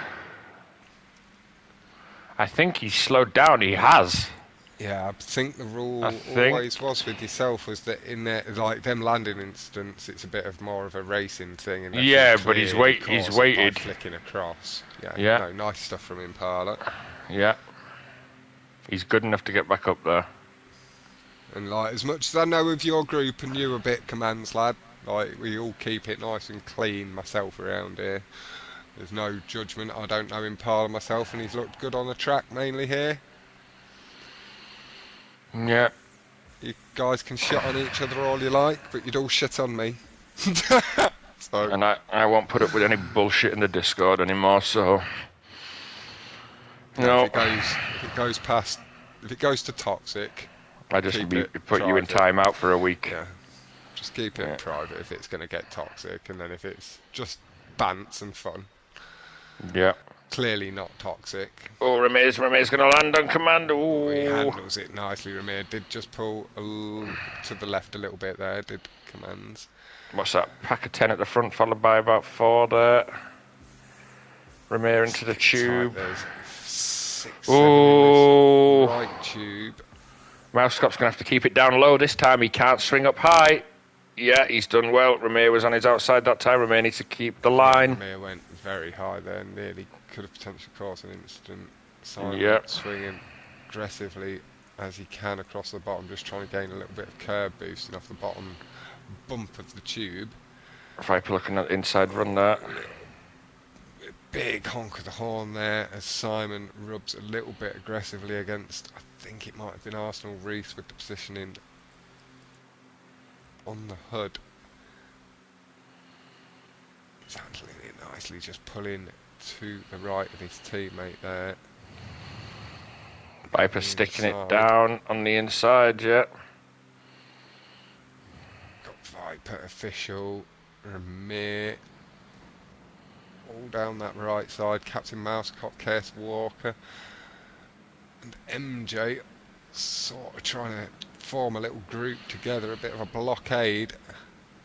I think he's slowed down. He has. Yeah, I think the rule always was with yourself was that in there, like them landing instance, it's a bit of more of a racing thing. Yeah, but he's waited. By flicking across. Yeah. No, nice stuff from Impala. Yeah. He's good enough to get back up there. And like, as much as I know of your group and you a bit, Commands lad, like we all keep it nice and clean. Myself around here, there's no judgment. I don't know Impala myself, and he's looked good on the track mainly here. Yeah. You guys can shit on each other all you like, but you'd all shit on me. So. And I won't put up with any bullshit in the Discord anymore, so... No. If it goes to toxic... I just put you in timeout for a week. Yeah. Just keep it private if it's going to get toxic, and then if it's just bants and fun... Yeah. Clearly not toxic. Oh, Ramir's going to land on command. Ooh. He handles it nicely. Ramir did just pull to the left a little bit there. Did Commands. What's that? Pack of 10 at the front, followed by about 4 there. Ramir into the tube. There's 6, 7 in this right tube. Mousecop's going to have to keep it down low this time. He can't swing up high. Yeah, he's done well. Ramir was on his outside that time. Ramir needs to keep the line. Ramir went very high there. Nearly could have potentially caused an incident. Simon swinging aggressively as he can across the bottom, just trying to gain a little bit of curb boosting off the bottom bump of the tube. Viper looking at the inside run there. Big honk of the horn there as Simon rubs a little bit aggressively against, I think it might have been Arsenal Reese with the positioning on the hood. He's handling it nicely, just pulling to the right of his teammate there. Viper sticking it down on the inside, yeah. Got Viper official, Ramir all down that right side, Captain Mousecop, Case Walker, and MJ sort of trying to form a little group together, a bit of a blockade.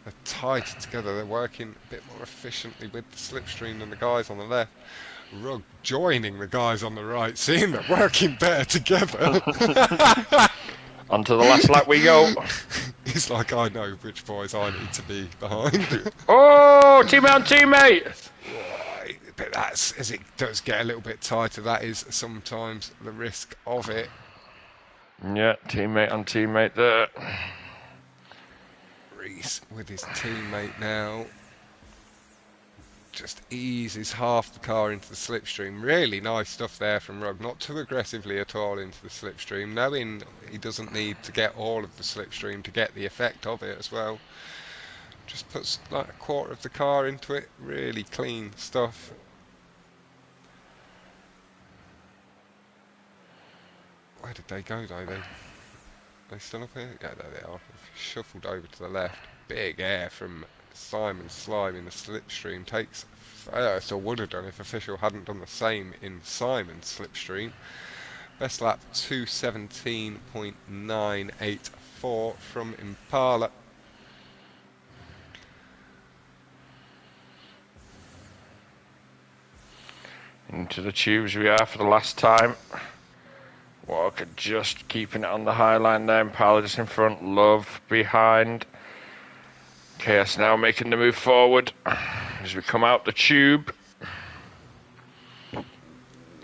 They're tighter together, they're working a bit more efficiently with the slipstream than the guys on the left. Rug joining the guys on the right, seeing them working better together. Onto the last lap we go. It's like, I know which boys I need to be behind. Oh, teammate on teammate! Right, but that's, as it does get a little bit tighter, that is sometimes the risk of it. Yeah, teammate on teammate there. Reese with his teammate now. Just eases half the car into the slipstream. Really nice stuff there from Rugg. Not too aggressively at all into the slipstream, knowing he doesn't need to get all of the slipstream to get the effect of it as well. Just puts like a quarter of the car into it. Really clean stuff. Where did they go though? They still up here? Yeah, there they are. Shuffled over to the left. Big air from Simon Slime in the slipstream. Takes first, or would have done if Official hadn't done the same in Simon's slipstream. Best lap 2:17.984 from Impala. Into the tubes we are for the last time. Walker just keeping it on the high line there. Impala just in front. Love behind. KS now making the move forward as we come out the tube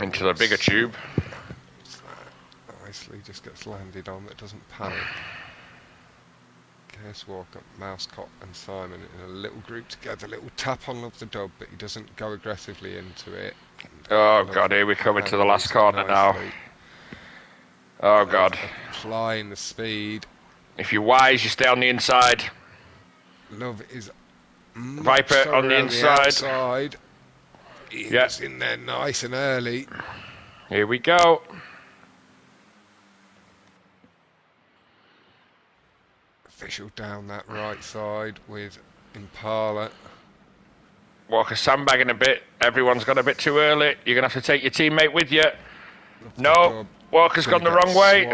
into the bigger tube. Nicely just gets landed on, but doesn't panic. KS Walker, Mousecop and Simon in a little group together. Little tap on Love the Dub, but he doesn't go aggressively into it. Oh God, here we're coming to the last corner now. Oh God. Applying the speed. If you're wise, you stay on the inside. Love is Viper on the inside. He was in there nice and early. Here we go. Official down that right side with Impala. Walker sandbagging a bit. Everyone's gone a bit too early. You're going to have to take your teammate with you. No, Walker's gone the wrong way.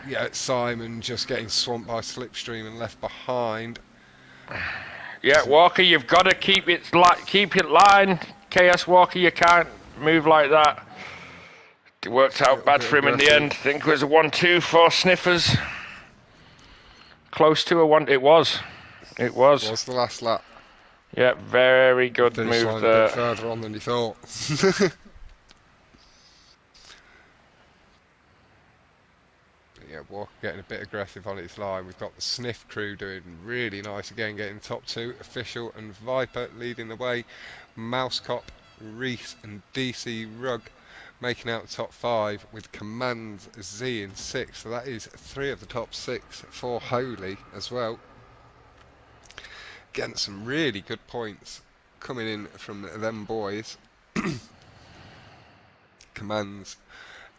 Yeah, Simon just getting swamped by Slipstream and left behind. Yeah, Walker, you've got to keep it line. KS Walker, you can't move like that. It worked out bad for him in the end. I think it was a 1-2 for Sniffers. Close to a 1. It was. It was. It was the last lap. Yeah, very good move there. A bit further on than you thought. Yeah, Walker getting a bit aggressive on his line. We've got the Sniff crew doing really nice again, getting top 2. Official and Viper leading the way. Mousecop, Reese and DC Rugg making out the top 5 with Commands Z in 6. So that is 3 of the top 6 for Holy as well. Getting some really good points coming in from them boys. Commands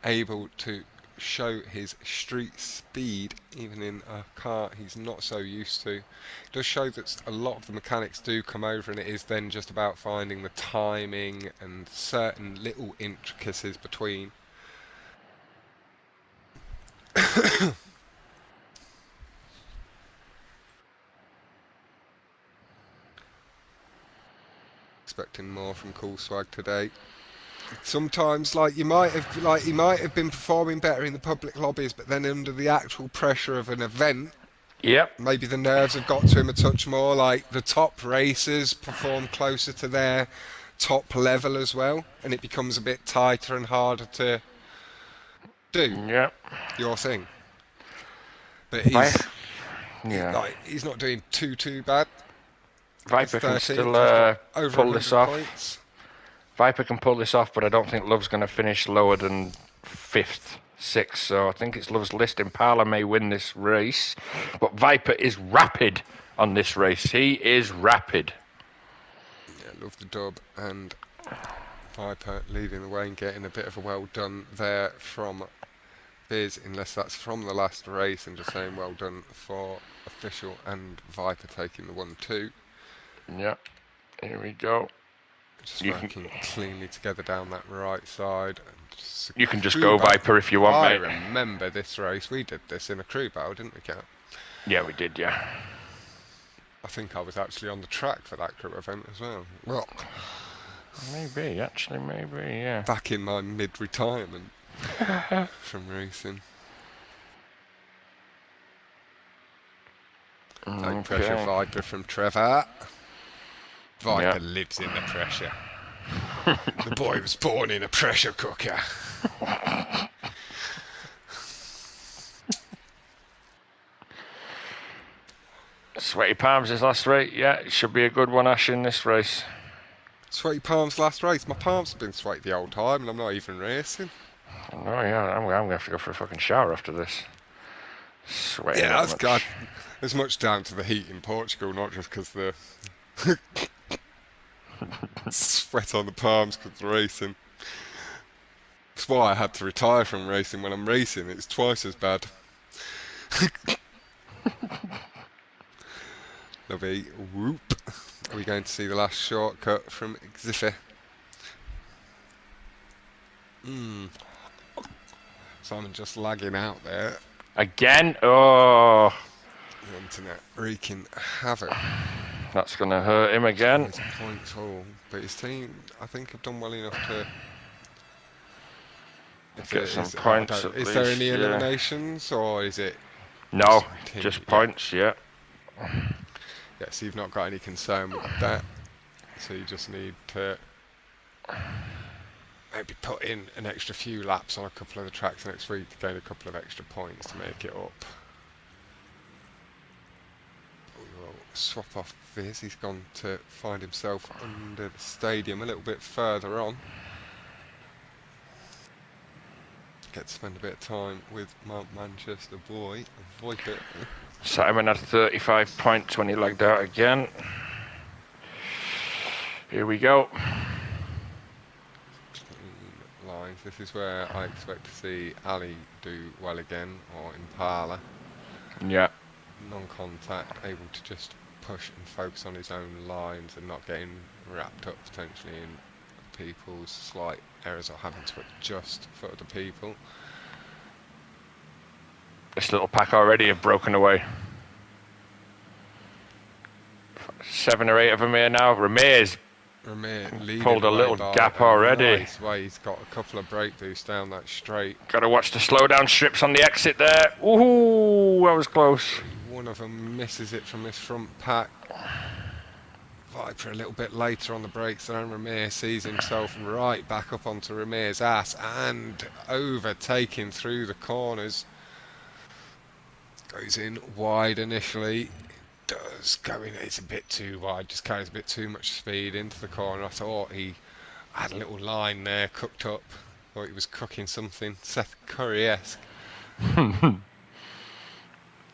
able to show his street speed even in a car he's not so used to. It does show that a lot of the mechanics do come over, and it is then just about finding the timing and certain little intricacies between. Expecting more from Cool Swag today. Sometimes, he might have been performing better in the public lobbies, but then under the actual pressure of an event, maybe the nerves have got to him a touch more. Like the top racers perform closer to their top level as well, and it becomes a bit tighter and harder to do your thing. But he's not doing too bad. Viper can still pull this off. Points. Viper can pull this off, but I don't think Love's going to finish lower than 5th, 6th. So I think it's Love's list. Impala may win this race, but Viper is rapid on this race. He is rapid. Yeah, Love the dub, and Viper leading the way and getting a bit of a well done there from Biz, unless that's from the last race, and just saying well done for Official and Viper taking the 1-2. Yeah, here we go. Just working cleanly together down that right side. You can just go Viper if you want, mate. I remember this race. We did this in a crew battle, didn't we, Cat? Yeah, we did, yeah. I think I was actually on the track for that crew event as well. Well, maybe, yeah. Back in my mid-retirement from racing. No pressure Viper from Trevor. Viper lives in the pressure. The boy was born in a pressure cooker. Sweaty Palms is last race. Yeah, it should be a good one, Ash, in this race. Sweaty Palms last race. My palms have been sweaty the whole time, and I'm not even racing. Oh yeah, I'm gonna have to go for a fucking shower after this. Sweating Yeah, that that's good. much. There's much down to the heat in Portugal, not just because the sweat on the palms because of racing. That's why I had to retire from racing. When I'm racing, it's twice as bad. Lovely whoop. Are we going to see the last shortcut from Xiffy? Simon just lagging out there. Again? Oh, The internet wreaking havoc. that's gonna hurt him again. His points all, but his team, I think, have done well enough to Get some points at is least. there any Yeah. eliminations, or is it No, just points. Yeah. Yeah, so you've not got any concern with that. So you just need to maybe put in an extra few laps on a couple of the tracks next week to gain a couple of extra points to make it up. We'll swap off Viz. He's gone to find himself under the stadium a little bit further on. Get to spend a bit of time with my Manchester boy, Voipit. Simon had 35 points when he lagged out again. Here we go. Lines. This is where I expect to see Ali do well again, or Impala. Yeah. Non-contact, able to just push and focus on his own lines and not getting wrapped up potentially in people's slight errors or having to adjust for other people. This little pack already have broken away. 7 or 8 of them here now. Ramirez pulled a little gap already. Nice way, he's got a couple of brake boosts down that straight. Got to watch the slowdown strips on the exit there. Ooh, that was close. One of them misses it from this front pack. Viper a little bit later on the brakes than Ramirez sees himself right back up onto Ramirez's ass and overtaking through the corners. Goes in wide initially. Does go in, it's a bit too wide, just carries a bit too much speed into the corner. I thought he had a little line there cooked up. Thought he was cooking something Seth Curry-esque.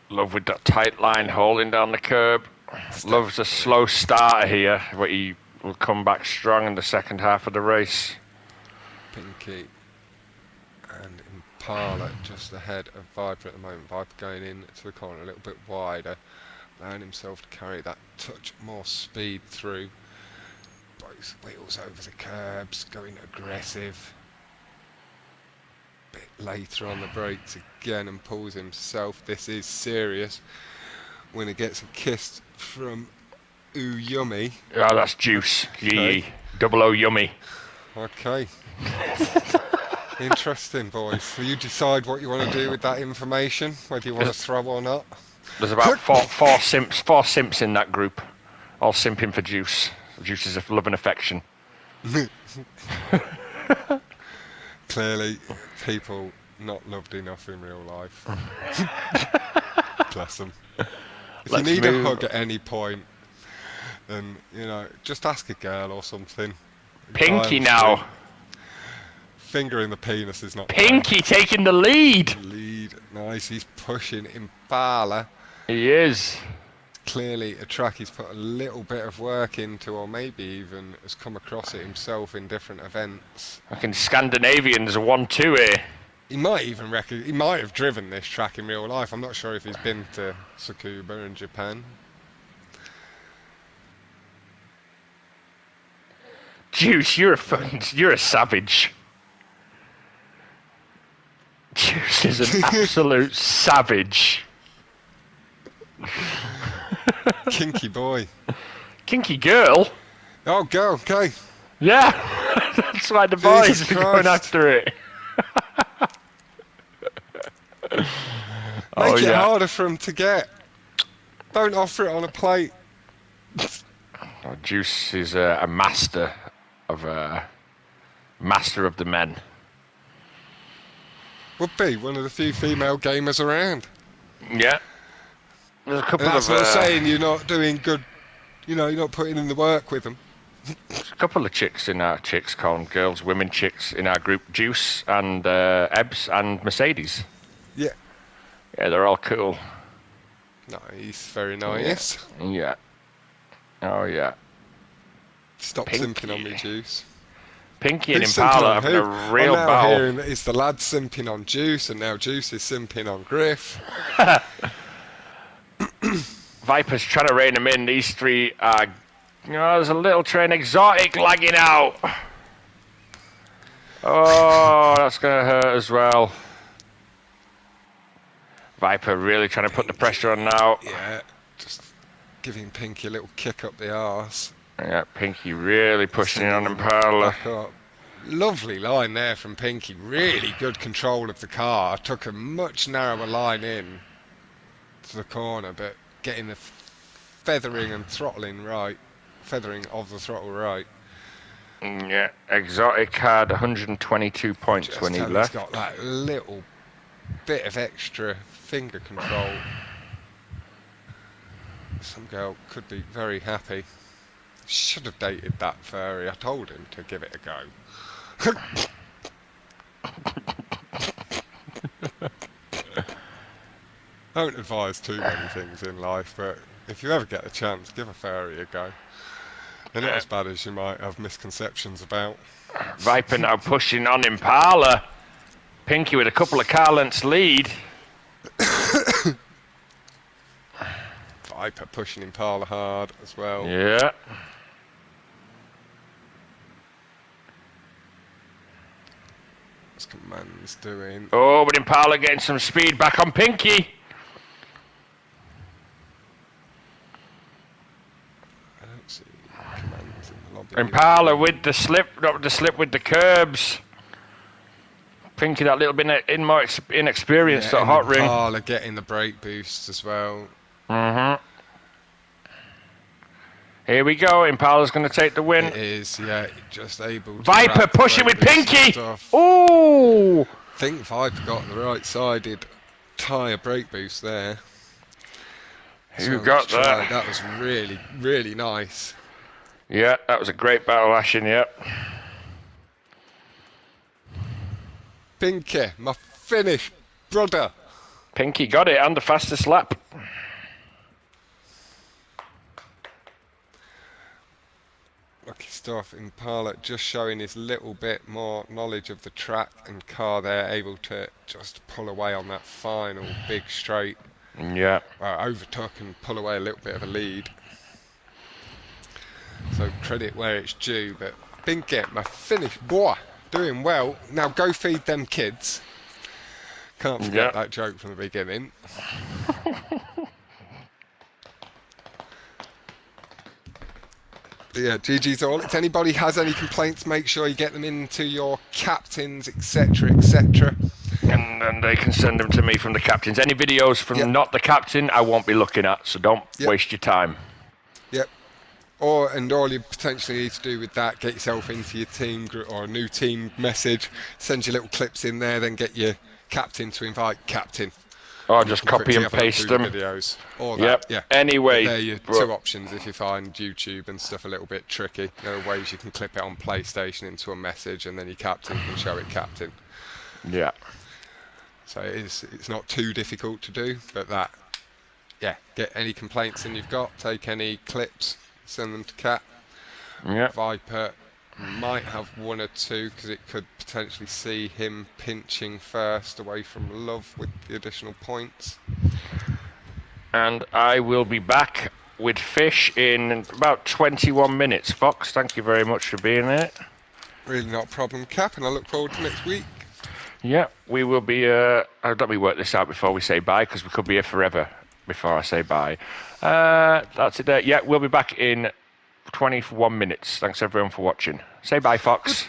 Love with that tight line holding down the curb. Loves a slow starter here, but he will come back strong in the second half of the race. Pinky and Impala just ahead of Viper at the moment. Viper going in to the corner a little bit wider, allowing himself to carry that touch more speed through. Both wheels over the curbs, going aggressive. Bit later on the brakes again and pulls himself. This is serious. Winner gets a kiss from Ooh Yummy. Oh, that's juice. Okay. Yee. Double O Yummy. Okay. Interesting, boys. So you decide what you want to do with that information, whether you want to throw or not. There's about four simps in that group, all simping for Juice. Juice is a love and affection. Clearly, people not loved enough in real life. Bless them. If you need a hug at any point, then, you know, just ask a girl or something. Pinky now. Fingering the penis is not Pinky taking the lead. Nice, he's pushing Impala. He is. Clearly a track he's put a little bit of work into, or maybe even has come across it himself in different events. I can Scandinavians 1-2 here. He might even he might have driven this track in real life. I'm not sure if he's been to Tsukuba in Japan. Juice, you're a savage. Juice is an absolute savage. Kinky boy. Kinky girl? Oh, girl, okay. Yeah, that's why the boys Jesus are going Christ. after it. Make it harder for him to get. Don't offer it on a plate. Oh, Juice is a master of the men. Would be one of the few female gamers around. Yeah. There's a And couple that's of what I'm saying. You're not doing good. You're not putting in the work with them. chicks in our chicks, calling girls, women chicks in our group, Juice and Ebbs and Mercedes. Yeah. Yeah, they're all cool. Nice, very Yeah, nice. yeah. Oh yeah. Stop simping on me, Pinky. Juice. Pinky and Who's simping Impala on having who? a I'm real now battle. hearing that it's the lad simping on Juice, and now Juice is simping on Griff. Viper's trying to rein them in. These three are. There's a little train exotic lagging out. Oh, that's going to hurt as well. Viper really trying to put the pressure on now. Yeah, just giving Pinky a little kick up the arse. Yeah, Pinky really pushing in on Sending him Impala. back up. Lovely line there from Pinky. Really good control of the car. Took a much narrower line in to the corner, but getting the feathering and throttling right. Feathering of the throttle right. Yeah, Exotic had 122 points Just when he he's left. got that little bit of extra finger control. Some girl could be very happy. Should have dated that furry. I told him to give it a go. I don't advise too many things in life, but if you ever get a chance, give a furry a go. They're not as bad as you might have misconceptions about. Viper now pushing on Impala. Pinky with a couple of car lengths lead. Viper pushing Impala hard as well. Yeah. What's Command's doing? Oh, but Impala getting some speed back on Pinky. I don't see Command's in the lobby. Impala with the slip, not the slip with the curbs. Pinky that little bit more inexperienced at hot ring. Impala getting the brake boost as well. Here we go. Impala's going to take the win. It is, yeah, just able to. Viper pushing with Pinky. Ooh! I think Viper got the right-sided tyre brake boost there. Who got that? That was really, really nice. Yeah, that was a great battle lashing, yep. Pinky, my finish, brother. Pinky got it and the fastest lap. Lucky stuff. Impala just showing his little bit more knowledge of the track and car there, able to just pull away on that final big straight. Yeah. Overtook and pull away a little bit of a lead. So credit where it's due, but Pinky, my finish, boy, doing well. Now go feed them kids. Can't forget that joke from the beginning. Yeah, GG's all. If anybody has any complaints, make sure you get them into your captains, etc., etc. And then they can send them to me from the captains. Any videos from not the captain, I won't be looking at, so don't waste your time. Yep. And all you potentially need to do with that, get yourself into your team group or a new team message, send your little clips in there, then get your captain to invite captain. Or just copy and paste them. Videos. Or that, Anyway. There are your two options if you find YouTube and stuff a little bit tricky. There are ways you can clip it on PlayStation into a message and then your captain can show it captain. Yeah. So it's not too difficult to do, but get any complaints in you've got, take any clips, send them to Cat. Yeah. Viper might have one or two because it could potentially see him pinching first away from Love with the additional points. And I will be back with Fish in about 21 minutes. Fox, thank you very much for being there. Really not a problem, Cap, and I look forward to next week. Yeah, we will be. Let me work this out before we say bye, because we could be here forever before I say bye. That's it there. Yeah, we'll be back in 21 minutes. Thanks everyone for watching. Say bye, Fox.